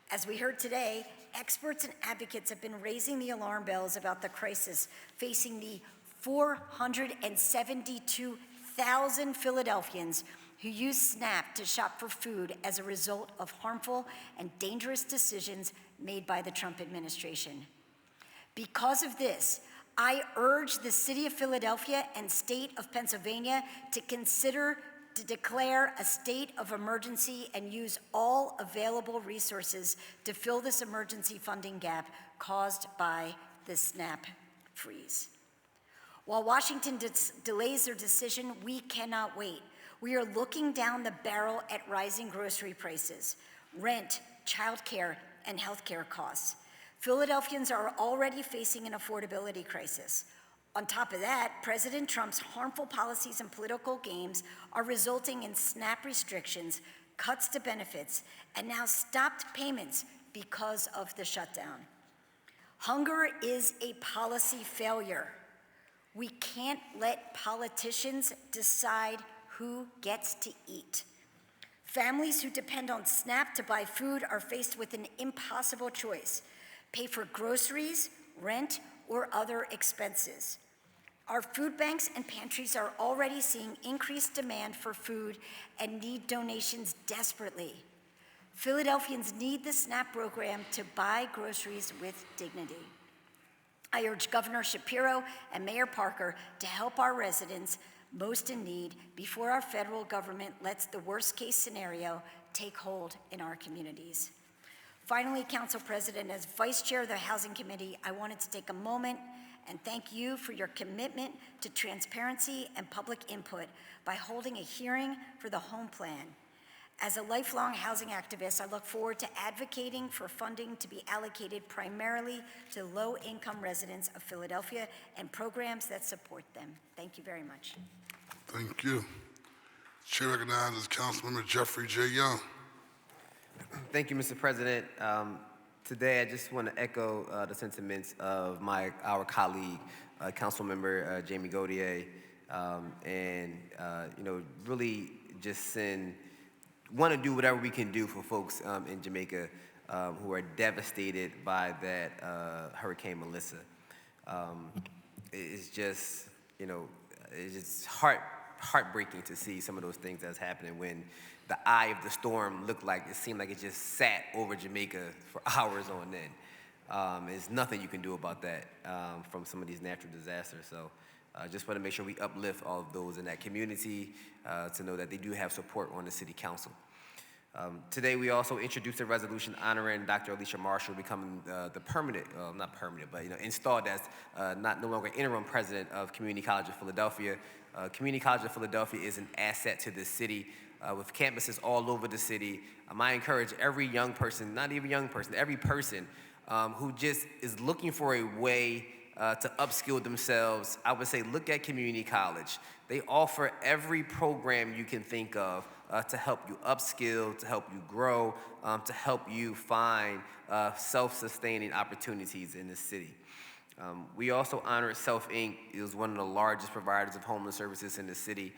As we heard today, experts and advocates have been raising the alarm bells about the crisis facing the 472,000 Philadelphians who use SNAP to shop for food as a result of harmful and dangerous decisions made by the Trump administration. Because of this, I urge the City of Philadelphia and State of Pennsylvania to consider to declare a state of emergency and use all available resources to fill this emergency funding gap caused by the SNAP freeze. While Washington delays their decision, we cannot wait. We are looking down the barrel at rising grocery prices, rent, childcare, and healthcare costs. Philadelphians are already facing an affordability crisis. On top of that, President Trump's harmful policies and political games are resulting in SNAP restrictions, cuts to benefits, and now stopped payments because of the shutdown. Hunger is a policy failure. We can't let politicians decide who gets to eat. Families who depend on SNAP to buy food are faced with an impossible choice: pay for groceries, rent, or other expenses. Our food banks and pantries are already seeing increased demand for food and need donations desperately. Philadelphians need the SNAP program to buy groceries with dignity. I urge Governor Shapiro and Mayor Parker to help our residents most in need before our federal government lets the worst-case scenario take hold in our communities. Finally, Council President, as Vice Chair of the Housing Committee, I wanted to take a moment and thank you for your commitment to transparency and public input by holding a hearing for the home plan. As a lifelong housing activist, I look forward to advocating for funding to be allocated primarily to low-income residents of Philadelphia and programs that support them. Thank you very much. Thank you. Chair recognizes Councilmember Jeffrey J. Young. Thank you, Mr. President. Today, I just want to echo the sentiments of our colleague, Councilmember Jamie Gautier, and really just want to do whatever we can do for folks in Jamaica who are devastated by that Hurricane Melissa. It's just, it's just heartbreaking to see some of those things that's happening when the eye of the storm seemed like it just sat over Jamaica for hours on end. There's nothing you can do about that from some of these natural disasters. So I just want to make sure we uplift all of those in that community to know that they do have support on the city council. Today, we also introduced a resolution honoring Dr. Alicia Marshall becoming the permanent, not permanent, but installed as no longer interim president of Community College of Philadelphia. Community College of Philadelphia is an asset to this city with campuses all over the city. I encourage every young person, not even young person, every person who just is looking for a way to upskill themselves, I would say look at Community College. They offer every program you can think of to help you upskill, to help you grow, to help you find self-sustaining opportunities in this city. We also honor Self Inc. It was one of the largest providers of homeless services in the city.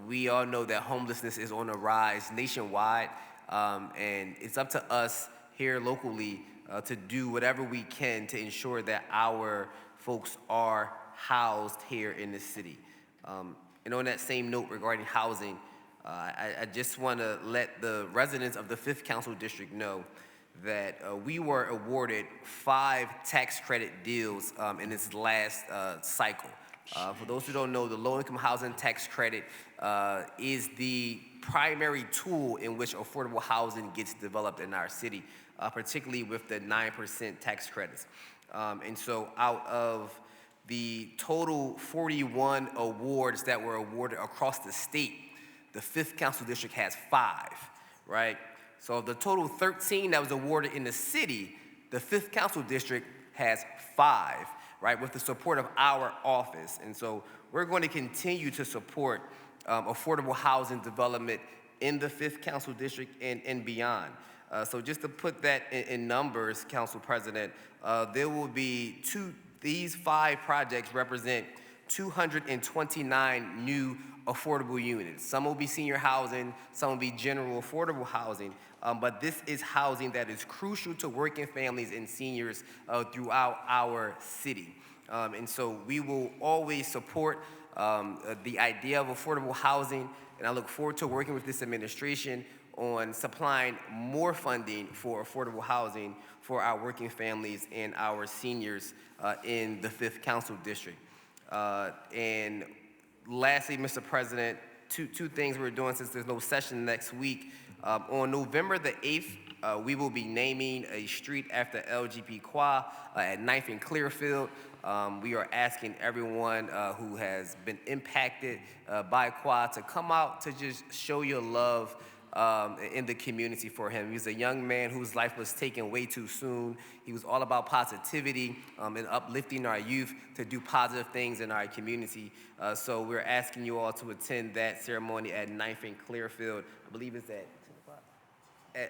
We all know that homelessness is on the rise nationwide, and it's up to us here locally to do whatever we can to ensure that our folks are housed here in the city. And on that same note regarding housing, I just want to let the residents of the 5th Council District know that we were awarded 5 tax credit deals in this last cycle. For those who don't know, the low-income housing tax credit is the primary tool in which affordable housing gets developed in our city, particularly with the 9% tax credits. And so out of the total 41 awards that were awarded across the state, the 5th Council District has 5, right? So of the total 13 that was awarded in the city, the 5th Council District has 5, right, with the support of our office. And so we're going to continue to support affordable housing development in the 5th Council District and beyond. So just to put that in numbers, Council President, there will be these 5 projects represent 229 new affordable units. Some will be senior housing, some will be general affordable housing, but this is housing that is crucial to working families and seniors throughout our city. And so we will always support the idea of affordable housing, and I look forward to working with this administration on supplying more funding for affordable housing for our working families and our seniors in the 5th Council District. And lastly, Mr. President, two things we're doing since there's no session next week. On November the 8th, we will be naming a street after LGP Qua at 9th and Clearfield. We are asking everyone who has been impacted by Qua to come out to just show your love in the community for him. He was a young man whose life was taken way too soon. He was all about positivity and uplifting our youth to do positive things in our community. So we're asking you all to attend that ceremony at 9th and Clearfield. I believe it's at 10 o'clock?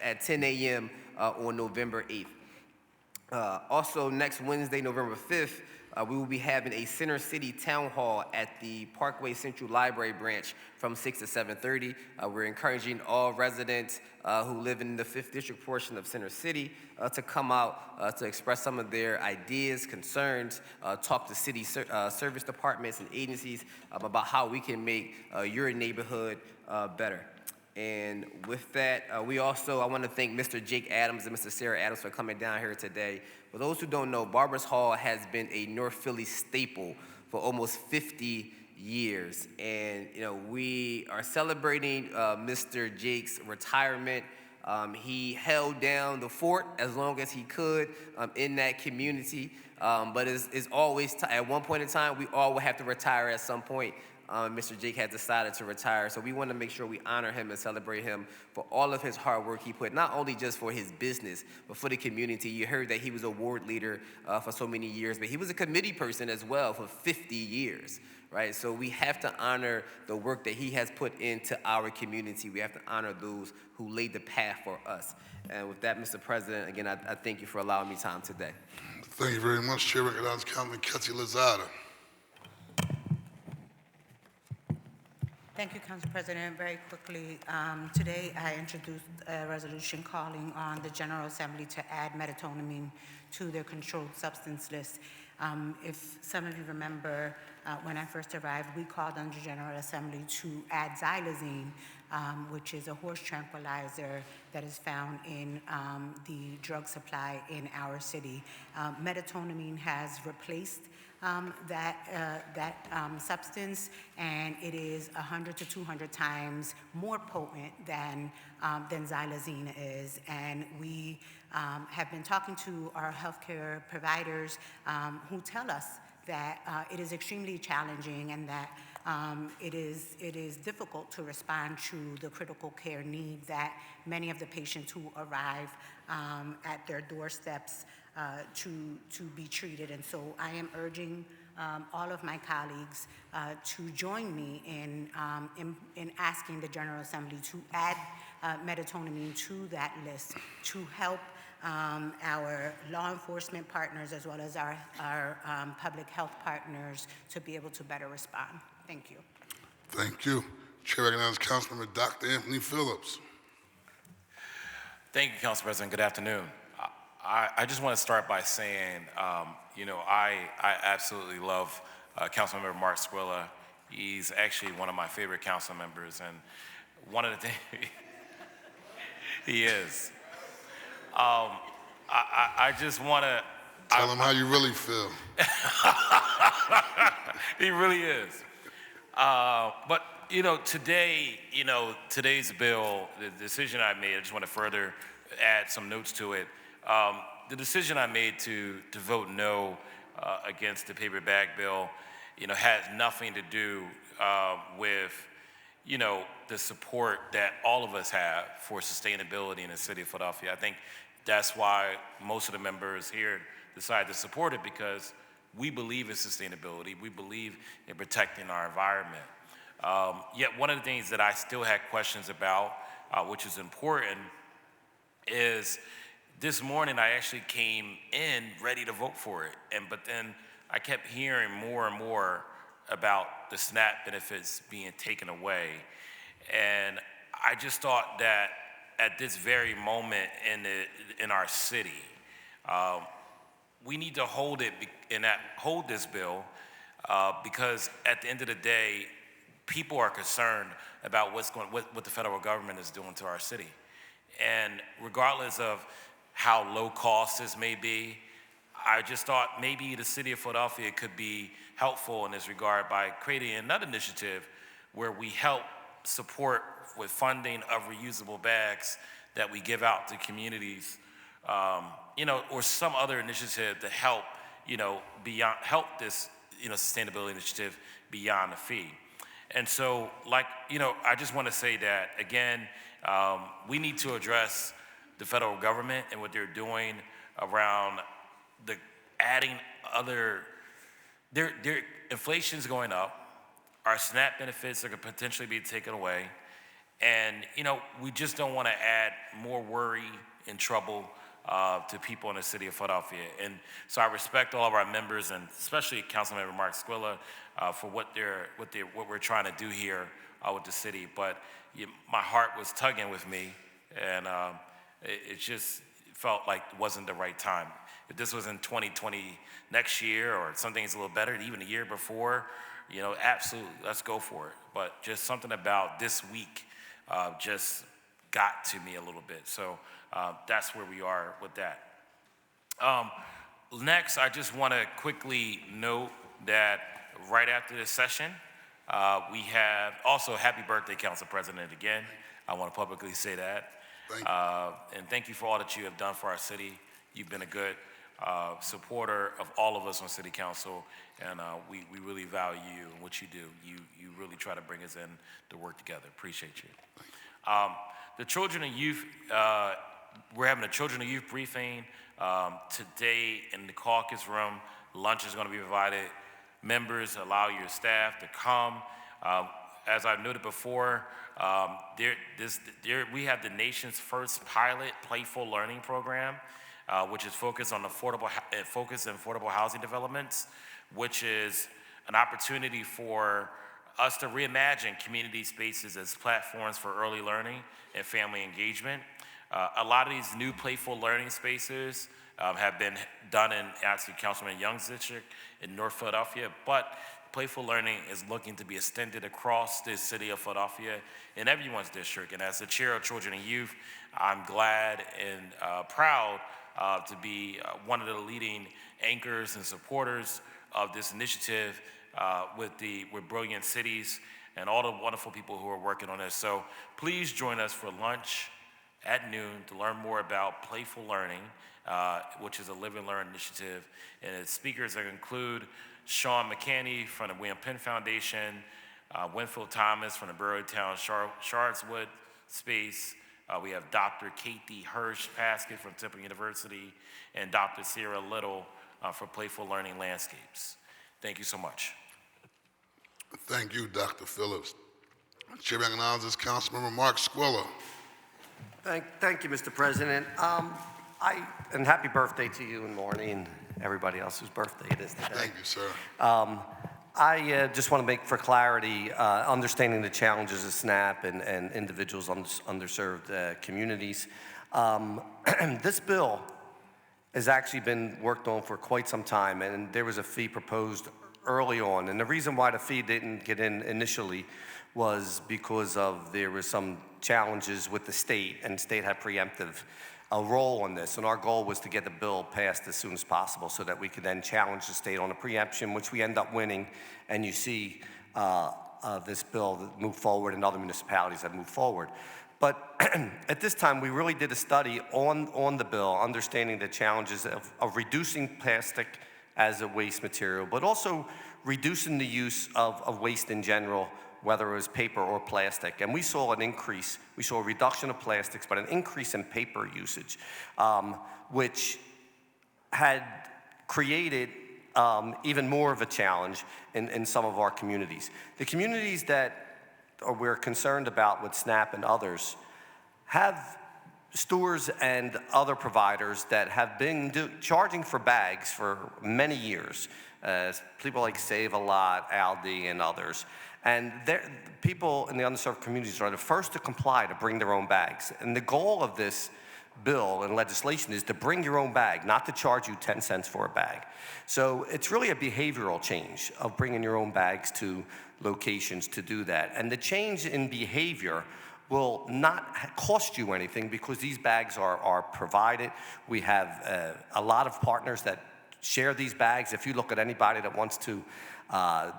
At 10 a.m. On November 8th. Also, next Wednesday, November 5th, we will be having a Center City Town Hall at the Parkway Central Library branch from 6 to 7:30. We're encouraging all residents who live in the 5th District portion of Center City to come out to express some of their ideas, concerns, talk to city service departments and agencies about how we can make your neighborhood better. And with that, I want to thank Mr. Jake Adams and Mr. Sarah Adams for coming down here today. For those who don't know, Barbers Hall has been a North Philly staple for almost 50 years. And, we are celebrating Mr. Jake's retirement. He held down the fort as long as he could in that community. But it's always, at one point in time, we all will have to retire at some point. Mr. Jake has decided to retire, so we want to make sure we honor him and celebrate him for all of his hard work he put, not only just for his business, but for the community. You heard that he was a ward leader for so many years, but he was a committee person as well for 50 years, right? So we have to honor the work that he has put into our community. We have to honor those who laid the path for us. And with that, Mr. President, again, I thank you for allowing me time today. Thank you very much, Chair. Recognizes Councilman Kelsey Lozada. Thank you, Council President. Very quickly, today I introduced a resolution calling on the General Assembly to add methamphetamine to their controlled substance list. If some of you remember, when I first arrived, we called on the General Assembly to add xylazine, which is a horse tranquilizer that is found in the drug supply in our city. Methamphetamine has replaced that substance, and it is 100 to 200 times more potent than xylazine is. And we have been talking to our healthcare providers who tell us that it is extremely challenging and that it is difficult to respond to the critical care need that many of the patients who arrive at their doorsteps to be treated. And so I am urging all of my colleagues to join me in asking the General Assembly to add methamphetamine to that list to help our law enforcement partners as well as our public health partners to be able to better respond. Thank you. Thank you. Chair recognizes Councilmember Dr. Anthony Phillips. Thank you, Council President. Good afternoon. I just want to start by saying, I absolutely love Councilmember Mark Squilla. He's actually one of my favorite council members, and one of the things he is. I just want to tell him how you really feel. He really is. But today, today's bill, the decision I made, I just want to further add some notes to it. The decision I made to vote no against the paper bag bill, has nothing to do with, the support that all of us have for sustainability in the city of Philadelphia. I think that's why most of the members here decided to support it, because we believe in sustainability. We believe in protecting our environment. Yet one of the things that I still had questions about, which is important, is this morning I actually came in ready to vote for it. But then I kept hearing more and more about the SNAP benefits being taken away. And I just thought that at this very moment in our city, we need to hold this bill because at the end of the day, people are concerned about what the federal government is doing to our city. And regardless of how low cost this may be, I just thought maybe the city of Philadelphia could be helpful in this regard by creating another initiative where we help support with funding of reusable bags that we give out to communities, or some other initiative to help, help this, sustainability initiative beyond the fee. And so, I just want to say that, again, we need to address the federal government and what they're doing around the adding other, their inflation's going up, our SNAP benefits are going to potentially be taken away, and, we just don't want to add more worry and trouble to people in the city of Philadelphia. And so I respect all of our members, and especially Councilmember Mark Squilla, for what we're trying to do here with the city. But my heart was tugging with me, and it just felt like it wasn't the right time. If this was in 2020 next year, or something's a little better, even a year before, absolutely, let's go for it. But just something about this week just got to me a little bit. So that's where we are with that. Next, I just want to quickly note that right after this session, we have also happy birthday, Council President, again. I want to publicly say that. Thank you. And thank you for all that you have done for our city. You've been a good supporter of all of us on City Council, and we really value you and what you do. You really try to bring us in to work together. Appreciate you. The children and youth, we're having a children and youth briefing today in the caucus room. Lunch is going to be provided. Members, allow your staff to come. As I've noted before, we have the nation's first pilot playful learning program, which is focused on affordable housing developments, which is an opportunity for us to reimagine community spaces as platforms for early learning and family engagement. A lot of these new playful learning spaces have been done in actually Councilman Young's district in North Philadelphia, but Playful Learning is looking to be extended across the city of Philadelphia in everyone's district. And as the chair of Children and Youth, I'm glad and proud to be one of the leading anchors and supporters of this initiative with Brilliant Cities and all the wonderful people who are working on this. So please join us for lunch at noon to learn more about Playful Learning, which is a Live and Learn initiative. And its speakers include Sean McCanney from the William Penn Foundation, Winfield Thomas from the Burrowtown Charlotteswood space. We have Dr. Katie Hirsch-Paskett from Temple University and Dr. Sarah Little for Playful Learning Landscapes. Thank you so much. Thank you, Dr. Phillips. Chair recognizes Councilmember Mark Squilla. Thank you, Mr. President. And happy birthday to you and Marnie and everybody else whose birthday it is today. Thank you, sir. I just want to make for clarity, understanding the challenges of SNAP and individuals on underserved communities. This bill has actually been worked on for quite some time, and there was a fee proposed early on. And the reason why the fee didn't get in initially was because there was some challenges with the state, and the state had preemptive role on this. And our goal was to get the bill passed as soon as possible so that we could then challenge the state on a preemption, which we end up winning. And you see this bill move forward, and other municipalities have moved forward. But at this time, we really did a study on the bill, understanding the challenges of reducing plastic as a waste material, but also reducing the use of waste in general, whether it was paper or plastic. And we saw an increase. We saw a reduction of plastics, but an increase in paper usage, which had created even more of a challenge in some of our communities. The communities that we're concerned about with SNAP and others have stores and other providers that have been charging for bags for many years. People like Save a Lot, Aldi, and others. And people in the underserved communities are the first to comply to bring their own bags. And the goal of this bill and legislation is to bring your own bag, not to charge you 10 cents for a bag. So it's really a behavioral change of bringing your own bags to locations to do that. And the change in behavior will not cost you anything because these bags are provided. We have a lot of partners that share these bags. If you look at anybody that wants to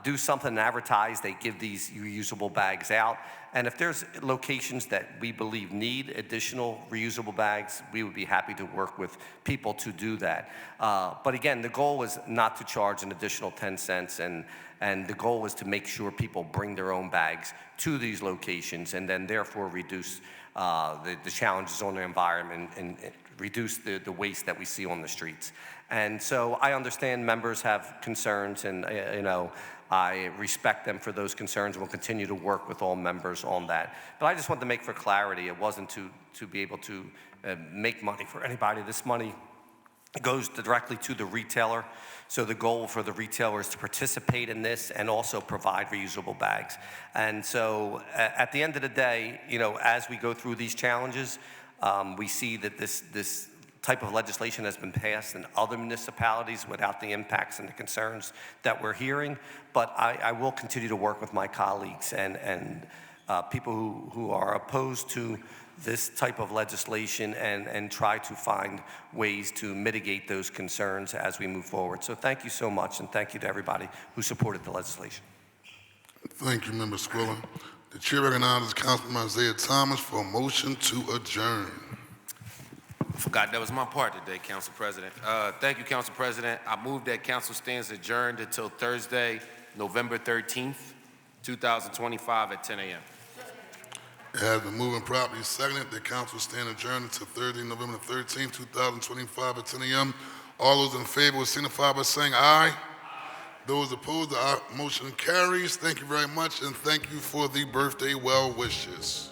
do something and advertise, they give these reusable bags out. And if there's locations that we believe need additional reusable bags, we would be happy to work with people to do that. But again, the goal is not to charge an additional 10 cents, and the goal is to make sure people bring their own bags to these locations and then therefore reduce the challenges on the environment and reduce the waste that we see on the streets. And so I understand members have concerns, and I respect them for those concerns, and will continue to work with all members on that. But I just want to make for clarity, it wasn't to be able to make money for anybody. This money goes directly to the retailer. So the goal for the retailer is to participate in this and also provide reusable bags. And so at the end of the day, as we go through these challenges, we see that this type of legislation has been passed in other municipalities without the impacts and the concerns that we're hearing. But I will continue to work with my colleagues and people who are opposed to this type of legislation and try to find ways to mitigate those concerns as we move forward. So thank you so much, and thank you to everybody who supported the legislation. Thank you, Member Squilla. The chair recognizes Councilman Isaiah Thomas for a motion to adjourn. I forgot that was my part today, Council President. Thank you, Council President. I move that council stands adjourned until Thursday, November 13th, 2025 at 10 a.m. It has been moved and properly seconded that council stand adjourned until Thursday, November 13th, 2025 at 10 a.m. All those in favor will signify by saying aye. Aye. Those opposed, the motion carries. Thank you very much, and thank you for the birthday well wishes.